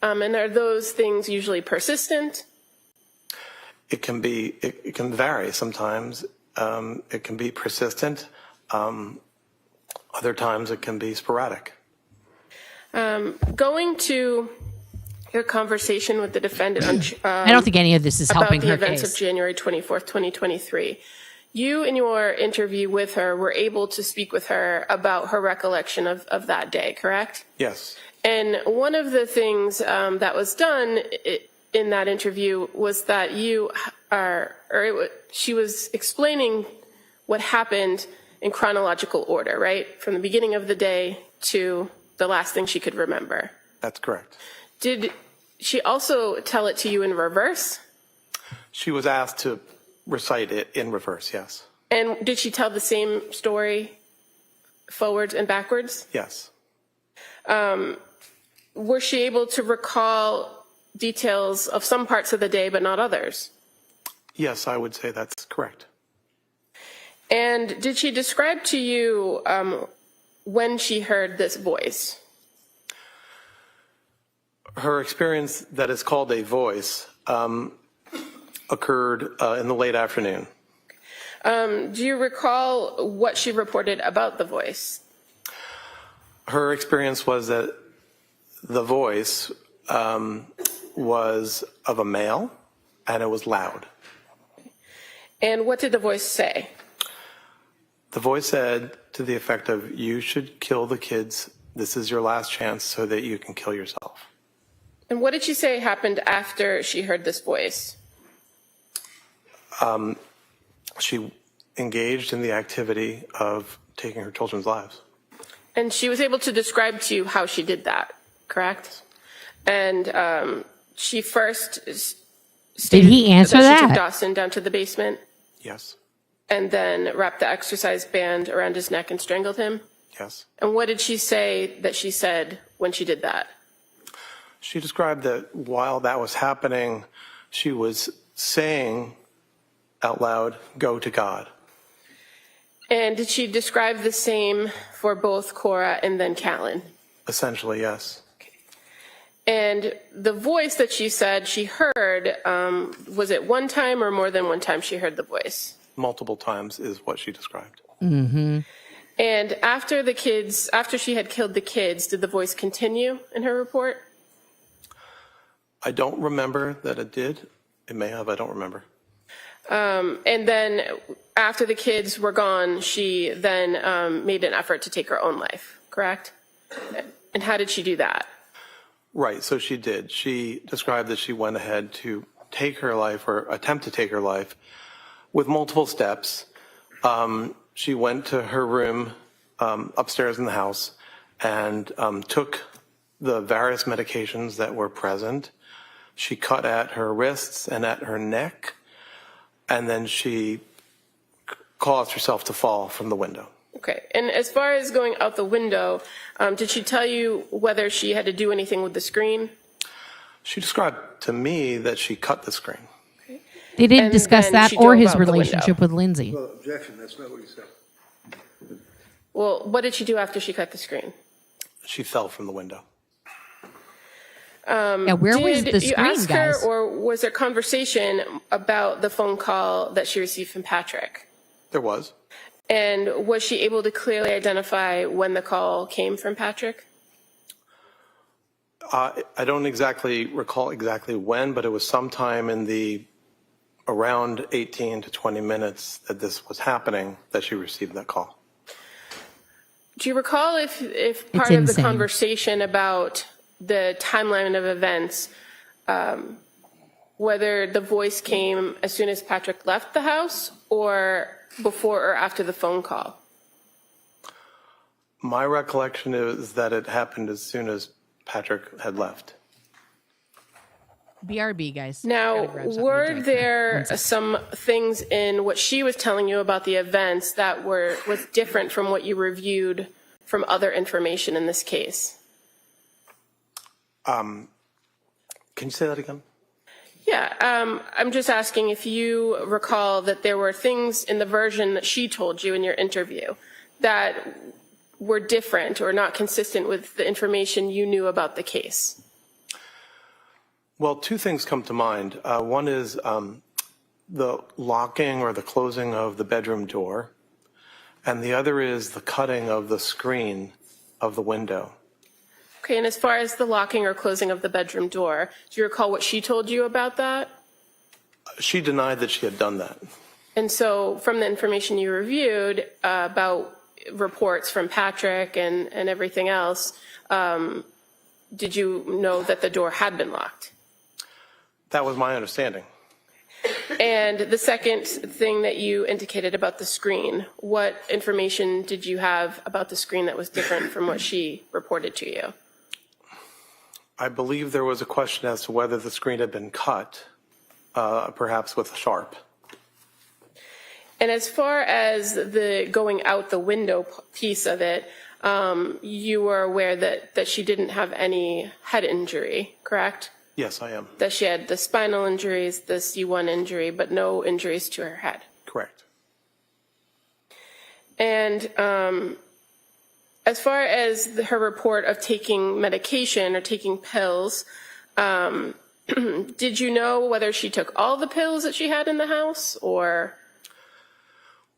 And are those things usually persistent? It can be. It can vary sometimes. It can be persistent. Other times it can be sporadic. Going to your conversation with the defendant on, I don't think any of this is helping her about the events case. of January 24th, 2023. You, in your interview with her, were able to speak with her about her recollection of that day, correct? Yes. And one of the things that was done in that interview was that she was explaining what happened in chronological order, right? From the beginning of the day to the last thing she could remember. That's correct. Did she also tell it to you in reverse? She was asked to recite it in reverse, yes. And did she tell the same story forwards and backwards? Yes. Was she able to recall details of some parts of the day but not others? Yes, I would say that's correct. And did she describe to you when she heard this voice? Her experience that is called a voice occurred in the late afternoon. Do you recall what she reported about the voice? Her experience was that the voice was of a male, and it was loud. And what did the voice say? The voice said to the effect of, "You should kill the kids. This is your last chance so that you can kill yourself." And what did she say happened after she heard this voice? She engaged in the activity of taking her children's lives. And she was able to describe to you how she did that, correct? And she first Did he answer She that? took Dawson down to the basement Yes. and then wrapped the exercise band around his neck and strangled him? Yes. And what did she say that she said when she did that? She described that while that was happening, she was saying out loud, "Go to God." And did she describe the same for both Cora and then Callan? Essentially, yes. And the voice that she said she heard, was it one time or more than one time she heard the voice? Multiple times is what she described. Mm-hmm. And after she had killed the kids, did the voice continue in her report? I don't remember that it did. It may have, I don't remember. And then after the kids were gone, she then made an effort to take her own life, correct? And how did she do that? Right, so she did. She described that she went ahead to take her life or attempt to take her life with multiple steps. She went to her room upstairs in the house and took the various medications that were present. She cut at her wrists and at her neck, and then she caused herself to fall from the window. Okay, and as far as going out the window, did she tell you whether she had to do anything with the screen? She described to me that she cut the screen. They didn't And discuss then that she or drove his out the window. relationship with Lindsay. Well, objection. That's not what he said. Well, what did she do after she cut the screen? She fell from the window. Yeah, where was the Did you screen, ask guys? her, or was there conversation about the phone call that she received from Patrick? There was. And was she able to clearly identify when the call came from Patrick? I don't exactly recall exactly when, but it was sometime in the around 18 to 20 minutes that this was happening that she received that call. Do you recall if part of the insane. conversation about the timeline of events, whether the voice came as soon as Patrick left the house or before or after the phone call? My recollection is that it happened as soon as Patrick had left. BRB, guys. Now, Gotta grab something to were drink. there One second. some things in what she was telling you about the events that was different from what you reviewed from other information in this case? Can you say that again? Yeah, I'm just asking if you recall that there were things in the version that she told you in your interview that were different or not consistent with the information you knew about the case. Well, two things come to mind. One is the locking or the closing of the bedroom door, and the other is the cutting of the screen of the window. Okay, and as far as the locking or closing of the bedroom door, do you recall what she told you about that? She denied that she had done that. And so from the information you reviewed about reports from Patrick and everything else, did you know that the door had been locked? That was my understanding. And the second thing that you indicated about the screen, what information did you have about the screen that was different from what she reported to you? I believe there was a question as to whether the screen had been cut, perhaps with a sharp. And as far as the going out the window piece of it, you were aware that she didn't have any head injury, correct? Yes, I am. That she had the spinal injuries, the C1 injury, but no injuries to her head. Correct. And as far as her report of taking medication or taking pills, did you know whether she took all the pills that she had in the house, or?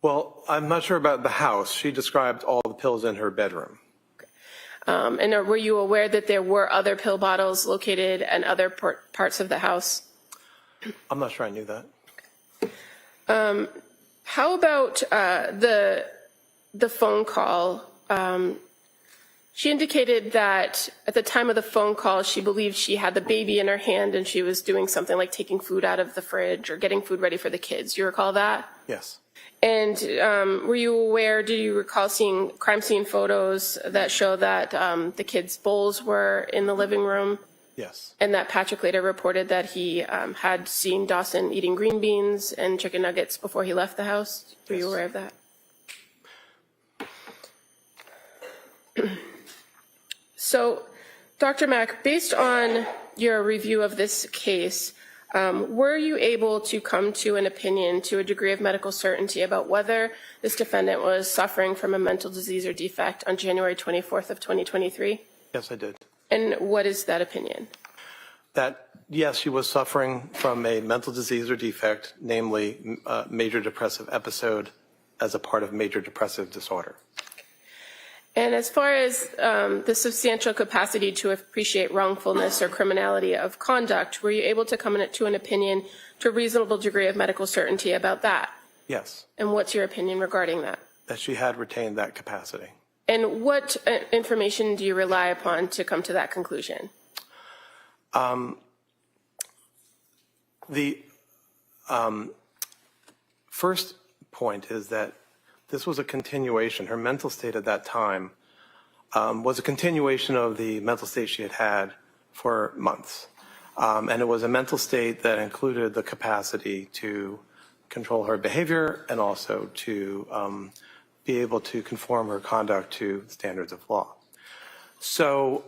Well, I'm not sure about the house. She described all the pills in her bedroom. And were you aware that there were other pill bottles located in other parts of the house? I'm not sure I knew that. How about the phone call? She indicated that at the time of the phone call, she believed she had the baby in her hand and she was doing something like taking food out of the fridge or getting food ready for the kids. Do you recall that? Yes. And were you aware, do you recall seeing crime scene photos that show that the kids' bowls were in the living room? Yes. And that Patrick later reported that he had seen Dawson eating green beans and chicken nuggets before he left the house? Were you aware of that? So, Dr. Mack, based on your review of this case, were you able to come to an opinion to a degree of medical certainty about whether this defendant was suffering from a mental disease or defect on January 24th of 2023? Yes, I did. And what is that opinion? That, yes, she was suffering from a mental disease or defect, namely a major depressive episode as a part of major depressive disorder. And as far as the substantial capacity to appreciate wrongfulness or criminality of conduct, were you able to come to an opinion to a reasonable degree of medical certainty about that? Yes. And what's your opinion regarding that? That she had retained that capacity. And what information do you rely upon to come to that conclusion? The first point is that this was a continuation. Her mental state at that time was a continuation of the mental state she had had for months. And it was a mental state that included the capacity to control her behavior and also to be able to conform her conduct to standards of law. So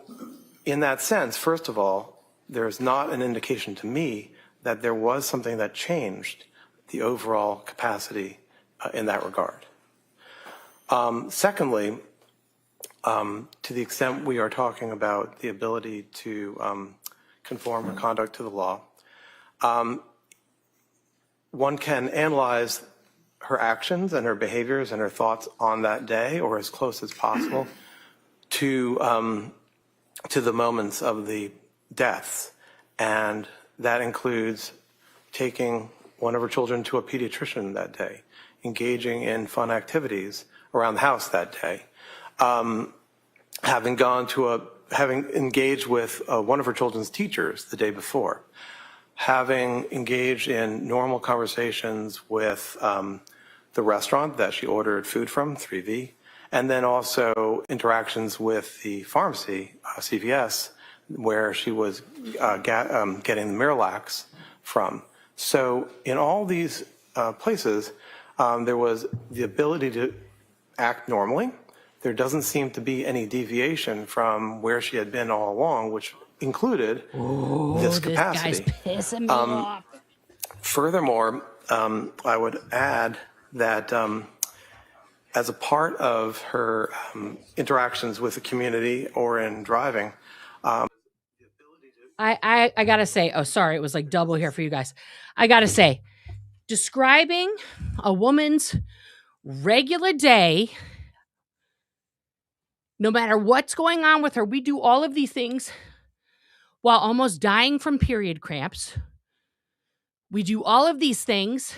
in that sense, first of all, there's not an indication to me that there was something that changed the overall capacity in that regard. Secondly, to the extent we are talking about the ability to conform her conduct to the law, one can analyze her actions and her behaviors and her thoughts on that day, or as close as possible, to the moments of the deaths. And that includes taking one of her children to a pediatrician that day, engaging in fun activities around the house that day, having engaged with one of her children's teachers the day before, having engaged in normal conversations with the restaurant that she ordered food from, 3V, and then also interactions with the pharmacy, CVS, where she was getting the Miralax from. So in all these places, there was the ability to act normally. There doesn't seem to be any deviation from where she had been all along, which included this capacity. This guy's pissing me off. Furthermore, I would add that as a part of her interactions with the community or in driving, I gotta say, oh, sorry, it was like double here for you guys. I gotta say, describing a woman's regular day, no matter what's going on with her, we do all of these things while almost dying from period cramps. We do all of these things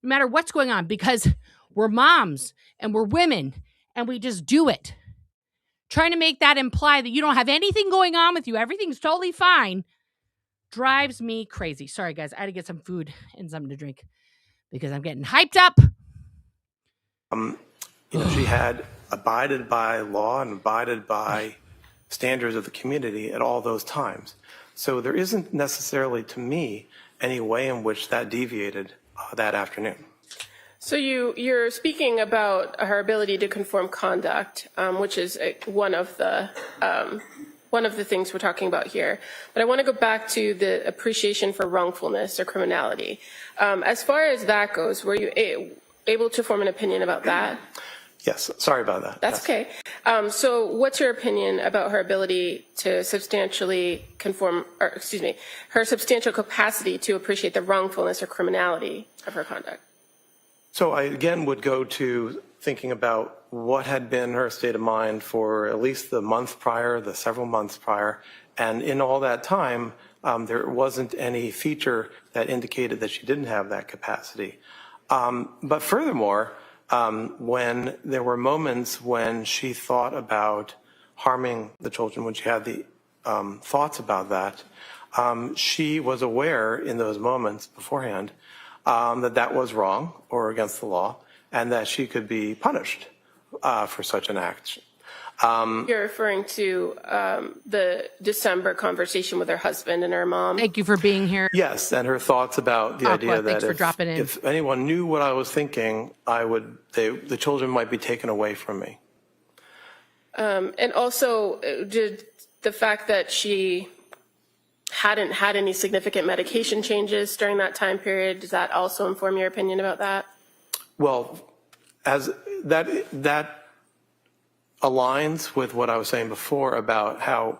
no matter what's going on because we're moms and we're women and we just do it. Trying to make that imply that you don't have anything going on with you, everything's totally fine, drives me crazy. Sorry, guys, I had to get some food and something to drink because I'm getting hyped up. She had abided by law and abided by standards of the community at all those times. So there isn't necessarily, to me, any way in which that deviated that afternoon. So you're speaking about her ability to conform conduct, which is one of the things we're talking about here. But I want to go back to the appreciation for wrongfulness or criminality. As far as that goes, were you able to form an opinion about that? Yes, sorry about that. That's okay. So what's your opinion about her ability to substantially conform, or excuse me, her substantial capacity to appreciate the wrongfulness or criminality of her conduct? So I again would go to thinking about what had been her state of mind for at least the month prior, the several months prior, and in all that time, there wasn't any feature that indicated that she didn't have that capacity. But furthermore, when there were moments when she thought about harming the children, when she had the thoughts about that, she was aware in those moments beforehand that that was wrong or against the law, and that she could be punished for such an act. You're referring to the December conversation with her husband and her mom. Thank you for being here. Yes, and her thoughts about the idea that if anyone knew what I was thinking, the children might be taken away from me. And also, did the fact that she hadn't had any significant medication changes during that time period, does that also inform your opinion about that? Well, as that aligns with what I was saying before about how,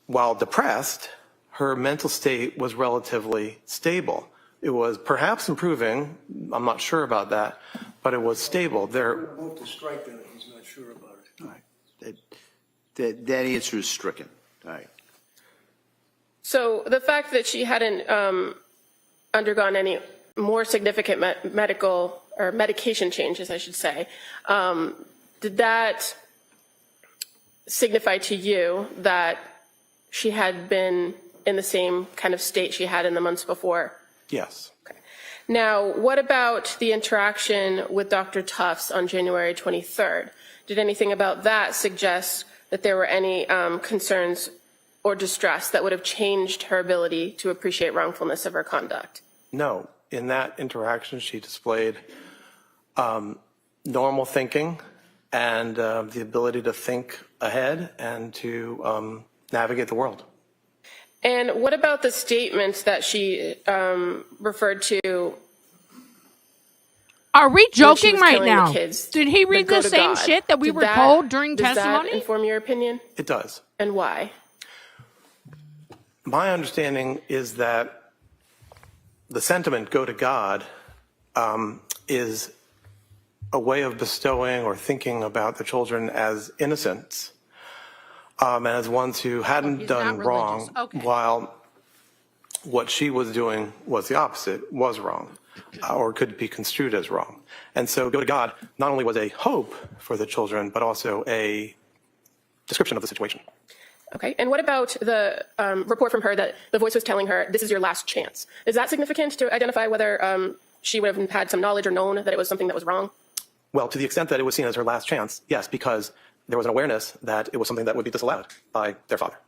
while depressed, her mental state was relatively stable. It was perhaps improving. I'm not sure about that, but it was stable. Move to strike that if he's not sure about it. All right. That answer is stricken. All right. So the fact that she hadn't undergone any more significant medical or medication changes, I should say, did that signify to you that she had been in the same kind of state she had in the months before? Yes. Okay. Now, what about the interaction with Dr. Tufts on January 23rd? Did anything about that suggest that there were any concerns or distress that would have changed her ability to appreciate wrongfulness of her conduct? No. In that interaction, she displayed normal thinking and the ability to think ahead and to navigate the world. And what about the statements that she referred to? Are we joking right now? Kids, did he read the same shit that we were told during testimony? Does that inform your opinion? It does. And why? My understanding is that the sentiment, go to God, is a way of bestowing or thinking about the children as innocents and as ones who hadn't done wrong, while what she was doing was the opposite, was wrong, or could be construed as wrong. And so go to God not only was a hope for the children, but also a description of the situation. Okay, and what about the report from her that the voice was telling her, this is your last chance? Is that significant to identify whether she would have had some knowledge or known that it was something that was wrong? Well, to the extent that it was seen as her last chance, yes, because there was an awareness that it was something that would be disallowed by their father.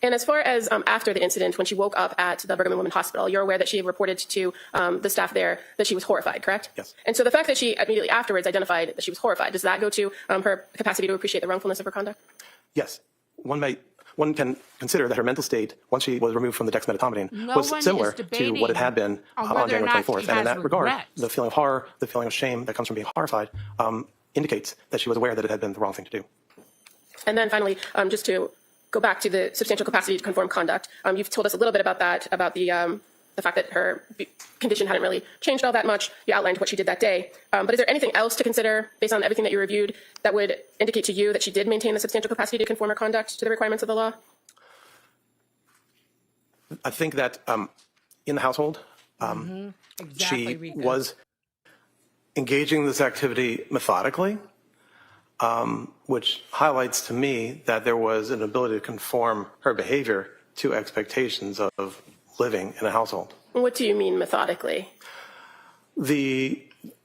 And as far as after the incident, when she woke up at the Brigham and Women's Hospital, you're aware that she reported to the staff there that she was horrified, correct? Yes. And so the fact that she immediately afterwards identified that she was horrified, does that go to her capacity to appreciate the wrongfulness of her conduct? Yes. One can consider that her mental state, once she was removed from the dexmedetomidine, was similar to what it had been on January 24th. And in that regard, the feeling of horror, the feeling of shame that comes from being horrified, indicates that she was aware that it had been the wrong thing to do. And then finally, just to go back to the substantial capacity to conform conduct, you've told us a little bit about that, about the fact that her condition hadn't really changed all that much. You outlined what she did that day. But is there anything else to consider, based on everything that you reviewed, that would indicate to you that she did maintain the substantial capacity to conform her conduct to the requirements of the law? I think that in the household, she was engaging in this activity methodically, which highlights to me that there was an ability to conform her behavior to expectations of living in a household. What do you mean methodically?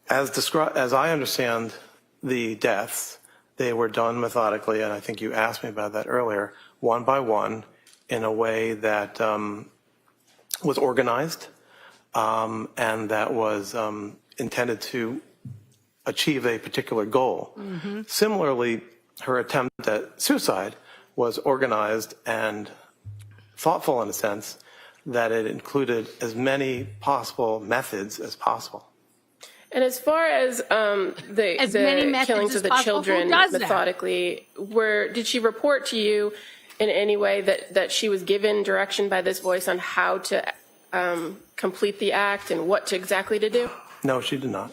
As I understand the deaths, they were done methodically, and I think you asked me about that earlier, one by one, in a way that was organized and that was intended to achieve a particular goal. Mm-hmm. Similarly, her attempt at suicide was organized and thoughtful in a sense that it included as many possible methods as possible. And as far as the many methods killings as of the possible, who children does that? methodically, did she report to you in any way that she was given direction by this voice on how to complete the act and what exactly to do? No, she did not.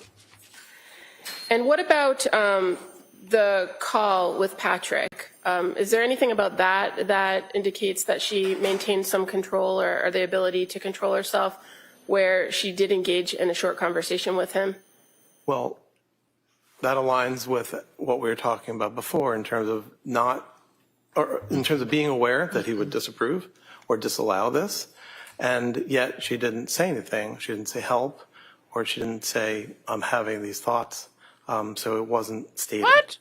And what about the call with Patrick? Is there anything about that indicates that she maintained some control or the ability to control herself where she did engage in a short conversation with him? Well, that aligns with what we were talking about before in terms of being aware that he would disapprove or disallow this, and yet she didn't say anything. She didn't say help, or she didn't say, I'm having these thoughts. So it wasn't stated. What?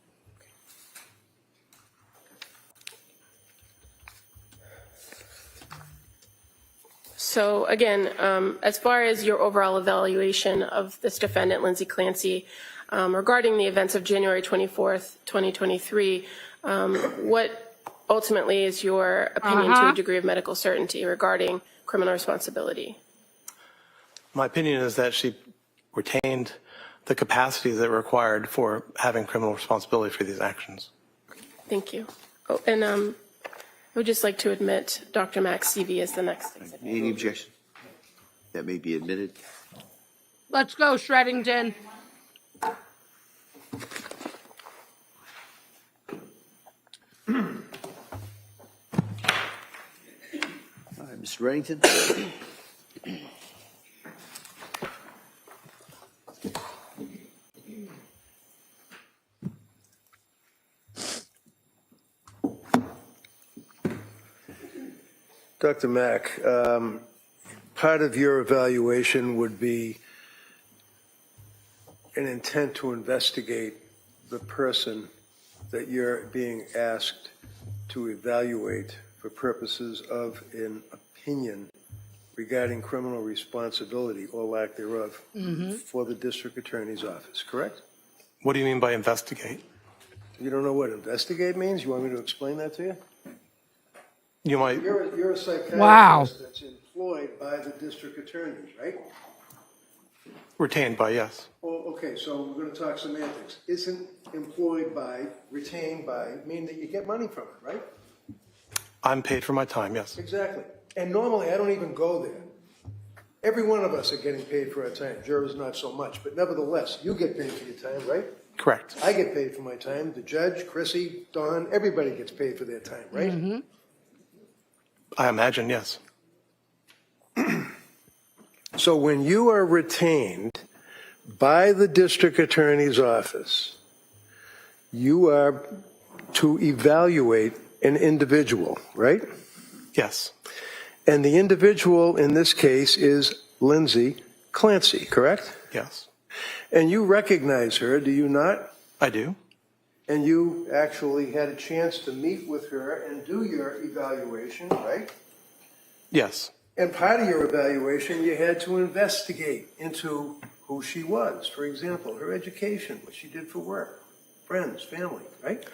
So again, as far as your overall evaluation of this defendant, Lindsay Clancy, regarding the events of January 24th, 2023, what ultimately is your opinion to a degree of medical certainty regarding criminal responsibility? My opinion is that she retained the capacities that were required for having criminal responsibility for these actions. Thank you. Oh, and I would just like to admit Dr. Max CV as the next exhibit. Any objection? That may be admitted. Let's go, Shreddington. All right, Mr. Reddington. Dr. Mack, part of your evaluation would be an intent to investigate the person that you're being asked to evaluate for purposes of an opinion regarding criminal responsibility or lack thereof for the district attorney's office, correct? What do you mean by investigate? You don't know what investigate means? You want me to explain that to you? You might. You're a psychiatrist that's employed by the district attorneys, right? Retained by, yes. Well, okay, so we're going to talk semantics. Isn't employed by, retained by, mean that you get money from it, right? I'm paid for my time, yes. Exactly. And normally I don't even go there. Every one of us are getting paid for our time. Jurors not so much, but nevertheless, you get paid for your time, right? Correct. I get paid for my time. The judge, Chrissy, Don, everybody gets paid for their time, right? I imagine, yes. So when you are retained by the district attorney's office, you are to evaluate an individual, right? Yes. And the individual in this case is Lindsay Clancy, correct? Yes. And you recognize her, do you not? I do. And you actually had a chance to meet with her and do your evaluation, right? Yes. And part of your evaluation, you had to investigate into who she was. For example, her education, what she did for work, friends, family, right?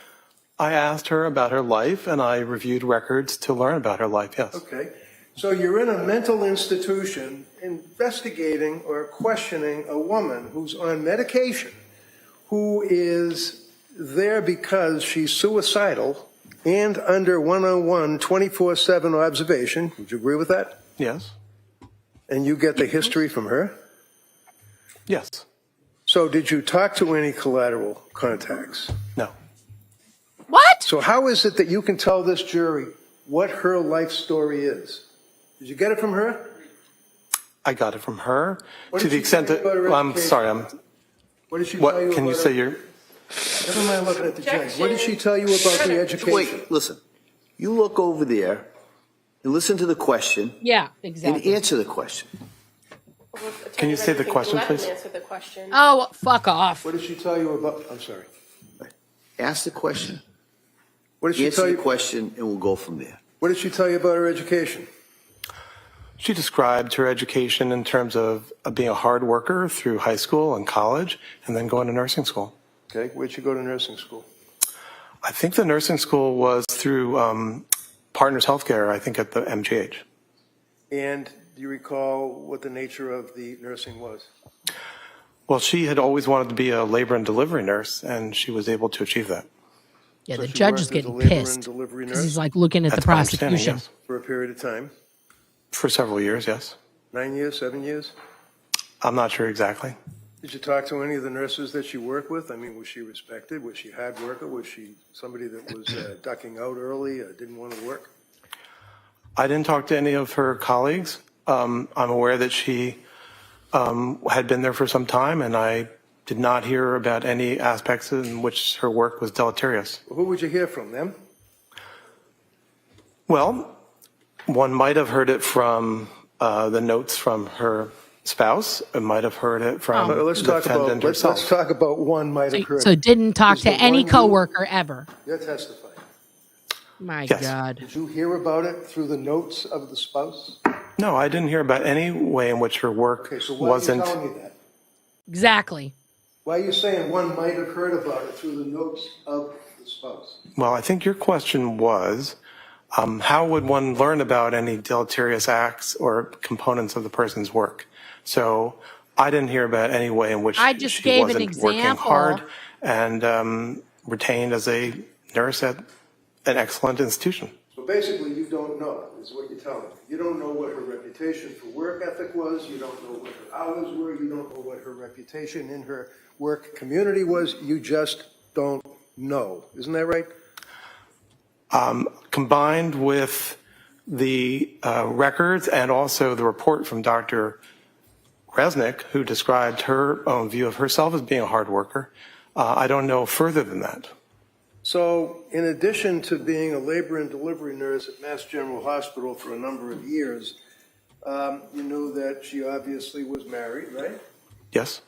I asked her about her life, and I reviewed records to learn about her life, yes. Okay. So you're in a mental institution investigating or questioning a woman who's on medication, who is there because she's suicidal and under 101 24/7 observation. Would you agree with that? Yes. And you get the history from her? Yes. So did you talk to any collateral contacts? No. What? So how is it that you can tell this jury what her life story is? Did you get it from her? I got it from her What to did the she extent tell you that, about her well, I'm education? sorry, What did she tell you what, can you about say her? your, Never mind looking at the judge. What did she tell you about the education? Wait, listen. You look over there and listen to the question Yeah, and exactly. answer the question. Can you say the question, Let him please? answer the question. Oh, fuck off. What did she tell you about? I'm sorry. Ask the question, What did she answer tell the you? question, and we'll go from there. What did she tell you about her education? She described her education in terms of being a hard worker through high school and college, and then going to nursing school. Okay, where'd you go to nursing school? I think the nursing school was through Partners Healthcare, I think at the MGH. And do you recall what the nature of the nursing was? Well, she had always wanted to be a labor and delivery nurse, and she was able to achieve that. Yeah, So the she judge worked is as a getting labor and pissed delivery because he's nurse like looking at That's the my understanding, prosecution. yes. for a period of time. For several years, yes. 9 years, 7 years? I'm not sure exactly. Did you talk to any of the nurses that you work with? I mean, was she respected? Was she a hard worker? Was she somebody that was ducking out early, didn't want to work? I didn't talk to any of her colleagues. I'm aware that she had been there for some time, and I did not hear about any aspects in which her work was deleterious. Well, who would you hear from, them? Well, one might have heard it from the notes from her spouse. It might have heard it from Let's the talk defendant about, let's herself. talk about one might have heard. So didn't talk Is to the any one you- coworker ever. You're testifying. My Yes. God. Did you hear about it through the notes of the spouse? No, I didn't hear about any way in which her work Okay, so why wasn't. are you telling me that? Exactly. Why are you saying one might have heard about it through the notes of the spouse? Well, I think your question was, how would one learn about any deleterious acts or components of the person's work? So I didn't hear about any way in which I just she gave an wasn't working example. hard and retained as a nurse at an excellent institution. So basically, you don't know, is what you're telling me. You don't know what her reputation for work ethic was. You don't know what her hours were. You don't know what her reputation in her work community was. You just don't know. Isn't that right? Combined with the records and also the report from Dr. Resnick, who described her own view of herself as being a hard worker, I don't know further than that. So, in addition to being a labor and delivery nurse at Mass General Hospital for a number of years, you knew that she obviously was married, right? Yes?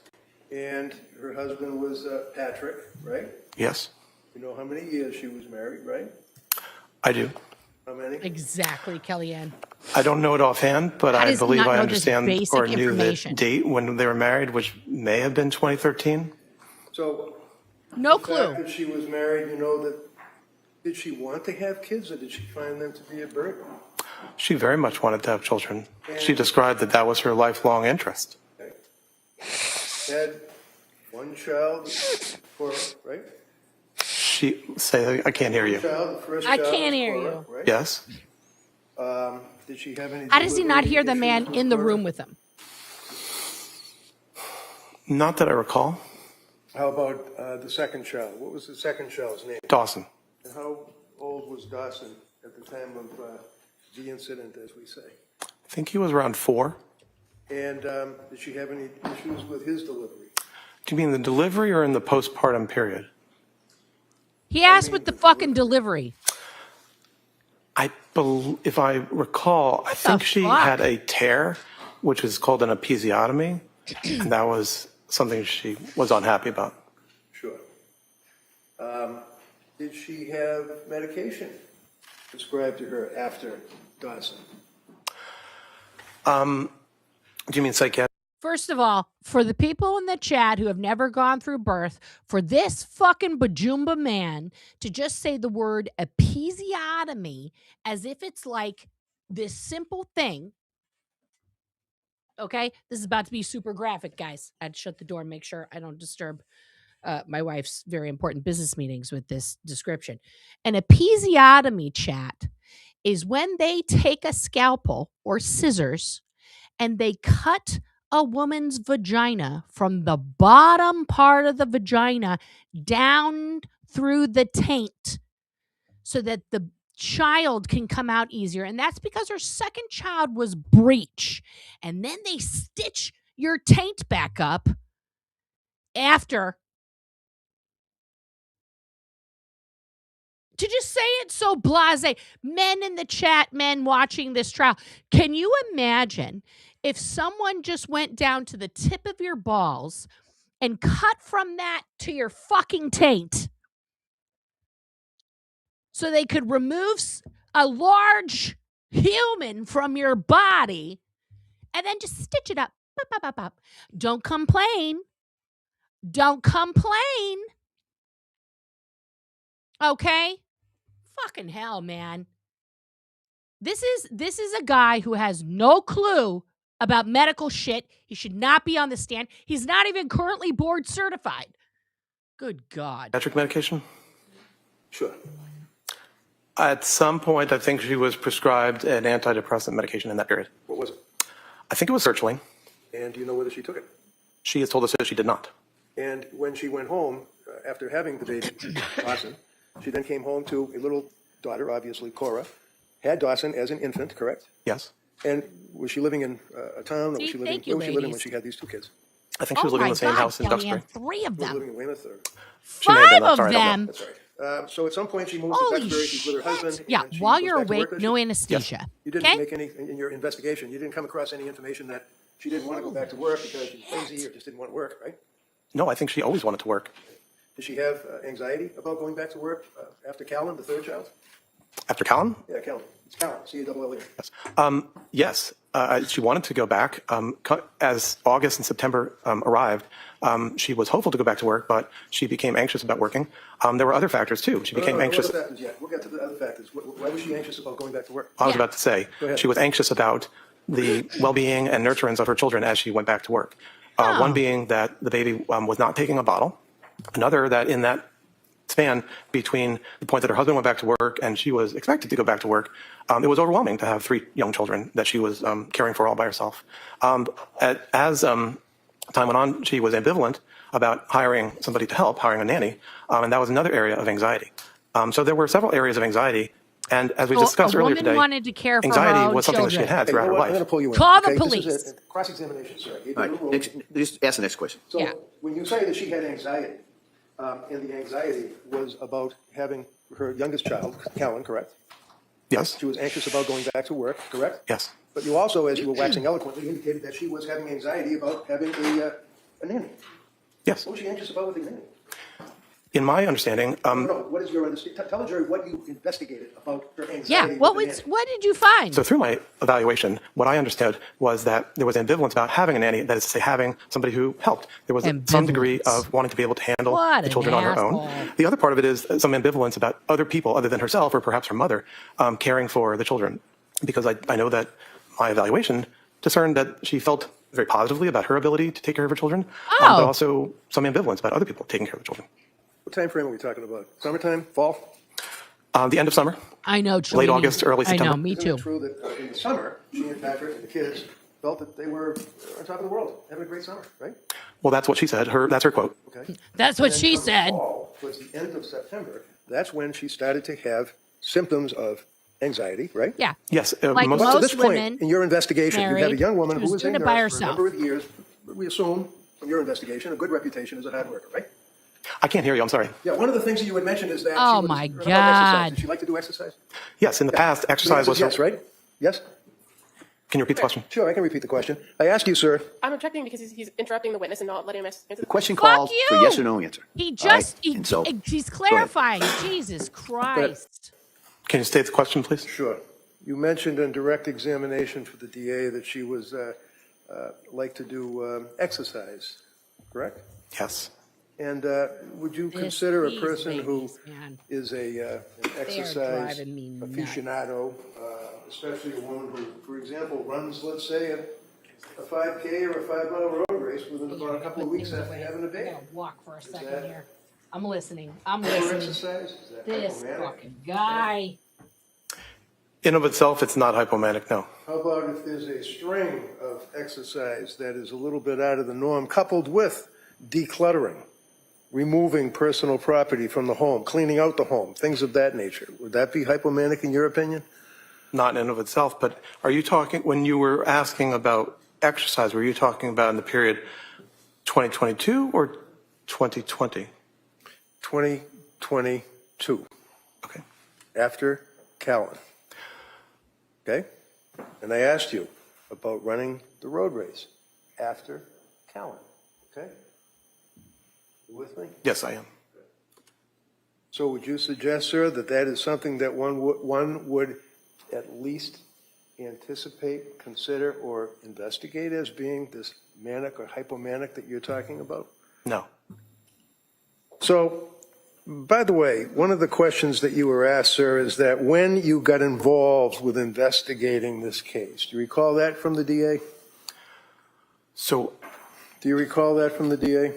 And her husband was Patrick, right? Yes? You know how many years she was married, right? I do. How many? Exactly, Kellyanne. I don't know it offhand, but How I does he believe not I know this understand basic or knew the information? date when they were married, which may have been 2013. So, No the clue. fact that she was married, you know that, did she want to have kids or did she find them to be a burden? She very much wanted to have children. She described that that was her lifelong interest. Okay. Had one child, right? I can't hear you. Child, the first I child can't was hear Cora, you. right? Yes? Did she have any? How does he not delivery hear the issues man with in the Cora? room with him? Not that I recall. How about the second child? What was the second child's name? Dawson. And how old was Dawson at the time of the incident, as we say? I think he was around 4. And did she have any issues with his delivery? Do you mean the delivery or in the postpartum period? He asked with the fucking delivery. If I recall, I think she fuck? had a tear, which is called an episiotomy, and that was something she was unhappy about. Sure. Did she have medication prescribed to her after Dawson? Do you mean psychiatric? First of all, for the people in the chat who have never gone through birth, for this fucking bajumba man to just say the word episiotomy as if it's like this simple thing. Okay, this is about to be super graphic, guys. I'd shut the door and make sure I don't disturb my wife's very important business meetings with this description. An episiotomy, chat, is when they take a scalpel or scissors and they cut a woman's vagina from the bottom part of the vagina down through the taint so that the child can come out easier. And that's because her second child was breech. And then they stitch your taint back up after. To just say it so blasé. Men in the chat, men watching this trial, can you imagine if someone just went down to the tip of your balls and cut from that to your fucking taint so they could remove a large human from your body and then just stitch it up? Bop, bop, bop, bop. Don't complain. Don't complain. Okay? Fucking hell, man. This is a guy who has no clue about medical shit. He should not be on the stand. He's not even currently board certified. Good God. Pediatric medication? Sure. At some point, I think she was prescribed an antidepressant medication in that period. What was it? I think it was sertraline. And do you know whether she took it? She has told us that she did not. And when she went home, after having the baby, Dawson, she then came home to a little daughter, obviously, Cora, had Dawson as an infant, correct? Yes. And was she living in a town? Or was she living, thank you, where was she living when ladies. she had these two kids? I think she was living in the same house in Kelly, Duxbury. and 3 of She was them. living in Weymouth? Or? She may have been, 5 of sorry, I don't know. them. That's right. So at some point she moves Holy to Duxbury. She's with her husband. Yeah, and she while goes you're back to work, awake, does no she? anesthesia. You didn't Okay? make any, in your investigation, you didn't come across any information that she didn't want to go back to work because she's lazy or just didn't want to work, right? No, I think she always wanted to work. Did she have anxiety about going back to work after Callan, the third child? After Callan? Yeah, Callan. It's Callan, C-A-L-L-E. Yes. She wanted to go back. As August and September arrived, she was hopeful to go back to work, but she became anxious about working. There were other factors, too. She became anxious. What factors yet? We'll get to the other factors. Why was she anxious about going back to work? I was about to say, Go ahead. she was anxious about the well-being and nurturance of her children as she went back to work. One being that the baby was not taking a bottle. Another, that in that span between the point that her husband went back to work and she was expected to go back to work, it was overwhelming to have 3 young children that she was caring for all by herself. As time went on, she was ambivalent about hiring somebody to help, hiring a nanny, and that was another area of anxiety. So there were several areas of anxiety. And as we discussed earlier today, wanted to care for anxiety her own was something that she children. had throughout her I'm life. going to pull you in. Call the This police. is a cross-examination, sir. You All did the right, rules. just ask the next question. So Yeah. when you say that she had anxiety, and the anxiety was about having her youngest child, Callan, correct? Yes. She was anxious about going back to work, correct? Yes. But you also, as you were waxing eloquently, indicated that she was having anxiety about having a nanny. Yes. What was she anxious about with the nanny? In my understanding, No, what is your understanding? Tell the jury what you investigated about her anxiety. Yeah, with what the was nanny. what did you find? so through my evaluation, what I understood was that there was ambivalence about having a nanny, that is to say, having somebody who helped. There was some degree of wanting to be able to handle What the an children on her asshole. own. The other part of it is some ambivalence about other people other than herself or perhaps her mother caring for the children. Because I know that my evaluation discerned that she felt very positively about her ability to take care of her children, but also some ambivalence about other people taking care of the children. What time frame are we talking about? Summertime? Fall? The end of summer. I know, Late Cellini. August, early September. I know, me Isn't too. it true that in the summer, she and Patrick and the kids felt that they were on top of the world, having a great summer, right? Well, that's what she said. That's her quote. Okay. That's what And then she come said. Fall, towards the end of September, that's when she started to have symptoms of anxiety, right? Yeah. Yes. Like most, Up to this Most point women in your investigation, you had a married, young woman she who was was a doing nurse it by for a herself. number of years. We assume from your investigation, a good reputation as a hard worker, right? I can't hear you. I'm sorry. Yeah, one of the things that you had mentioned is that Oh, she was, my how about God. exercise? Did she like to do exercise? Yes. In the past, exercise was yes, right? Yes? Can you repeat the question? Sure, I can repeat the question. I asked you, sir. I'm objecting because he's interrupting the witness and not letting him answer The question Fuck called you. for yes or no answer. He All right? just, And so, he's clarifying. Jesus Christ. Can you state the question, please? Sure. You mentioned in direct examination for the DA that she was like to do exercise, correct? Yes. And would you consider a these person who babies, man. is an exercise driving me nuts. aficionado, especially a woman who, for example, runs, let's say, a 5K or a 5-mile road race within about a couple of weeks after having a I baby? gotta walk for a second that- here. I'm listening. I'm Or listening. exercise? Is that This hypomanic? fucking guy. In of itself, it's not hypomanic, no. How about if there's a string of exercise that is a little bit out of the norm, coupled with decluttering, removing personal property from the home, cleaning out the home, things of that nature? Would that be hypomanic in your opinion? Not in of itself, but are you talking, when you were asking about exercise, were you talking about in the period 2022 or 2020? 2022, Okay. after Callan. Okay? And I asked you about running the road race after Callan. Okay? You with me? Yes, I am. So would you suggest, sir, that that is something that one would at least anticipate, consider, or investigate as being this manic or hypomanic that you're talking about? No. So, by the way, one of the questions that you were asked, sir, is that when you got involved with investigating this case, do you recall that from the DA? So Do you recall that from the DA?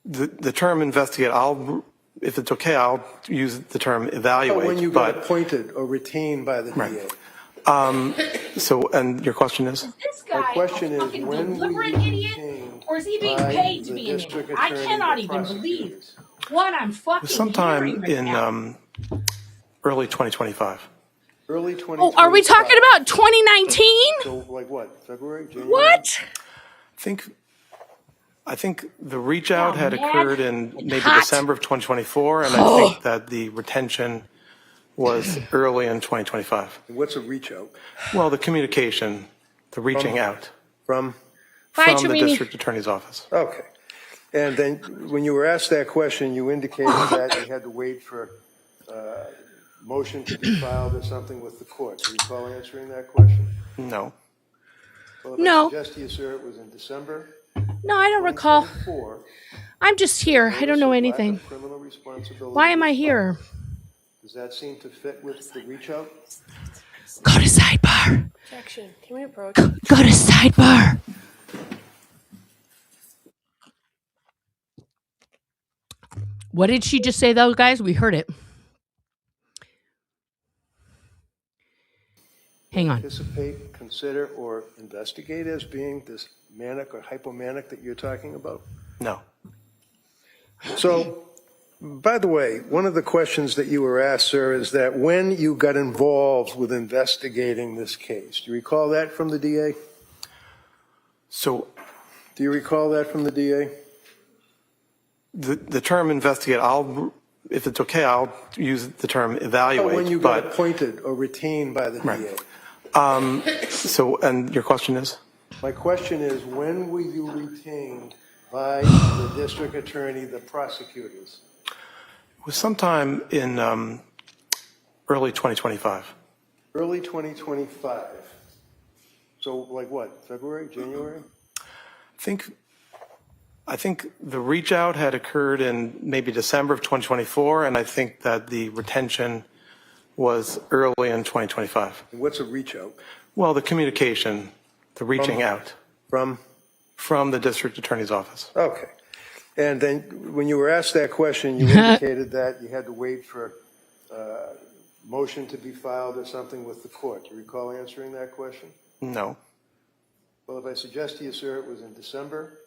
the term investigate, if it's okay, I'll use the term evaluate. When you got appointed or retained by the DA. So, and your question is? This guy My question a is, fucking when were deliberate you idiot, retained or is he being by paid to the be an district idiot? I attorney cannot or even believe prosecutors? what I'm fucking Sometime hearing right in now. early 2025. Early 2025. Oh, are we talking about 2019? So, like what, February, January? What? I think the reach out had man. occurred in maybe Hot. December of 2024, and I think that the retention was early in 2025. What's a reach out? Well, the communication, the reaching out From? Bye, from the Trini. district attorney's office. Okay. And then when you were asked that question, you indicated that you had to wait for motion to be filed or something with the court. Do you recall answering that question? No. Well, if No. I suggest to you, sir, it was in December No, I don't recall. 2024. I'm just here. I don't know Notice of lack anything. of criminal responsibility Why am I was here? filed. Does that seem to fit with the reach out? Go to sidebar. Objection. Can we approach? Go to sidebar. What did she just say, though, guys? We heard it. Hang on. Anticipate, consider, or investigate as being this manic or hypomanic that you're talking about? No. So, by the way, one of the questions that you were asked, sir, is that when you got involved with investigating this case, do you recall that from the DA? So Do you recall that from the DA? the term investigate, if it's okay, I'll use the term evaluate. When you got appointed or retained by the DA? So, and your question is? My question is, when were you retained by the district attorney, the prosecutors? It was sometime in early 2025. Early 2025. So, like what, February, January? I think the reach out had occurred in maybe December of 2024, and I think that the retention was early in 2025. And what's a reach out? Well, the communication, the reaching out From? from the district attorney's office. Okay. And then when you were asked that question, you indicated that you had to wait for motion to be filed or something with the court. Do you recall answering that question? No. Well, if I suggest to you, sir, it was in December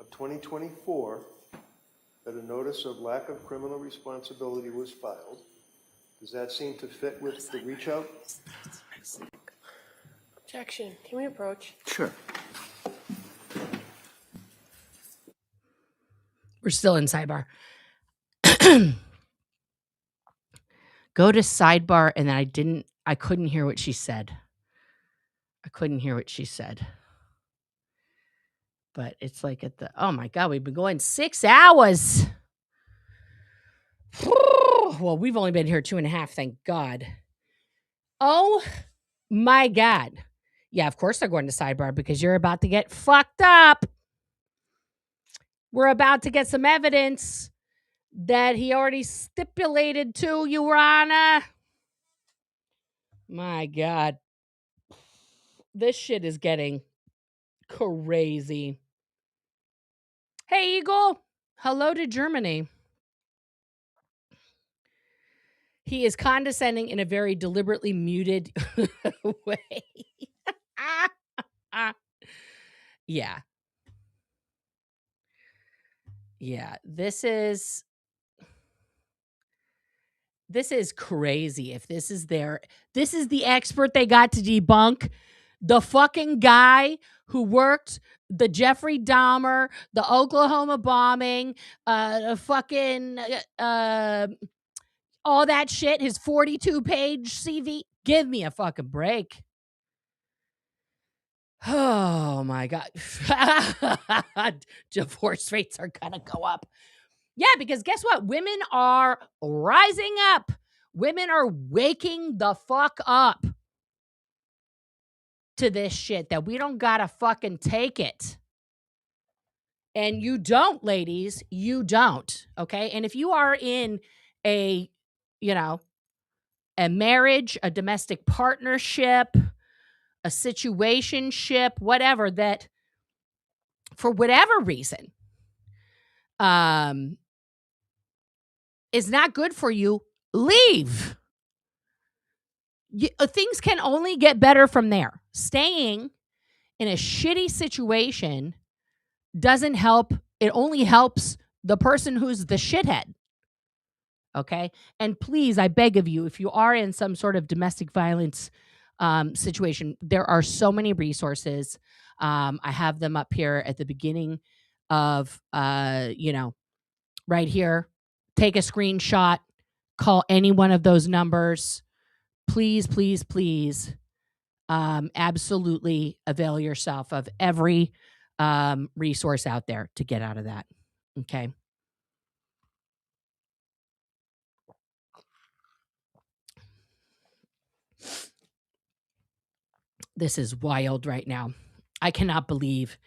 of 2024 that a notice of lack of criminal responsibility was filed. Does that seem to fit with the reach out? Objection. Can we approach? Sure. We're still in sidebar. Go to sidebar, and then I couldn't hear what she said. But it's like oh my God, we've been going 6 hours. Well, we've only been here 2.5, thank God. Oh my God. Yeah, of course they're going to sidebar because you're about to get fucked up. We're about to get some evidence that he already stipulated to, Your Honor. My God. This shit is getting crazy. Hey, Eagle. Hello to Germany. He is condescending in a very deliberately muted way. Yeah. Yeah, this is crazy. If this is the expert they got to debunk the fucking guy who worked the Jeffrey Dahmer, the Oklahoma bombing, fucking all that shit, his 42-page CV. Give me a fucking break. Oh my God. Divorce rates are gonna go up. Yeah, because guess what? Women are rising up. Women are waking the fuck up to this shit that we don't gotta fucking take it. And you don't, ladies. You don't. Okay. And if you are in a marriage, a domestic partnership, a situationship, whatever, that for whatever reason is not good for you, leave. Things can only get better from there. Staying in a shitty situation doesn't help. It only helps the person who's the shithead. Okay? And please, I beg of you, if you are in some sort of domestic violence situation, there are so many resources. I have them up here at the beginning of, right here. Take a screenshot, call any one of those numbers. Please, please, please, absolutely avail yourself of every resource out there to get out of that. Okay. This is wild right now. I cannot believe.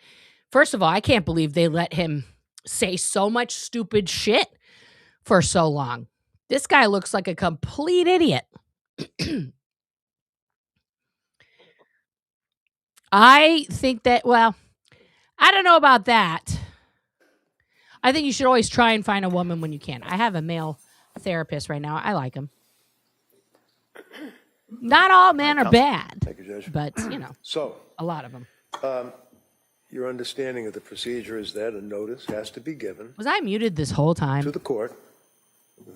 First of all, I can't believe they let him say so much stupid shit for so long. This guy looks like a complete idiot. I think that, well, I don't know about that. I think you should always try and find a woman when you can. I have a male therapist right now. I like him. Not all men are bad. Thank you, Judge. But, So, a lot of them. your understanding of the procedure is that a notice has to be given Was I muted this whole time? to the court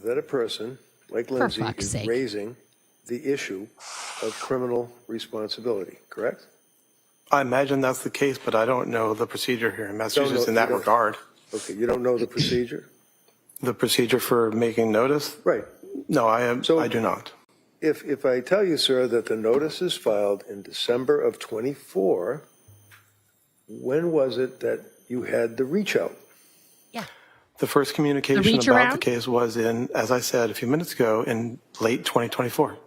that a person like Lindsay fuck's is sake. raising the issue of criminal responsibility, correct? I imagine that's the case, but I don't know the procedure here in Massachusetts know- in that you don't- regard. Okay, you don't know the procedure? The procedure for making notice? Right. No, I do not. If I tell you, sir, that the notice is filed in December of 24, when was it that you had the reach out? The first communication reach about around? the case was in, as I said a few minutes ago, in late 2024.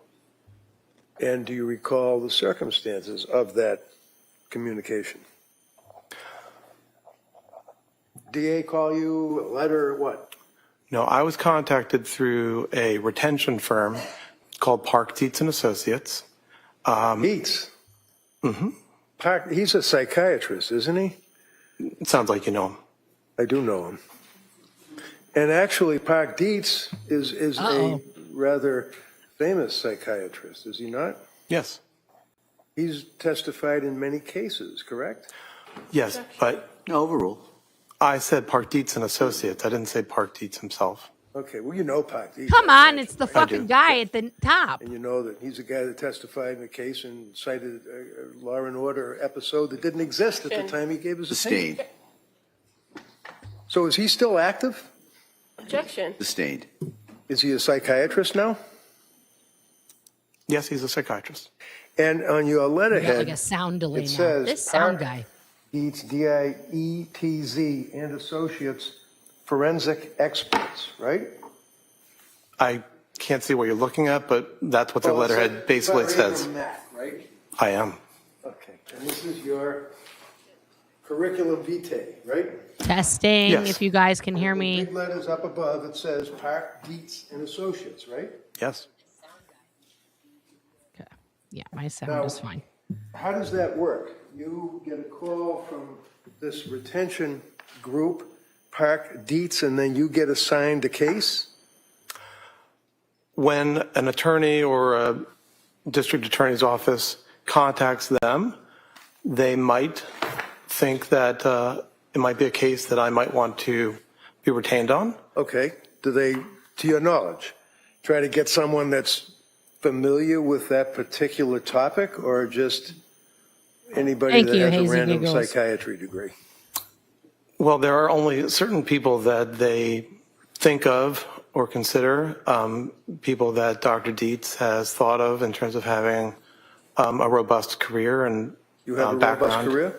And do you recall the circumstances of that communication? DA call you, a letter, what? No, I was contacted through a retention firm called Park Dietz and Associates. Dietz? Mm-hmm. He's a psychiatrist, isn't he? It sounds like you know him. I do know him. And actually, Park Dietz is a rather famous psychiatrist, is he not? Yes. He's testified in many cases, correct? Yes, but No, overruled. I said Park Dietz and Associates. I didn't say Park Dietz himself. Okay, well, you know Park Dietz. Come I on, imagine, it's the right? fucking guy at the top. And you know that he's the guy that testified in the case and cited a Law and Order episode that didn't exist at the time he gave his opinion. Sustained. So is he still active? Objection. Sustained. Is he a psychiatrist now? Yes, he's a psychiatrist. And on your We got letterhead, like a sound delay it now. says This sound Park guy. Dietz, D-I-E-T-Z, and Associates Forensic Experts, right? I can't see what you're looking at, but that's what the Well, letterhead basically it's says. from Matt, right? I am. Okay, and this is your curriculum vitae, right? Testing, Yes. if you guys can hear me. Big letters up above, it says Park Dietz and Associates, right? Yes. Okay. Yeah, my sound Now- is fine. How does that work? You get a call from this retention group, Park Dietz, and then you get assigned a case? When an attorney or a district attorney's office contacts them, they might think that it might be a case that I might want to be retained on. Okay, do they, to your knowledge, try to get someone that's familiar with that particular topic, or just anybody Thank that you, has a Hazy random Giggles. psychiatry degree? Well, there are only certain people that they think of or consider, people that Dr. Dietz has thought of in terms of having a robust career and You have a background. robust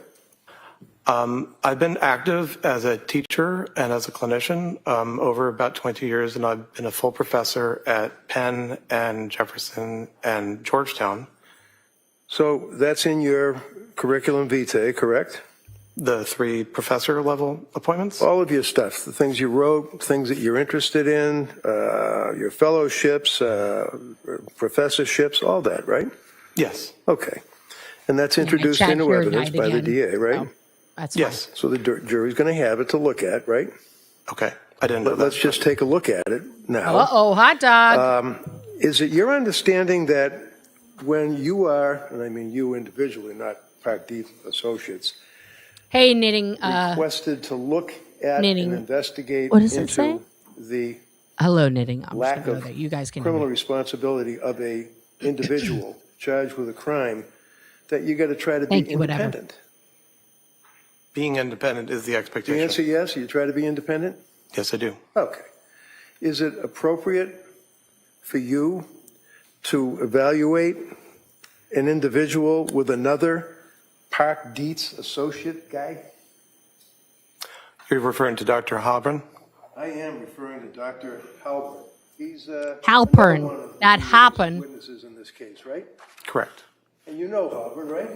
career? I've been active as a teacher and as a clinician over about 20 years, and I've been a full professor at Penn and Jefferson and Georgetown. So that's in your curriculum vitae, correct? The 3 professor level appointments? All of your stuff, the things you wrote, things that you're interested in, your fellowships, professorships, all that, right? Yes. Okay. And that's introduced check into your evidence night by the again. DA, right? So, that's fine. Yes. So the jury's going to have it to look at, right? Okay. I didn't know that. Let's just take a look at it now. Uh-oh, hot dog. Is it your understanding that when you are, and I mean you individually, not Park Deep Associates, Hey, knitting. requested to look at knitting. and investigate What does it say? into the Hello, knitting. I'm lack just gonna of go there. You guys can. criminal responsibility of a individual charged with a crime, that you got to try to be Thank you, whatever. independent? Being independent is the The expectation. answer yes, you try to be independent? Yes, I do. Okay. Is it appropriate for you to evaluate an individual with another Park Dietz associate guy? You're referring to Dr. Hobron? I am referring to Dr. Halpern. He's Halpern, another one of the not Hoppen. witnesses in this case, right? Correct. And you know Halpern, right?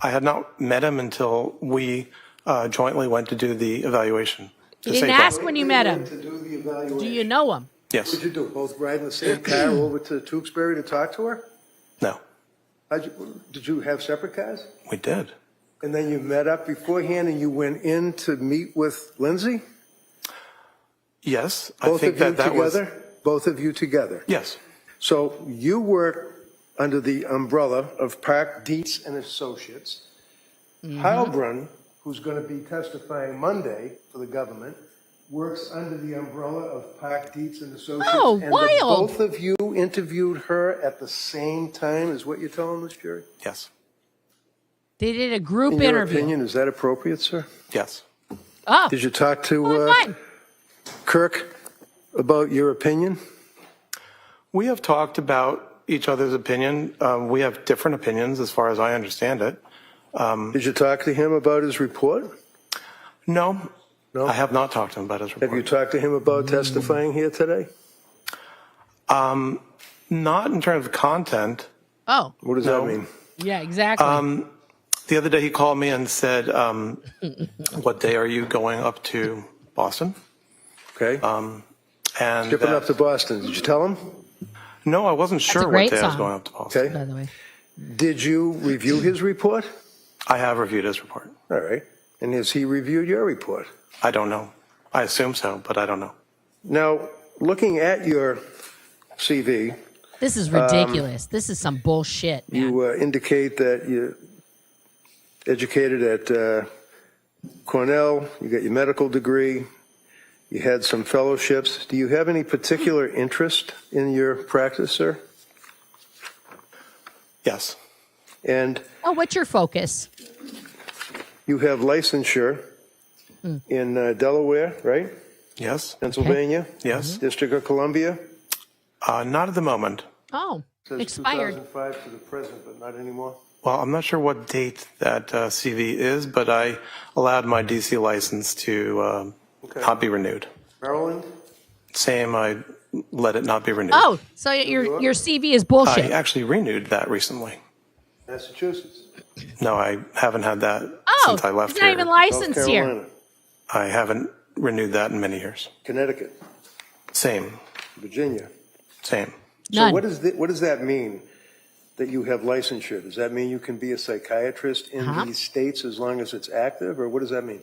I had not met him until we jointly went to do the evaluation. You didn't ask when you met him. To do the evaluation. Do you know him? Yes. What did you do? Both ride in the same car over to Tewksbury to talk to her? No. Did you have separate cars? We did. And then you met up beforehand and you went in to meet with Lindsay? Yes. Both I think of you that was. together? Both of you together? Yes. So you work under the umbrella of Park Dietz and Associates. Heilbrunn, who's going to be testifying Monday for the government, works under the umbrella of Park Dietz and Associates. Oh, and wild. both of you interviewed her at the same time, is what you're telling this jury? Yes. They did a group In your interview. opinion, is that appropriate, sir? Yes. Oh, Did you talk to fine. Kirk about your opinion? We have talked about each other's opinion. We have different opinions as far as I understand it. Did you talk to him about his report? No. No? I have not talked to him about his report. Have you talked to him about testifying here today? Not in terms of content. Oh, What does No. that mean? yeah, exactly. The other day he called me and said, what day are you going up to Boston? Okay. And Shipping that- up to Boston. Did you tell him? No, I wasn't sure what great day I was song. going up to Boston. Okay. By the way. Did you review his report? I have reviewed his report. All right. And has he reviewed your report? I don't know. I assume so, but I don't know. Now, looking at your CV, This is ridiculous. This is some bullshit, man. you indicate that you're educated at Cornell, you got your medical degree, you had some fellowships. Do you have any particular interest in your practice, sir? Yes. And Oh, what's your focus? you have licensure in Delaware, right? Yes. Pennsylvania? Yes. District of Columbia? Not at the moment. Oh, Says expired. 2005 to the present, but not anymore. Well, I'm not sure what date that CV is, but I allowed my DC license to not be renewed. Maryland? Same, I let it not be renewed. Oh, so your CV is I bullshit. actually renewed that recently. Massachusetts? No, I haven't had that Oh, since I left it's not here. even South licensed here. Carolina? I haven't renewed that in many years. Connecticut? Same, Virginia? same. None. So what does that mean, that you have licensure? Does that mean you can be a psychiatrist in these states as long as it's active, or what does that mean?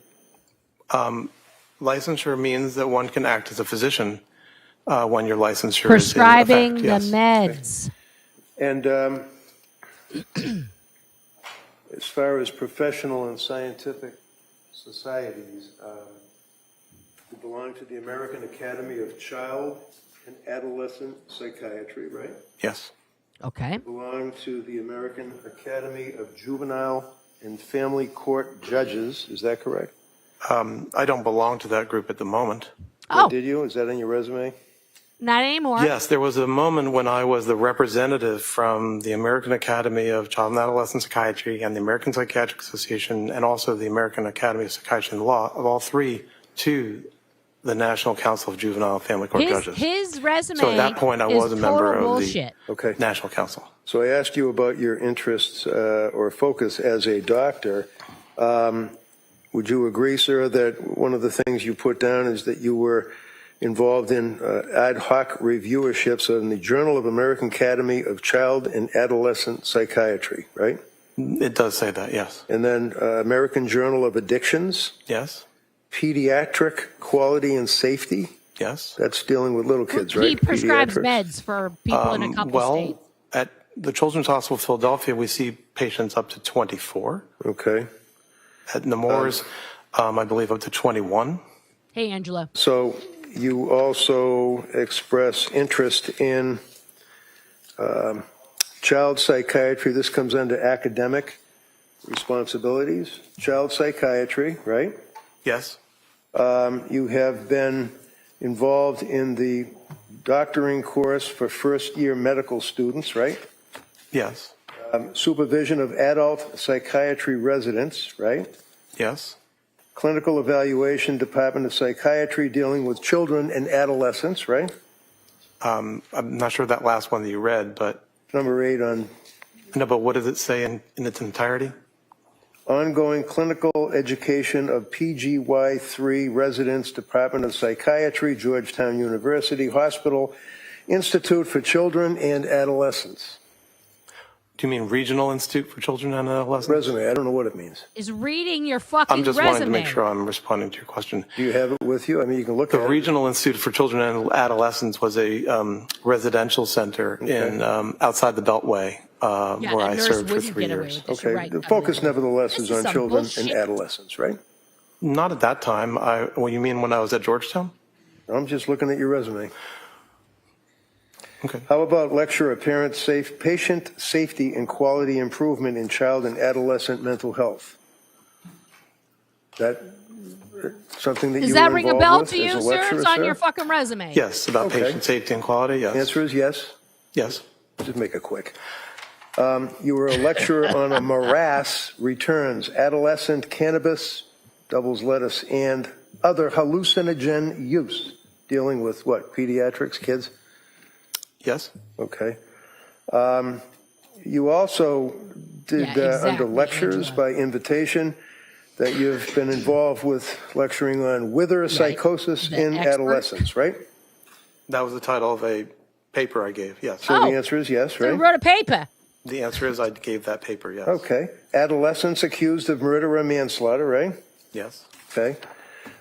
Licensure means that one can act as a physician when your licensure Prescribing is the in effect. meds. And as far as professional and scientific societies, you belong to the American Academy of Child and Adolescent Psychiatry, right? Yes. Okay. Belong to the American Academy of Juvenile and Family Court Judges, is that correct? I don't belong to that group at the moment. Oh, Did you? Is that on your resume? not anymore. Yes, there was a moment when I was the representative from the American Academy of Child and Adolescent Psychiatry and the American Psychiatric Association and also the American Academy of Psychiatry and Law, of all three, to the National Council of Juvenile and Family Court Judges. His resume So at that point, I is was a member total of bullshit. Okay. the National Council. So I asked you about your interests or focus as a doctor. Would you agree, sir, that one of the things you put down is that you were involved in ad hoc reviewerships in the Journal of American Academy of Child and Adolescent Psychiatry, right? It does say that, yes. And then American Journal of Addictions, Yes. Pediatric Quality and Safety. Yes. That's dealing with little kids, right? He prescribes Pediatrics. meds for people in a couple Well, states. at the Children's Hospital of Philadelphia, we see patients up to 24. Okay. At Nemours, I believe up to 21. Hey, Angela. So you also express interest in child psychiatry. This comes under academic responsibilities. Child psychiatry, right? Yes. You have been involved in the doctoring course for first-year medical students, right? Yes. Supervision of adult psychiatry residents, right? Yes. Clinical evaluation, Department of Psychiatry, dealing with children and adolescents, right? I'm not sure that last one that you read, but. Number 8 on. No, but what does it say in its entirety? Ongoing clinical education of PGY3 residents, Department of Psychiatry, Georgetown University Hospital, Institute for Children and Adolescents. Do you mean Regional Institute for Children and Adolescents? Resume, I don't know what it means. Is reading your fucking I'm just resume. wanting to make sure I'm responding to your question. Do you have it with you? I mean, you can look The at it. Regional Institute for Children and Adolescents was a residential center in outside the Beltway where I served for 3 years. Okay, right. the focus nevertheless This is is on some children bullshit. and adolescents, right? Not at that time. What you mean when I was at Georgetown? I'm just looking at your resume. Okay. How about lecture of patient safety and quality improvement in child and adolescent mental health? That something that Does you that were ring a involved bell with to as you, a sir? lecturer, It's on sir? your fucking resume. Yes, about Okay. patient safety and quality, yes. Answer is yes. Yes. Just make it quick. You were a lecturer on a morass returns adolescent cannabis, doubles lettuce, and other hallucinogen use, dealing with what, pediatrics, kids? Yes. Okay. You also did Yeah, exactly, under lectures Angela. by invitation that you've been involved with lecturing on wither psychosis The in expert. adolescents, right? That was the title of a paper I gave, yes. So Oh. the answer is yes, So he right? wrote a paper. The answer is I gave that paper, yes. Okay. Adolescents accused of murder or manslaughter, right? Yes. Okay.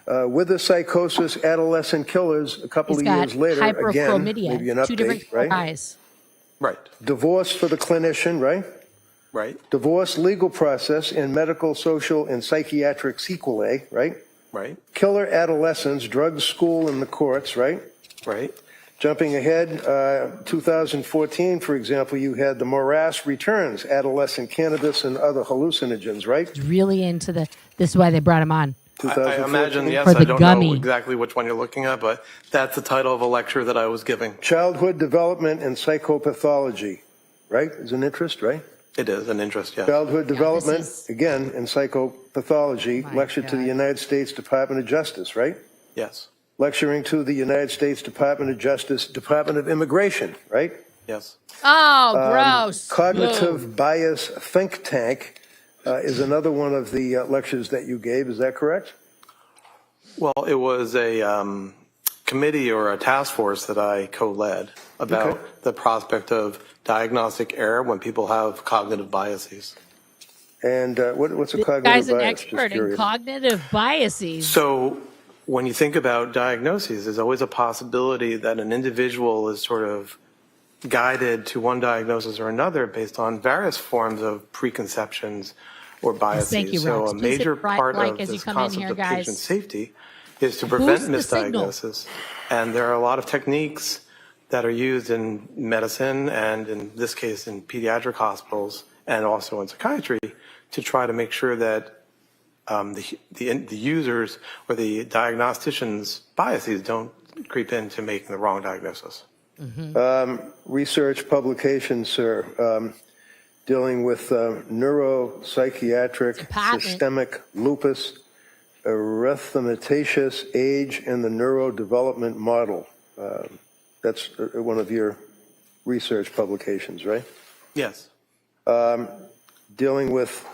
Wither psychosis, adolescent killers, a couple He's of got years later, again, hyperchromidia. maybe an 2 different update, right? eyes. Right. Divorce for the clinician, right? Right. Divorce legal process in medical, social, and psychiatric sequelae, right? Right. Killer adolescents, drugs, school, and the courts, right? Right. Jumping ahead, 2014, for example, you had the morass returns, adolescent cannabis and other hallucinogens, right? He's really into this is why they brought him on. I imagine, yes, For the I don't gummy. know exactly which one you're looking at, but that's the title of a lecture that I was giving. Childhood development and psychopathology, right? Is an interest, right? It is an interest, yes. Childhood development, is- again, in psychopathology, My lecture to the God. United States Department of Justice, right? Yes. Lecturing to the United States Department of Justice, Department of Immigration, right? Yes. Oh, gross. Cognitive bias think tank is another one of the lectures that you gave. Is that correct? Well, it was a committee or a task force that I co-led about Okay. the prospect of diagnostic error when people have cognitive biases. And what's a This cognitive guy's an bias? expert Just in curious. cognitive biases. So when you think about diagnoses, there's always a possibility that an individual is sort of guided to one diagnosis or another based on various forms of preconceptions or biases. thank you, So Rox. a Please major hit right part like of as you this come in concept here, of guys. patient safety is to prevent Boost the signal. misdiagnosis. And there are a lot of techniques that are used in medicine and in this case in pediatric hospitals and also in psychiatry to try to make sure that the users or the diagnosticians' biases don't creep into making the wrong diagnosis. Research publications, sir, dealing with neuropsychiatric, patent. systemic lupus, erythematosus, age, and the neurodevelopment model. That's one of your research publications, right? Yes. Dealing with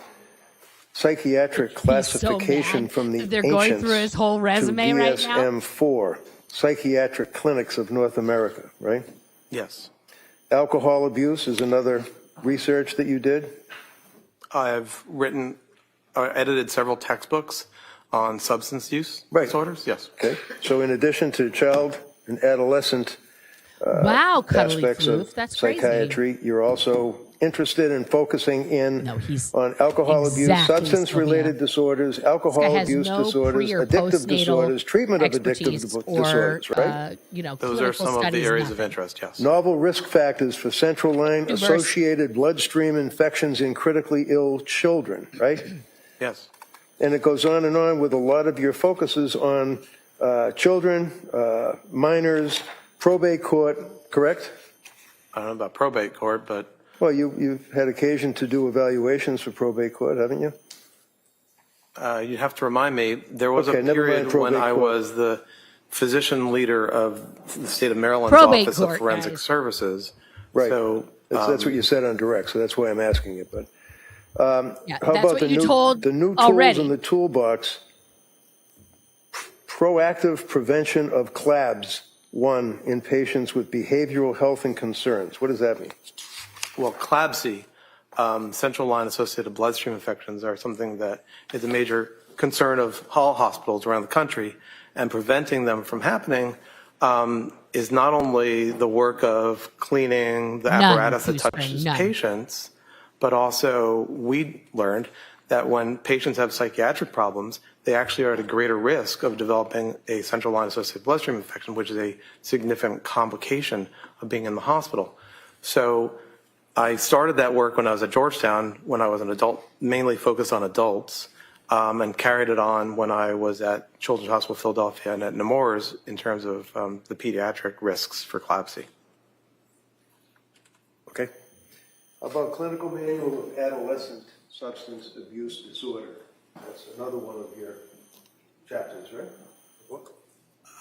psychiatric classification mad from the that they're going ancients through his whole resume to right now. DSM-4, Psychiatric Clinics of North America, right? Yes. Alcohol abuse is another research that you did. I've written, edited several textbooks on substance use Right. disorders. Yes. Okay. So in addition to child and adolescent Wow, cuddly aspects of floof. That's crazy. psychiatry, you're also interested in focusing in he's on alcohol abuse, exactly substance-related disorders, alcohol has abuse no disorders, pre- or addictive postnatal disorders, treatment of addictive expertise or, disorders, right? Those are some of the areas of interest, yes. Novel risk factors for central line associated bloodstream infections in critically ill children, right? Yes. And it goes on and on with a lot of your focuses on children, minors, probate court, correct? I don't know about probate court, but... Well, you've had occasion to do evaluations for probate court, haven't you? You have to remind me, there was Okay, a never mind period when probate I court. was the physician leader of the state of Maryland's Probate Office court, of Forensic guys. Services. Right. So, That's what you said on direct, so that's why I'm asking you. But Yeah, how that's about what the you new, told the new tools already. in the toolbox? Proactive prevention of CLABS, 1, in patients with behavioral health and concerns. What does that mean? Well, CLABSI, central line associated bloodstream infections, are something that is a major concern of all hospitals around the country, and preventing them from happening is not only the work of cleaning the apparatus that touches patients, but also we learned that when patients have psychiatric problems, they actually are at a greater risk of developing a central line associated bloodstream infection, which is a significant complication of being in the hospital. So I started that work when I was at Georgetown, when I was an adult, mainly focused on adults, and carried it on when I was at Children's Hospital Philadelphia and at Nemours in terms of the pediatric risks for CLABSI. Okay. How about clinical manual of adolescent substance abuse disorder? That's another one of your chapters, right? The book?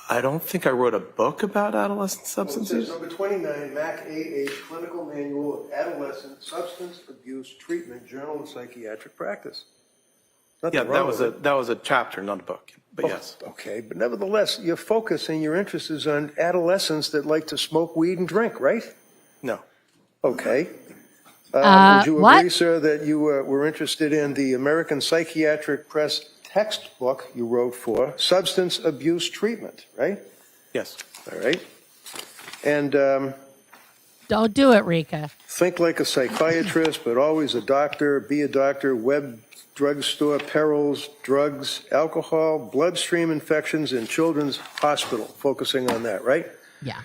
I don't think I wrote a book about adolescent substance Well, it use. says number 29, MAC AH, Clinical Manual of Adolescent Substance Abuse Treatment, Journal of Psychiatric Practice. Nothing Yeah, wrong with it. that was a chapter, not a book. But yes. Okay, but nevertheless, your focus and your interest is on adolescents that like to smoke weed and drink, right? No. Okay. Would you what? agree, sir, that you were interested in the American Psychiatric Press textbook you wrote for substance abuse treatment, right? Yes. All right. And Don't do it, Rika. think like a psychiatrist, but always a doctor, be a doctor, web drugstore, perils, drugs, alcohol, bloodstream infections in Children's Hospital, focusing on that, right? Yeah.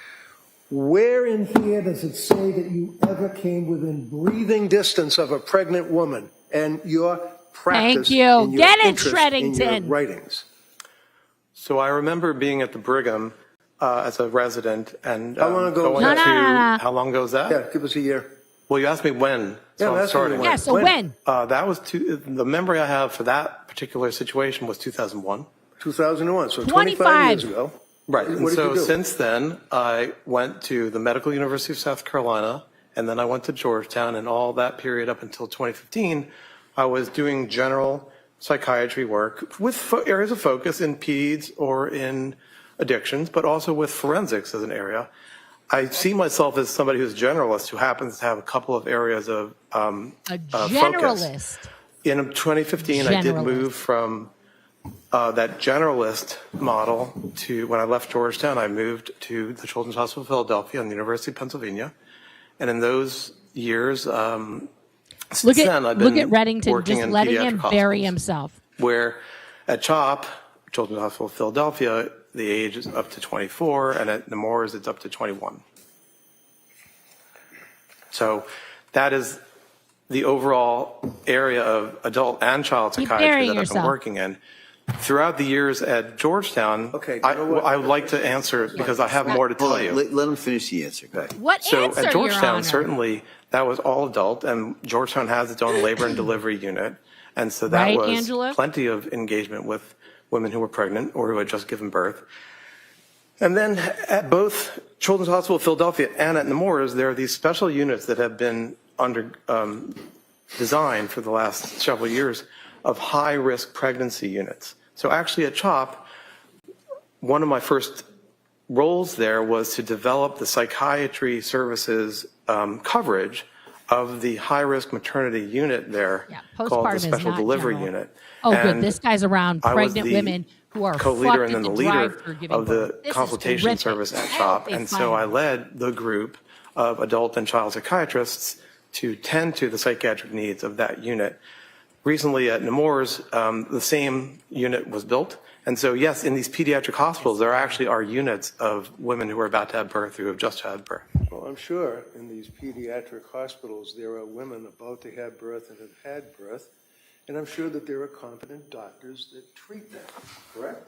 Where in here does it say that you ever came within Breathing distance of a pregnant woman and your practice. Thank you. and your Get it, interest in your Shreddington. writings. So I remember being at the Brigham as a resident and How long ago going was that? to, No. how long ago was that? Yeah, give us a year. Well, you asked me when, so Yeah, I'm that's starting. when. Yeah, so when? That was the memory I have for that particular situation was 2001. 2001, so 25 25 years ago. Right. What And did so you do? since then, I went to the Medical University of South Carolina, and then I went to Georgetown, and all that period up until 2015, I was doing general psychiatry work with areas of focus in peds or in addictions, but also with forensics as an area. I see myself as somebody who's a generalist who happens to have a couple of areas of A focus. generalist. In 2015, I did Generalist. move from that generalist model to, when I left Georgetown, I moved to the Children's Hospital of Philadelphia and the University of Pennsylvania. And in those years, since Look then, I've at been Reddington working just in letting pediatric him hospitals, bury himself. where at CHOP, Children's Hospital of Philadelphia, the age is up to 24, and at Nemours, it's up to 21. So that is the overall area of adult and child Keep psychiatry burying that I've been yourself. working in. Throughout the years at Georgetown, Okay, I would like to answer because I have more to tell you. Let him finish the answer. Go ahead. What So answer, at Your Georgetown, Honor? certainly that was all adult, and Georgetown has its own labor and delivery unit. And so that Right, was Angela? plenty of engagement with women who were pregnant or who had just given birth. And then at both Children's Hospital of Philadelphia and at Nemours, there are these special units that have been under designed for the last several years of high-risk pregnancy units. So actually at CHOP, one of my first roles there was to develop the psychiatry services coverage of the high-risk maternity unit there called the Special Delivery Unit. Oh, and good. This guy's around pregnant women who are co-leader fucked and then at the the leader drive-through giving of the birth. This is consultation horrific. service at I hope SHOP. they And find so I them. led the group of adult and child psychiatrists to tend to the psychiatric needs of that unit. Recently at Nemours, the same unit was built. And so, yes, in these pediatric hospitals, there actually are units of women who are about to have birth, who have just had birth. Well, I'm sure in these pediatric hospitals there are women about to have birth and have had birth, and I'm sure that there are competent doctors that treat them, correct?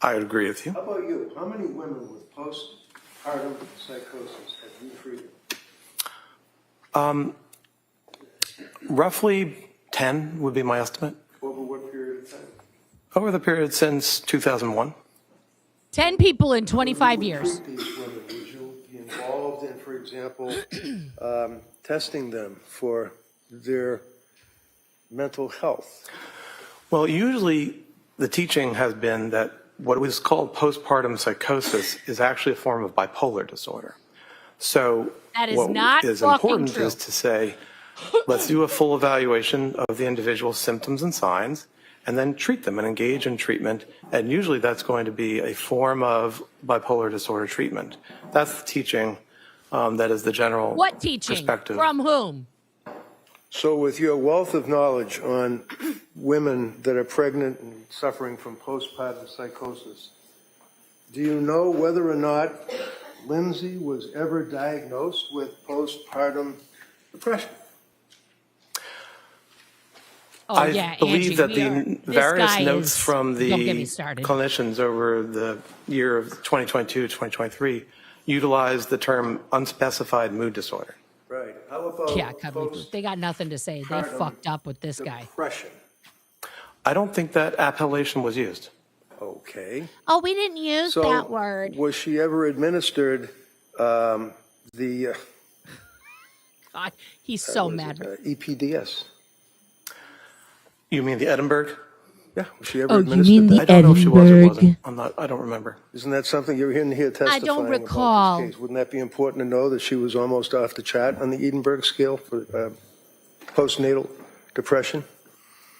I would agree with you. How about you? How many women with postpartum psychosis have you treated? Roughly 10 would be my estimate. Over what period of time? Over the period since 2001. 10 people in 25 years. These women, would you be involved in, for example, testing them for their mental health? Well, usually the teaching has been that what was called postpartum psychosis is actually a form of bipolar disorder. So That is what not is fucking important true. is to say, let's do a full evaluation of the individual's symptoms and signs, and then treat them and engage in treatment. And usually that's going to be a form of bipolar disorder treatment. That's the teaching. That is the general What teaching? perspective. From whom? So with your wealth of knowledge on women that are pregnant and suffering from postpartum psychosis, do you know whether or not Lindsay was ever diagnosed with postpartum depression? Oh, I yeah, believe Angie, that the various notes from the don't get me started. clinicians over the year of 2022 to 2023 utilized the term unspecified mood disorder. Right. How about Yeah, they got nothing to say. They fucked up with this guy. depression? I don't think that appellation was used. Okay. Oh, we didn't use So that word. was she ever administered the God, he's so mad. EPDS? You mean the Edinburgh? Yeah, was she ever Oh, you administered mean that? the I don't know if she was or wasn't. Edinburgh? I don't remember. Isn't that something you're in here testifying don't about recall. this case? Wouldn't that be important to know that she was almost off the chart on the Edinburgh scale for postnatal depression?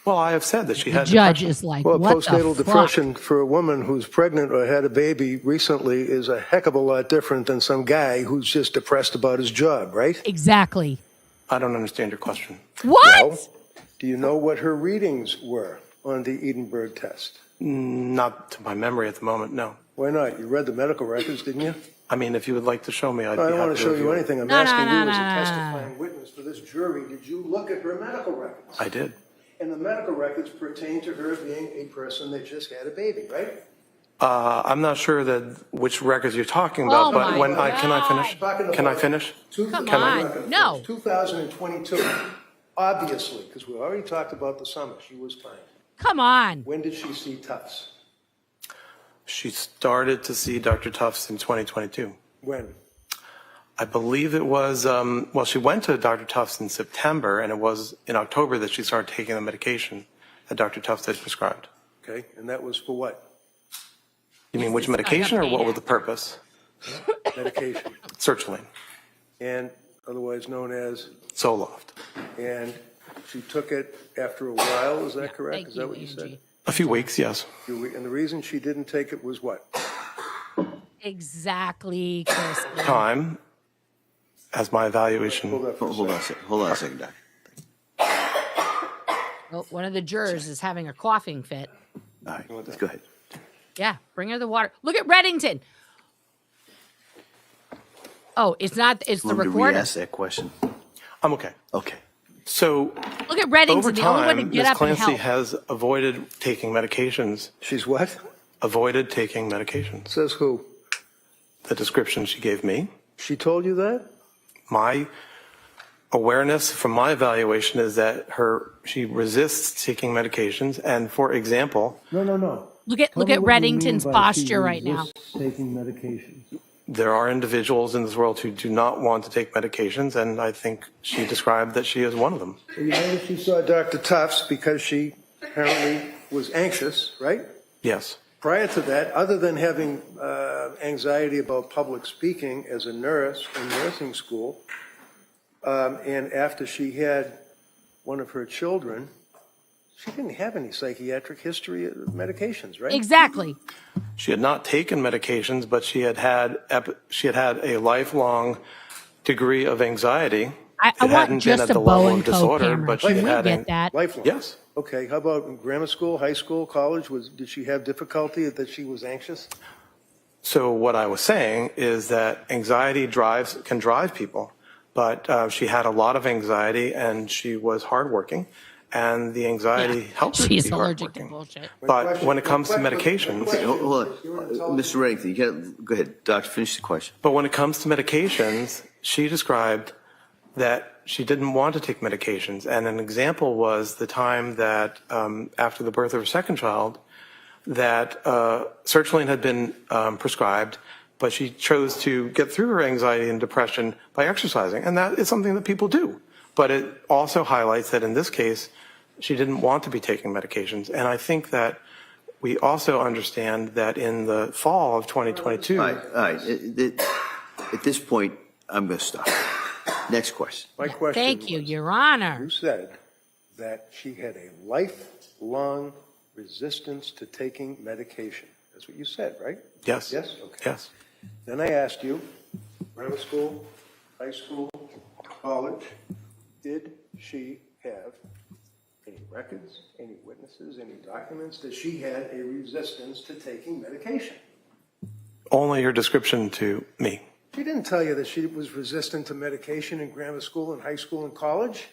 Well, I have said that she The had judge depression. is like, Well, what postnatal the fuck? depression for a woman who's pregnant or had a baby recently is a heck of a lot different than some guy who's just depressed about his job, right? Exactly. I don't understand your question. What? Well, do you know what her readings were on the Edinburgh test? Not to my memory at the moment, no. Why not? You read the medical records, didn't you? I mean, if you would like to show me, I'd I be don't happy want to show review you it. anything. I'm No, asking no, you no, as a no, no. testifying witness for this jury, did you look at her medical records? I did. And the medical records pertain to her being a person that just had a baby, right? I'm not sure that which records you're talking about, Oh but my when God. can I finish? Can I finish? Come Can I- on. No. 2022, obviously, because we already talked about the summer. She was fine. Come on. When did she see Tufts? She started to see Dr. Tufts in 2022. When? I believe it was, well, she went to Dr. Tufts in September, and it was in October that she started taking the medication that Dr. Tufts had prescribed. Okay, and that was for what? You mean which medication or what was the purpose? Medication. Sertraline, And otherwise known as, Zoloft. and she took it after a while, is that correct? Thank Is that you, what you said? Angie. A few weeks, yes. And the reason she didn't take it was what? Exactly, Chris. Time as my evaluation. Hold on for a Hold on a second. second. Hold on a second, Doc. Well, one of the jurors is having a coughing fit. All right, let's go ahead. Yeah, bring her the water. Look at Reddington. Oh, it's not. It's the Want me to recorder. re-ask that question? I'm okay. Okay. So Look at Reddington. over The only one to time, get Ms. up and Clancy help. has avoided taking medications. She's what? Avoided taking medications. Says who? The description she gave me. She told you that? My awareness from my evaluation is that she resists taking medications. And for example, No. Look at Reddington's posture right now. Taking medications. there are individuals in this world who do not want to take medications, and I think she described that she is one of them. So you know she saw Dr. Tufts because she apparently was anxious, right? Yes. Prior to that, other than having anxiety about public speaking as a nurse in nursing school, and after she had one of her children, she didn't have any psychiatric history of medications, right? Exactly. She had not taken medications, but she had had a lifelong degree of anxiety. I It want hadn't just been at a the bow level and of toe disorder, camera. but she Can we had get that? Lifelong. Yes. Okay, how about in grammar school, high school, college? Did she have difficulty that she was anxious? So what I was saying is that anxiety can drive people, but she had a lot of anxiety and she was hardworking, and the anxiety helped her to She's be allergic to hardworking. bullshit. But when it comes to medications, Okay, hold on. Mr. Reddington, you can't, go ahead. Doctor, finish the question. but when it comes to medications, she described that she didn't want to take medications. And an example was the time that after the birth of her second child, that sertraline had been prescribed, but she chose to get through her anxiety and depression by exercising. And that is something that people do. But it also highlights that in this case, she didn't want to be taking medications. And I think that we also understand that in the fall of 2022. All right. At this point, I'm going to stop. Next question. My question Thank you, was, Your Honor. you said that she had a lifelong resistance to taking medication. That's what you said, right? Yes. Yes? Okay. Yes. Then I asked you, grammar school, high school, college, did she have any records, any witnesses, any documents that she had a resistance to taking medication? Only her description to me. She didn't tell you that she was resistant to medication in grammar school and high school and college?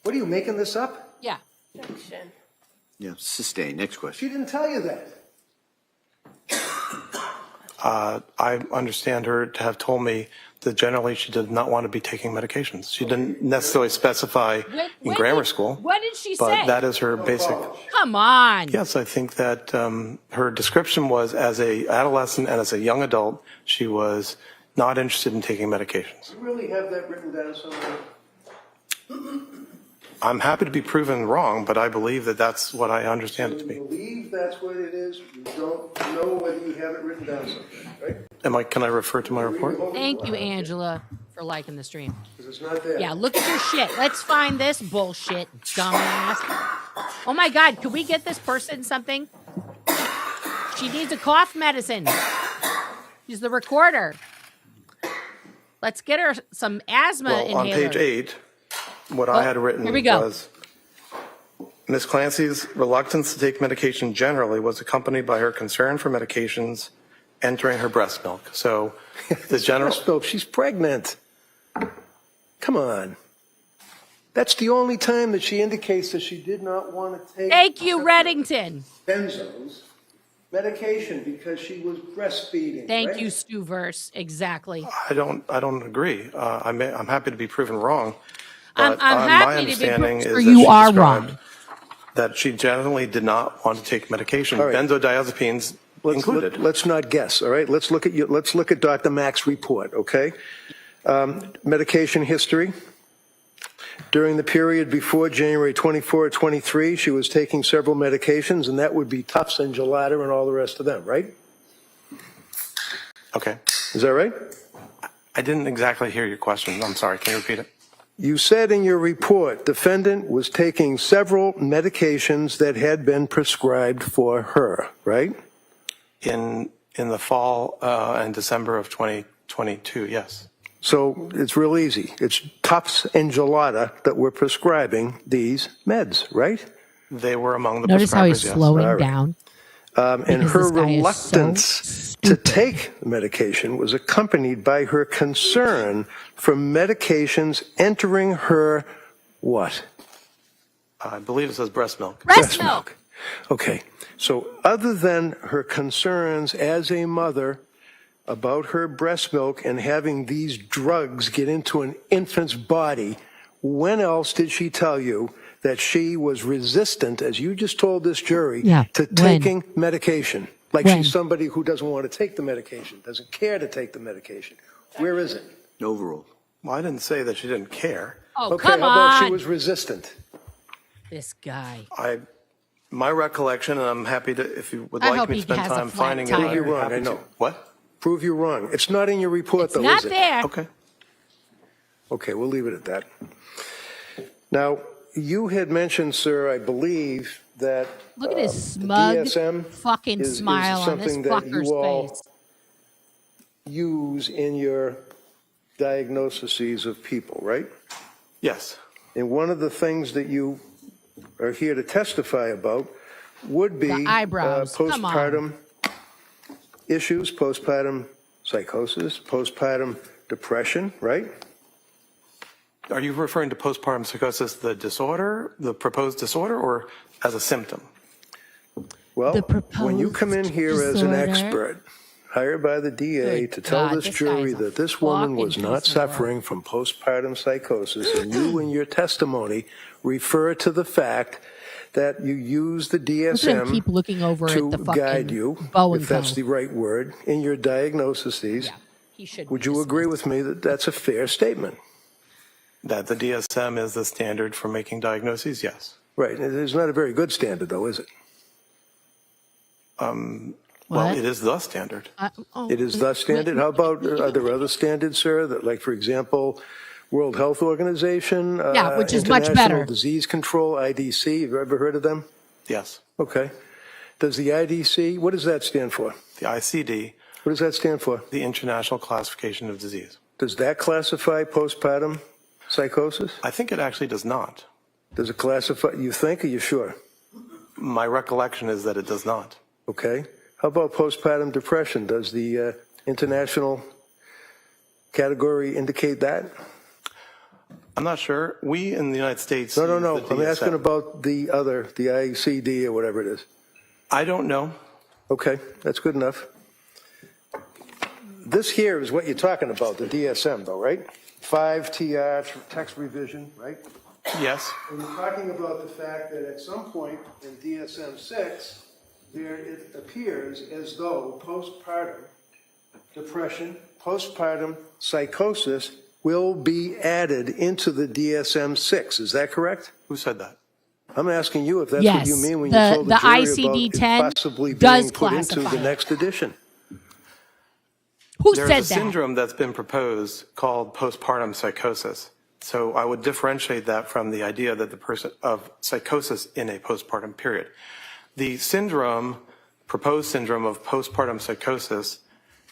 What are you, making this up? Yeah. Yeah, sustain. Next question. She didn't tell you that. I understand her to have told me that generally she did not want to be taking medications. She didn't necessarily specify in grammar school. What did she but say? that is her basic. Come on. Yes, I think that her description was as a adolescent and as a young adult, she was not interested in taking medications. You really have that written down somewhere? I'm happy to be proven wrong, but I believe that that's what I understand it to You be. believe that's what it is? You don't know whether you have it written down somewhere, right? Can I refer to my report? Thank you, Angela, for liking the stream. Because it's not there. Yeah, look at your shit. Let's find this bullshit, dumbass. Oh my God, could we get this person something? She needs a cough medicine. She's the recorder. Let's get her some asthma Well, on inhaler. page 8, what I had written here we go. was Ms. Clancy's reluctance to take medication generally was accompanied by her concern for medications entering her breast milk. So the general. Breast milk, she's pregnant. Come on. That's the only time that she indicates that she did not want to take. Thank you, Reddington. Benzos medication because she was breastfeeding. Thank right? you, Stu Verse. Exactly. I don't agree. I'm happy to be proven wrong. I'm But my happy to be understanding proven is you that are she described wrong. that she generally did not want to take medication, All right. benzodiazepines included. Let's not guess. All right. Let's look at Dr. Mack's report. Okay. Medication history. During the period before January 24, 23, she was taking several medications, and that would be Tufts and Gelada and all the rest of them, right? Okay. Is that right? I didn't exactly hear your question. I'm sorry. Can you repeat it? You said in your report, defendant was taking several medications that had been prescribed for her, right? In the fall and December of 2022, yes. So it's real easy. It's Tufts and Gelada that were prescribing these meds, right? They were among the Notice how he's prescribers, yes. slowing All right. down. And Because her this guy is reluctance so to stupid. take medication was accompanied by her concern for medications entering her what? I believe it says breast milk. Breast milk. Okay. So other than her concerns as a mother about her breast milk and having these drugs get into an infant's body, when else did she tell you that she was resistant, as you just told this jury, to taking medication? Like she's somebody who doesn't want to take the medication, doesn't care to take the medication. Where is it? Overall. Well, I didn't say that she didn't care. Oh, Okay, come how about on. she was resistant? This guy. My recollection, and I'm happy to, if you would I like hope me he to spend has a time flat finding it. tire. I'd You're be wrong, happy I to. know. What? Prove you wrong. It's not in your report, It's though, not is it? there. Okay. Okay, we'll leave it at that. Now, you had mentioned, sir, I believe that Look at his smug DSM fucking is smile on this something that you fucker's all face. use in your diagnoses of people, right? Yes. And one of the things that you are here to testify about would be The eyebrows. Come on. postpartum issues, postpartum psychosis, postpartum depression, right? Are you referring to postpartum psychosis, the disorder, the proposed disorder, or as a symptom? Well, when you come in here as an disorder. expert, hired by the DA Good to tell God, this this jury guy's a that this woman was fucking not piece of work. suffering from postpartum psychosis, and you in your testimony refer to the fact that you use the Look at him DSM keep looking over to at the fucking guide you, bow and if that's go. the right word, in your diagnoses. Yeah, he should. Would be you agree dismissed. with me that that's a fair statement? That the DSM is the standard for making diagnoses? Yes. Right. It's not a very good standard, though, is it? Well, What? it is the standard. It is the standard. How about, are there other standards, sir, that, like, for example, World Health Organization? Yeah, which is much International better. Disease Control, IDC, have you ever heard of them? Yes. Okay. Does the IDC, what does that stand for? The ICD, What does that stand for? the International Classification of Disease. Does that classify postpartum psychosis? I think it actually does not. Does it classify, you think, are you sure? My recollection is that it does not. Okay. How about postpartum depression? Does the international category indicate that? I'm not sure. We in the United States. No. use the I'm DSM. asking about the other, the ICD or whatever it is. I don't know. Okay, that's good enough. This here is what you're talking about, the DSM, though, right? 5 TR, text revision, right? Yes. And you're talking about the fact that at some point in DSM-6, there it appears as though postpartum depression, postpartum psychosis will be added into the DSM-6. Is that correct? Who said that? I'm asking you if that's Yes. what you mean when The- you told the the jury ICD-10 about it possibly does being put into classify the it. next edition. Who There's said a that? syndrome that's been proposed called postpartum psychosis. So I would differentiate that from the idea that the person of psychosis in a postpartum period. The syndrome, proposed syndrome of postpartum psychosis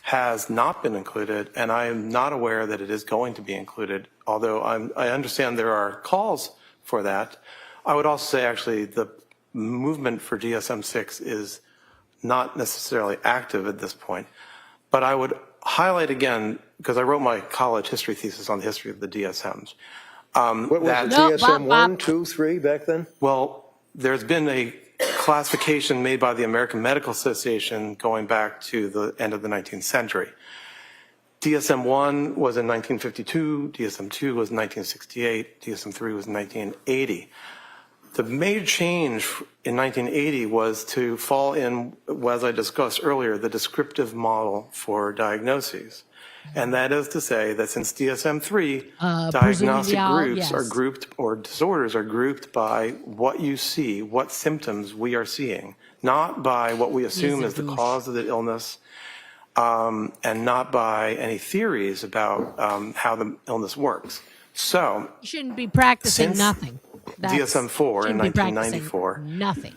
has not been included, and I am not aware that it is going to be included, although I understand there are calls for that. I would also say actually the movement for DSM-6 is not necessarily active at this point. But I would highlight again, because I wrote my college history thesis on the history of the DSMs. What was that- it, No, DSM Bob. 1, 2, 3 back then? Well, there's been a classification made by the American Medical Association going back to the end of the 19th century. DSM-1 was in 1952, DSM-2 was in 1968, DSM-3 was in 1980. The major change in 1980 was to fall in, as I discussed earlier, the descriptive model for diagnoses. And that is to say that since DSM-3, diagnostic groups are grouped, or disorders are grouped by what you see, what symptoms we are seeing, not by what we assume is the cause of the illness, and not by any theories about how the illness works. So You shouldn't be practicing Since nothing. DSM-4 in shouldn't be practicing 1994, Nothing.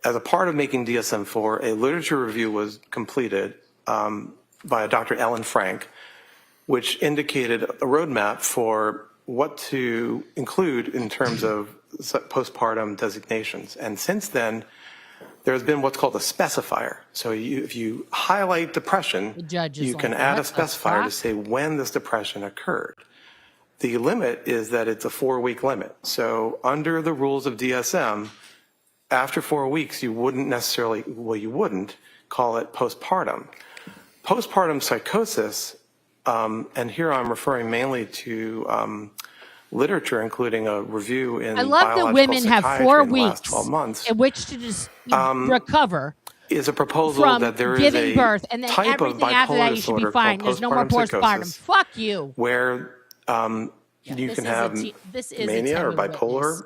as a part of making DSM-4, a literature review was completed by Dr. Ellen Frank, which indicated a roadmap for what to include in terms of postpartum designations. And since then, there's been what's called a specifier. So if you highlight depression, you can add a specifier to say when this depression occurred. The limit is that it's a 4-week limit. So under the rules of DSM, after 4 weeks, you wouldn't necessarily, well, you wouldn't call it postpartum. Postpartum psychosis, and here I'm referring mainly to literature, including a review in I love that biological women have psychiatry 4 in the last weeks 12 months, in which to just recover is a proposal from that there is giving a birth, and then type of everything after bipolar that you should be disorder fine. called There's no more postpartum. psychosis, Fuck you. where you this can is have this is a mania or Temmie bipolar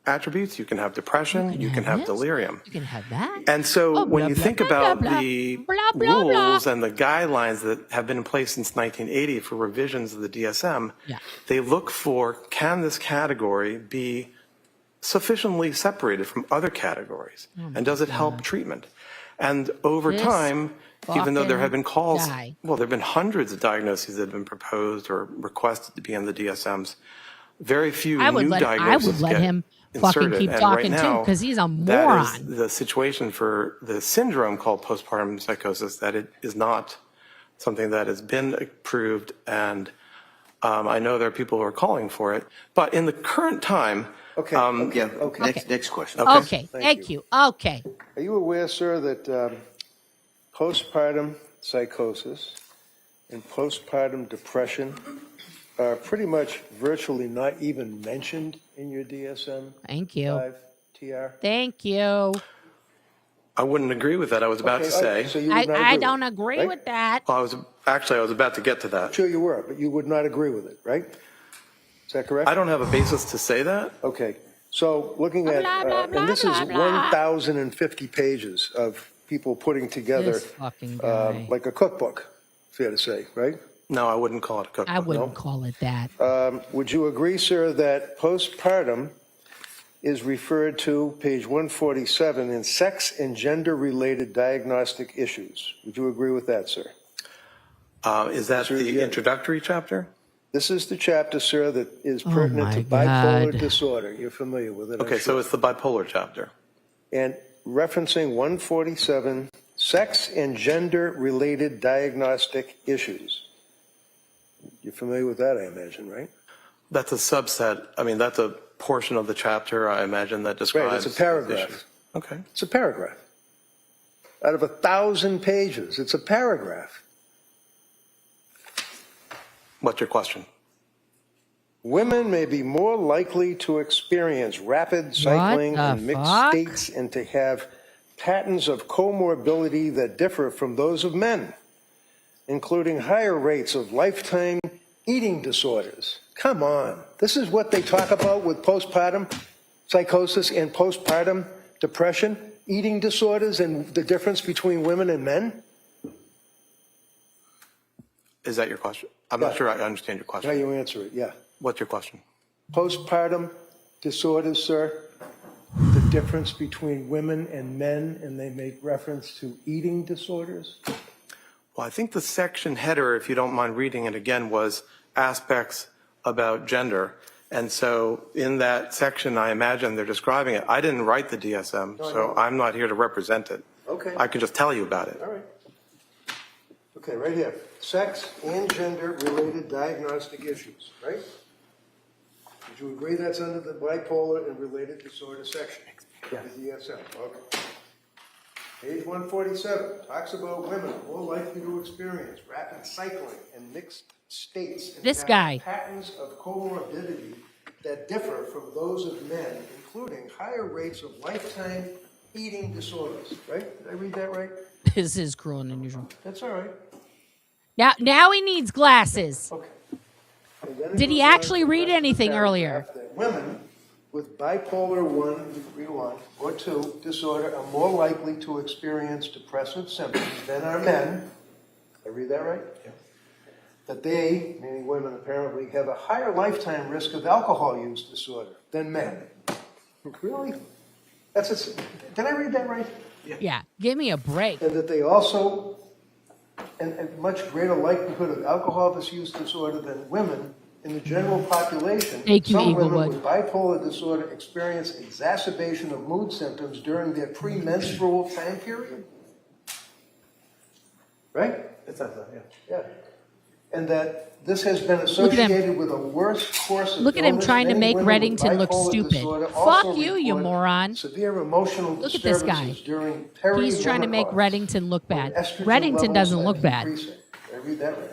attributes. You can have depression. You can have delirium. You can have that. And so when you think about the blah, rules and the guidelines that have been in place since 1980 for revisions of the DSM, they look for, can this category be sufficiently separated from other categories? And does it help treatment? And over time, even though there have been calls, well, there have been hundreds of diagnoses that have been proposed or requested to be in the DSMs. Very few new diagnoses I would let him fucking keep and talking right now, too, because he's a moron. That is the situation for the syndrome called postpartum psychosis, that it is not something that has been approved, and I know there are people who are calling for it. But in the current time, Next question. Okay, thank you. Okay. Are you aware, sir, that postpartum psychosis and postpartum depression are pretty much virtually not even mentioned in your DSM? Thank you. 5 TR? Thank you. I wouldn't agree with that. I was about to say. So you would not I agree don't with it, agree right? with that. Well, I was about to get to that. Sure you were, but you would not agree with it, right? Is that correct? I don't have a basis to say that. Okay. So looking at, and this is 1,050 pages of people putting together This fucking guy. like a cookbook, fair to say, right? No, I wouldn't call it a cookbook. I wouldn't call it that. Would you agree, sir, that postpartum is referred to, page 147, in sex and gender-related diagnostic issues? Would you agree with that, sir? Is that the introductory chapter? This is the chapter, sir, that is pertinent to bipolar disorder. You're familiar with it, Okay, so it's the bipolar chapter. And referencing 147, sex and gender-related diagnostic issues. You're familiar with that, I imagine, right? That's a subset. I mean, that's a portion of the chapter, I imagine, that describes. Right, it's a paragraph. issues. Okay. It's a paragraph. Out of 1,000 pages, it's a paragraph. What's your question? Women may be more likely to experience rapid cycling and mixed states and to have patterns of comorbidity that differ from those of men, including higher rates of lifetime eating disorders. Come on. This is what they talk about with postpartum psychosis and postpartum depression, eating disorders, and the difference between women and men? Is that your question? I'm not sure I understand your question. How you answer it, yeah. What's your question? Postpartum disorders, sir, the difference between women and men, and they make reference to eating disorders? Well, I think the section header, if you don't mind reading it again, was aspects about gender. And so in that section, I imagine they're describing it. I didn't write the DSM, so I'm not here to represent it. Okay. I can just tell you about it. All right. Okay, right here. Sex and gender-related diagnostic issues, right? Would you agree that's under the bipolar and related disorder section? Yeah. The DSM, okay. Page 147 talks about women more likely to experience rapid cycling and mixed states. This guy. Patterns of comorbidity that differ from those of men, including higher rates of lifetime eating disorders, right? Did I read that right? This is cruel and unusual. That's all right. Now he needs glasses. Okay. Did he actually read anything earlier? Women with bipolar 1, read along, or 2 disorder are more likely to experience depressive symptoms than are men. Did I read that right? Yeah. That they, meaning women apparently, have a higher lifetime risk of alcohol use disorder than men. Really? Did I read that right? Yeah, give me a break. And that they also, and much greater likelihood of alcohol misuse disorder than women in the general population. Thank you, Some women Eaglewood. with bipolar disorder experience exacerbation of mood symptoms during their premenstrual time period. Right? It says that, yeah. Yeah. And that this has been associated with a worse course of Look at him illness. trying to Many make women with Reddington look bipolar stupid. disorder also Fuck you, you report moron. Severe emotional Look at this guy. disturbances during He's trying to make perimenopause. Reddington look bad. Estrogen Reddington levels doesn't are look bad. decreasing. Did I read that right?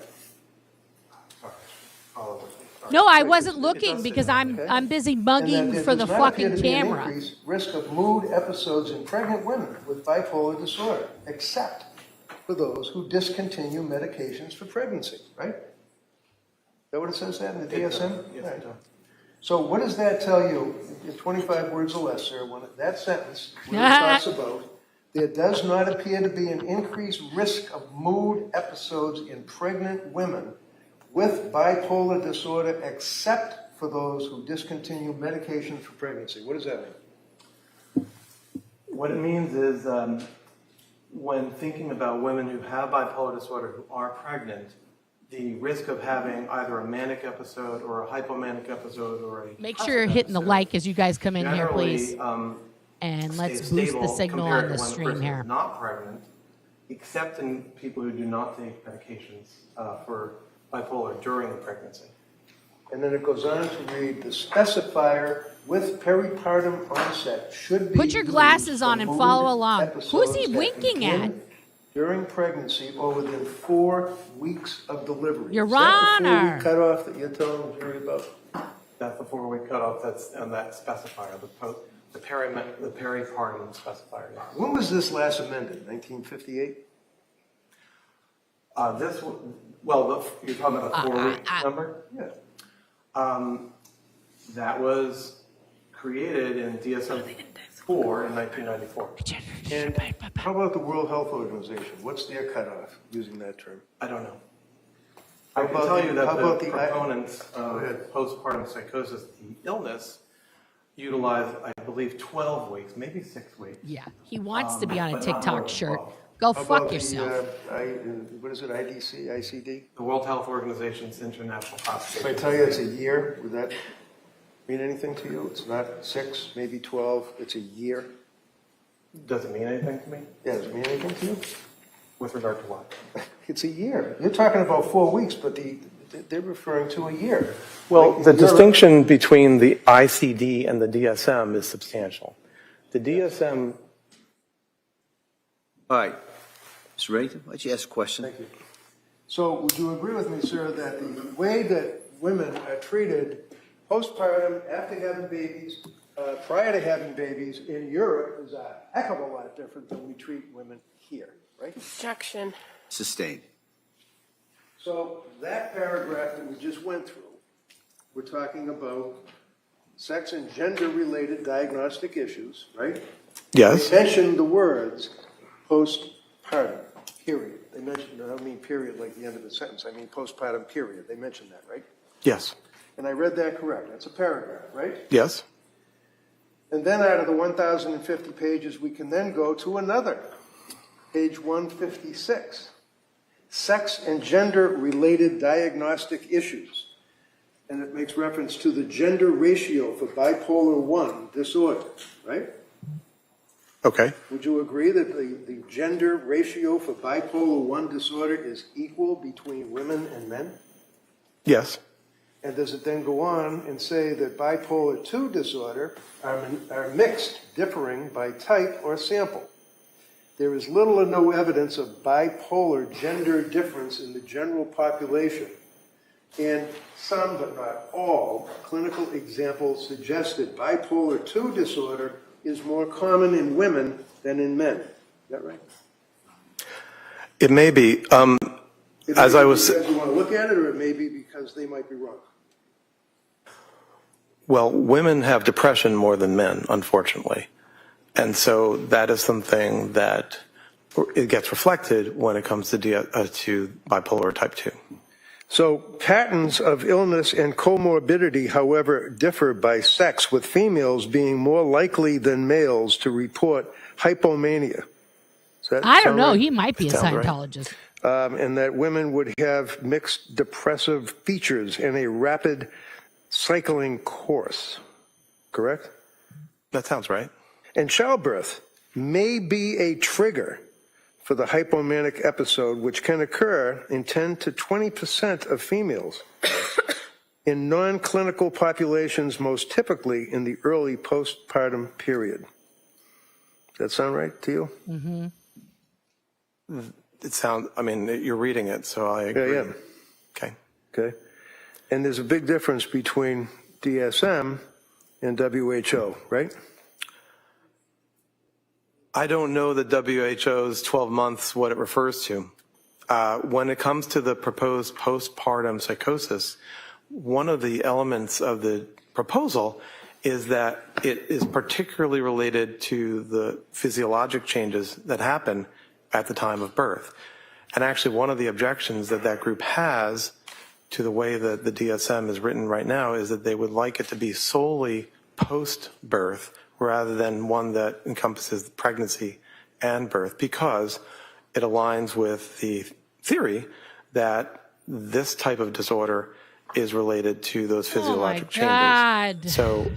No, I wasn't looking because I'm busy mugging for the fucking camera. Risk of mood episodes in pregnant women with bipolar disorder, except for those who discontinue medications for pregnancy, right? Is that what it says that in the DSM? Yes, Right. So what does that tell you, in 25 words or less, sir, when that sentence, when it talks about, there does not appear to be an increased risk of mood episodes in pregnant women with bipolar disorder except for those who discontinue medication for pregnancy. What does that mean? What it means is when thinking about women who have bipolar disorder who are pregnant, the risk of having either a manic episode or a hypomanic episode or a Make sure you're hitting the like as you guys come in here, please. generally, And let's boost the signal on the stream here. Not pregnant, except in people who do not take medications for bipolar during the pregnancy. And then it goes on to read, the specifier with peripartum onset should be Put your glasses on and follow along. Who's he episodes that winking begin at? During pregnancy or within 4 weeks of delivery. Your Is that the Honor. 4-week cutoff that you're telling the jury about? That's the 4-week cutoff. That's on that specifier, the peripartum specifier. Yes. When was this last amended? 1958? You're talking about a 4-week number? Yeah. That was created in DSM-4 in 1994. And how about the World Health Organization? What's their cutoff using that term? I don't know. How I can about tell the- you that how the about the- proponents Go of ahead. postpartum psychosis, the illness, utilize, I believe, 12 weeks, maybe 6 weeks. Yeah, he wants to be on a but not more TikTok than shirt. 12. Go How fuck about yourself. what is it, IDC, ICD? The World Health Organization's international If classification. I tell you it's a year, would that mean anything to you? It's not 6, maybe 12, it's a year? Does it mean anything to me? Yeah, does it mean anything to you? With regard to what? It's a year. You're talking about 4 weeks, but they're referring to a year. Well, Like, the you're- distinction between the ICD and the DSM is substantial. The DSM. All right. Mr. Ray, why don't you ask a question? Thank you. So would you agree with me, sir, that the way that women are treated postpartum, after having babies, prior to having babies in Europe is a heck of a lot different than we treat women here, right? Objection. Sustained. So that paragraph that we just went through, we're talking about sex and gender-related diagnostic issues, right? Yes. They mentioned the words postpartum, period. They mentioned, I don't mean period like the end of the sentence, I mean postpartum, period. They mentioned that, right? Yes. And I read that correct. That's a paragraph, right? Yes. And then out of the 1,050 pages, we can then go to another, page 156. Sex and gender-related diagnostic issues. And it makes reference to the gender ratio for bipolar 1 disorder, right? Okay. Would you agree that the gender ratio for bipolar 1 disorder is equal between women and men? Yes. And does it then go on and say that bipolar 2 disorder are mixed, differing by type or sample? There is little or no evidence of bipolar gender difference in the general population. And some, but not all, clinical examples suggest that bipolar 2 disorder is more common in women than in men. Is that right? It may be. It As may I be was. because you want to look at it, or it may be because they might be wrong. Well, women have depression more than men, unfortunately. And so that is something that it gets reflected when it comes to bipolar type 2. So patterns of illness and comorbidity, however, differ by sex, with females being more likely than males to report hypomania. I don't know. Right? He might be a Sounds right. Scientologist. And that women would have mixed depressive features and a rapid cycling course. Correct? That sounds right. And childbirth may be a trigger for the hypomanic episode, which can occur in 10 to 20% of females. In non-clinical populations, most typically in the early postpartum period. Does that sound right to you? Mm-hmm. It sounds, I mean, you're reading it, so I agree. Yeah. Okay. Okay. And there's a big difference between DSM and WHO, right? I don't know the WHO's 12 months, what it refers to. When it comes to the proposed postpartum psychosis, one of the elements of the proposal is that it is particularly related to the physiologic changes that happen at the time of birth. And actually, one of the objections that that group has to the way that the DSM is written right now is that they would like it to be solely post-birth rather than one that encompasses pregnancy and birth, because it aligns with the theory that this type of disorder is related to those physiologic changes. So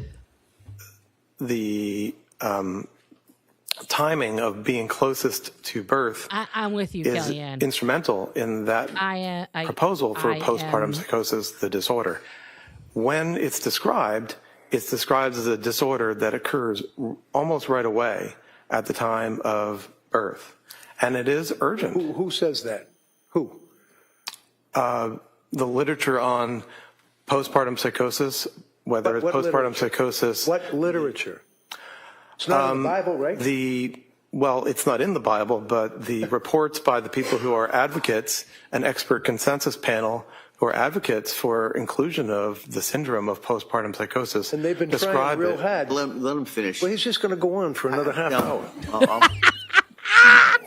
the timing of being closest to birth I'm with you, is Kellyanne. instrumental in that proposal for postpartum psychosis, the disorder. When it's described as a disorder that occurs almost right away at the time of birth. And it is urgent. Who says that? Who? The literature on postpartum psychosis, whether it's postpartum psychosis. What literature? It's not in the Bible, right? Well, it's not in the Bible, but the reports by the people who are advocates, an expert consensus panel who are advocates for inclusion of the syndrome of postpartum psychosis. And they've been trying real hard. Let him finish. Well, he's just going to go on for another half hour.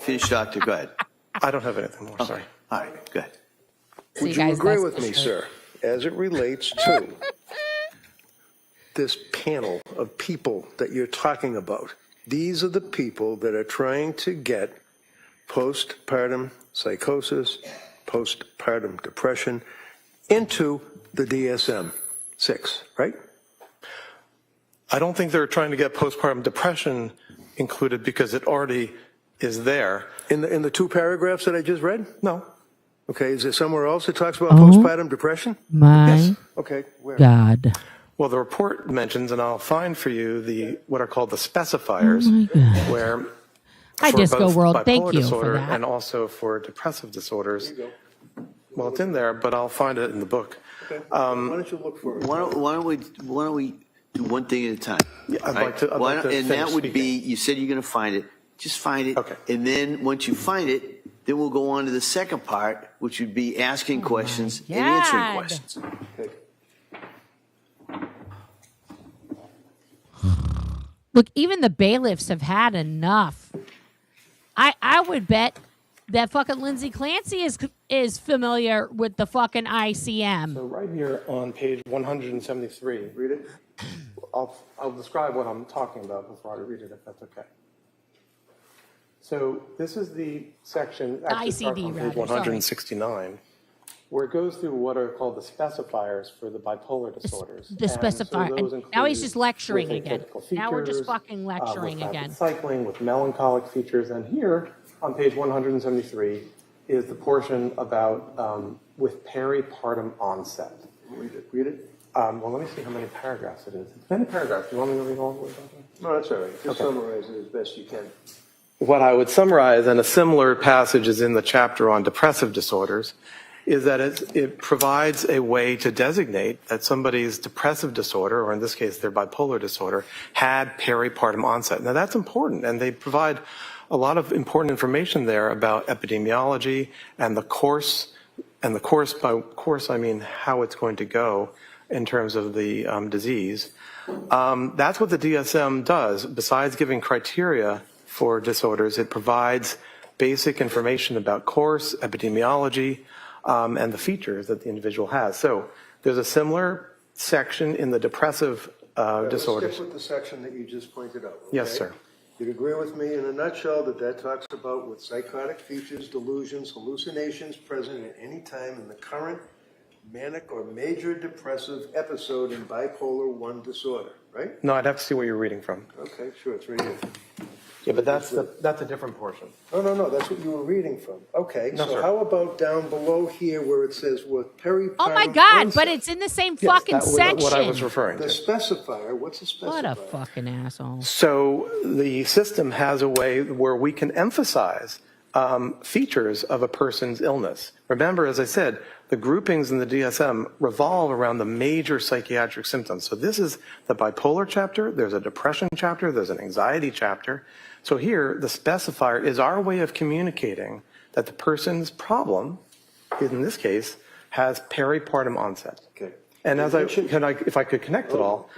Finish, Doctor. Go ahead. I don't have anything more. Sorry. All right. Go ahead. Would you agree with me, sir, as it relates to this panel of people that you're talking about? These are the people that are trying to get postpartum psychosis, postpartum depression into the DSM-6, right? I don't think they're trying to get postpartum depression included because it already is there. In the two paragraphs that I just read? No. Okay, is there somewhere else that talks about postpartum depression? My Okay, where? God. Well, the report mentions, and I'll find for you what are called the specifiers, where Hi, for Disco both World. bipolar Thank you for disorder that. and also for depressive disorders. Well, it's in there, but I'll find it in the book. Okay. Why don't you look for it? Why don't we do one thing at a time? Yeah, I'd like to and finish that would speaking. be, you said you're going to find it. Just find it. Okay. And then once you find it, then we'll go on to the second part, which would be asking questions and answering God. questions. Okay. Look, even the bailiffs have had enough. I would bet that fucking Lindsay Clancy is familiar with the fucking ICM. So right here on page 173, read it. I'll describe what I'm talking about before I read it, if that's okay. So this is the section, actually starts on page 169, where it goes through what are called the specifiers for the bipolar disorders. The specifier. And so And now he's just lecturing with again. atypical Now we're just features, fucking lecturing with rapid again. cycling, with melancholic features. And here on page 173 is the portion about with peripartum onset. Read it. Read it. Well, let me see how many paragraphs it is. It's many paragraphs. Do you want me to read all the way down? No, that's all right. Just summarize it as best you can. What I would summarize, and a similar passage is in the chapter on depressive disorders, is that it provides a way to designate that somebody's depressive disorder, or in this case their bipolar disorder, had peripartum onset. Now that's important, and they provide a lot of important information there about epidemiology and the course, by course I mean how it's going to go in terms of the disease. That's what the DSM does. Besides giving criteria for disorders, it provides basic information about course, epidemiology, and the features that the individual has. So there's a similar section in the depressive disorders. Stick with the section that you just pointed out. Okay? Yes, sir. You'd agree with me in a nutshell that talks about with psychotic features, delusions, hallucinations present at any time in the current manic or major depressive episode in bipolar 1 disorder, right? No, I'd have to see what you're reading from. Okay, sure, it's right here. Yeah, but that's a different portion. No, that's what you were reading from. Okay, No, so sir. how about down below here where it says with peripartum Oh my God, onset? but it's in the same Yes, fucking that was section. what I was referring The to. specifier, what's a specifier? What a fucking asshole. So the system has a way where we can emphasize features of a person's illness. Remember, as I said, the groupings in the DSM revolve around the major psychiatric symptoms. So this is the bipolar chapter, there's a depression chapter, there's an anxiety chapter. So here, the specifier is our way of communicating that the person's problem, in this case, has peripartum onset. Okay. And if I could connect it all,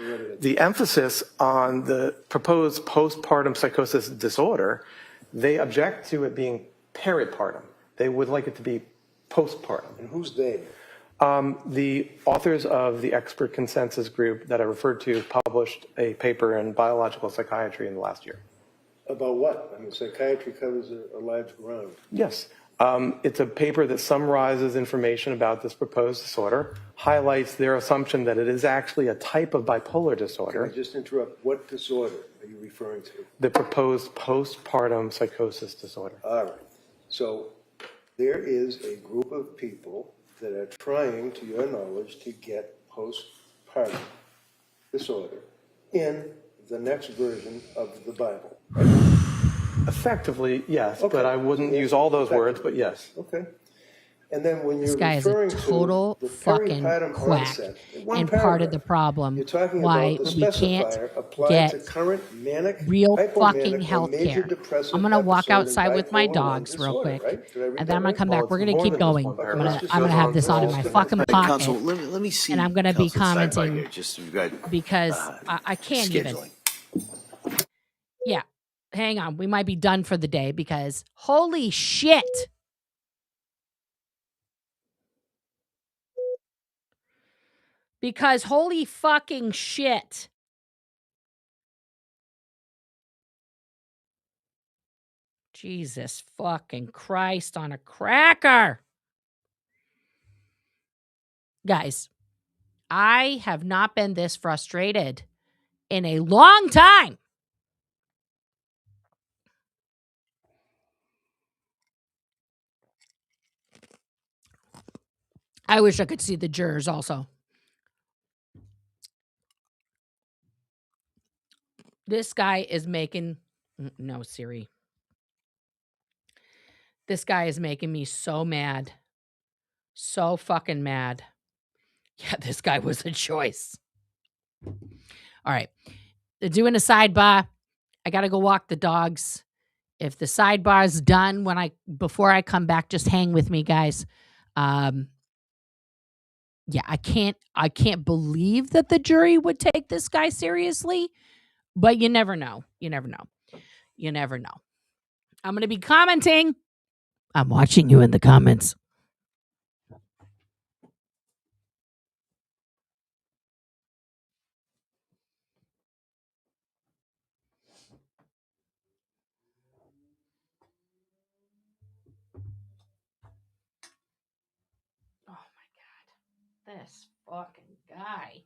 the emphasis on the proposed postpartum psychosis disorder, they object to it being peripartum. They would like it to be postpartum. And who's they? The authors of the expert consensus group that I referred to published a paper in Biological Psychiatry in the last year. About what? I mean, psychiatry covers a large ground. Yes. It's a paper that summarizes information about this proposed disorder, highlights their assumption that it is actually a type of bipolar disorder. Can I just interrupt? What disorder are you referring to? The proposed postpartum psychosis disorder. All right. So there is a group of people that are trying, to your knowledge, to get postpartum disorder in the next version of the Bible. Effectively, yes, Okay. but I wouldn't use all those words, but yes. Okay. And then when This you're guy is a referring total to the fucking peripartum quack, onset, in one and part of the paragraph, problem you're talking why about the we can't specifier applied get to current manic, real hypomanic, fucking or health major care. depressive I'm gonna walk episode in outside with my bipolar I dogs real disorder, quick, right? Did I read and that then I'm gonna right? come back. We're gonna more keep than just going. one I'm paragraph. gonna have this on in my fucking pocket, Counsel, let me see. and I'm gonna be Counsel's sidebar commenting here. Just we've got because I can't scheduling. even. Yeah, hang on. We might be done for the day because holy shit. Because holy fucking shit. Jesus fucking Christ on a cracker. Guys, I have not been this frustrated in a long time. I wish I could see the jurors also. This guy is making, no, Siri. This guy is making me so mad. So fucking mad. Yeah, this guy was a choice. All right. They're doing a sidebar. I got to go walk the dogs. If the sidebar's done before I come back, just hang with me, guys. Yeah, I can't believe that the jury would take this guy seriously, but you never know. You never know. You never know. I'm going to be commenting. I'm watching you in the comments. Oh my God. This fucking guy.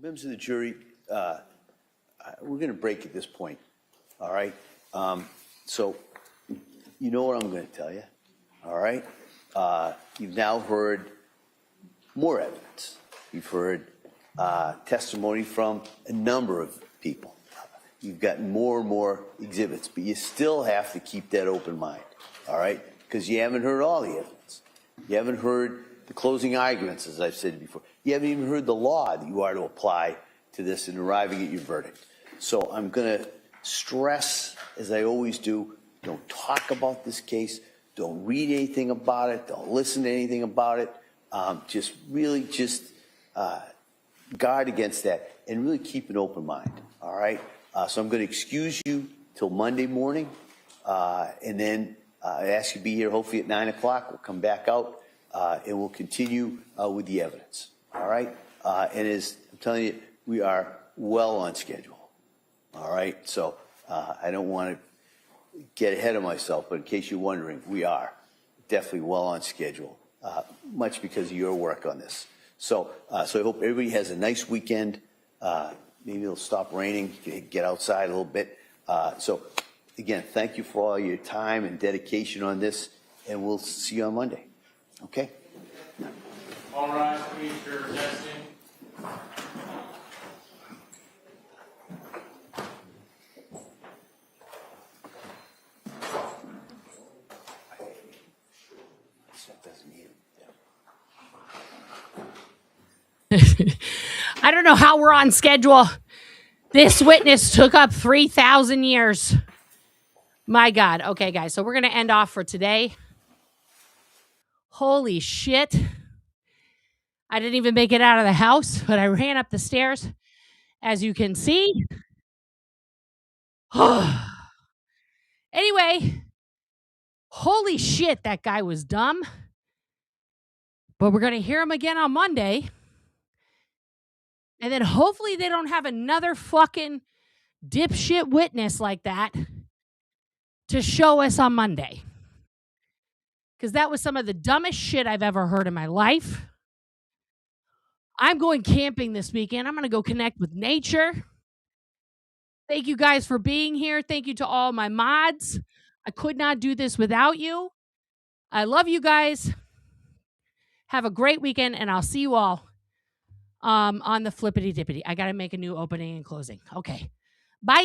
Members of the jury, we're going to break at this point, all right? So you know what I'm going to tell you, all right? You've now heard more evidence. You've heard testimony from a number of people. You've gotten more and more exhibits, but you still have to keep that open mind, all right? Because you haven't heard all the evidence. You haven't heard the closing arguments, as I've said before. You haven't even heard the law that you are to apply to this in arriving at your verdict. So I'm going to stress, as I always do, don't talk about this case. Don't read anything about it. Don't listen to anything about it. Just guard against that and really keep an open mind, all right? So I'm going to excuse you till Monday morning, and then I ask you to be here hopefully at 9 o'clock. We'll come back out, and we'll continue with the evidence, all right? And as I'm telling you, we are well on schedule, all right? So I don't want to get ahead of myself, but in case you're wondering, we are definitely well on schedule, much because of your work on this. So I hope everybody has a nice weekend. Maybe it'll stop raining, get outside a little bit. So again, thank you for all your time and dedication on this, and we'll see you on Monday. Okay? All rise, please, for testing. I don't know how we're on schedule. This witness took up 3,000 years. My God. Okay, guys. So we're going to end off for today. Holy shit. I didn't even make it out of the house, but I ran up the stairs, as you can see. Anyway, holy shit, that guy was dumb. But we're going to hear him again on Monday. And then hopefully they don't have another fucking dipshit witness like that to show us on Monday. Because that was some of the dumbest shit I've ever heard in my life. I'm going camping this weekend. I'm going to go connect with nature. Thank you guys for being here. Thank you to all my mods. I could not do this without you. I love you guys. Have a great weekend, and I'll see you all on the flippity dippity. I got to make a new opening and closing. Okay. Bye.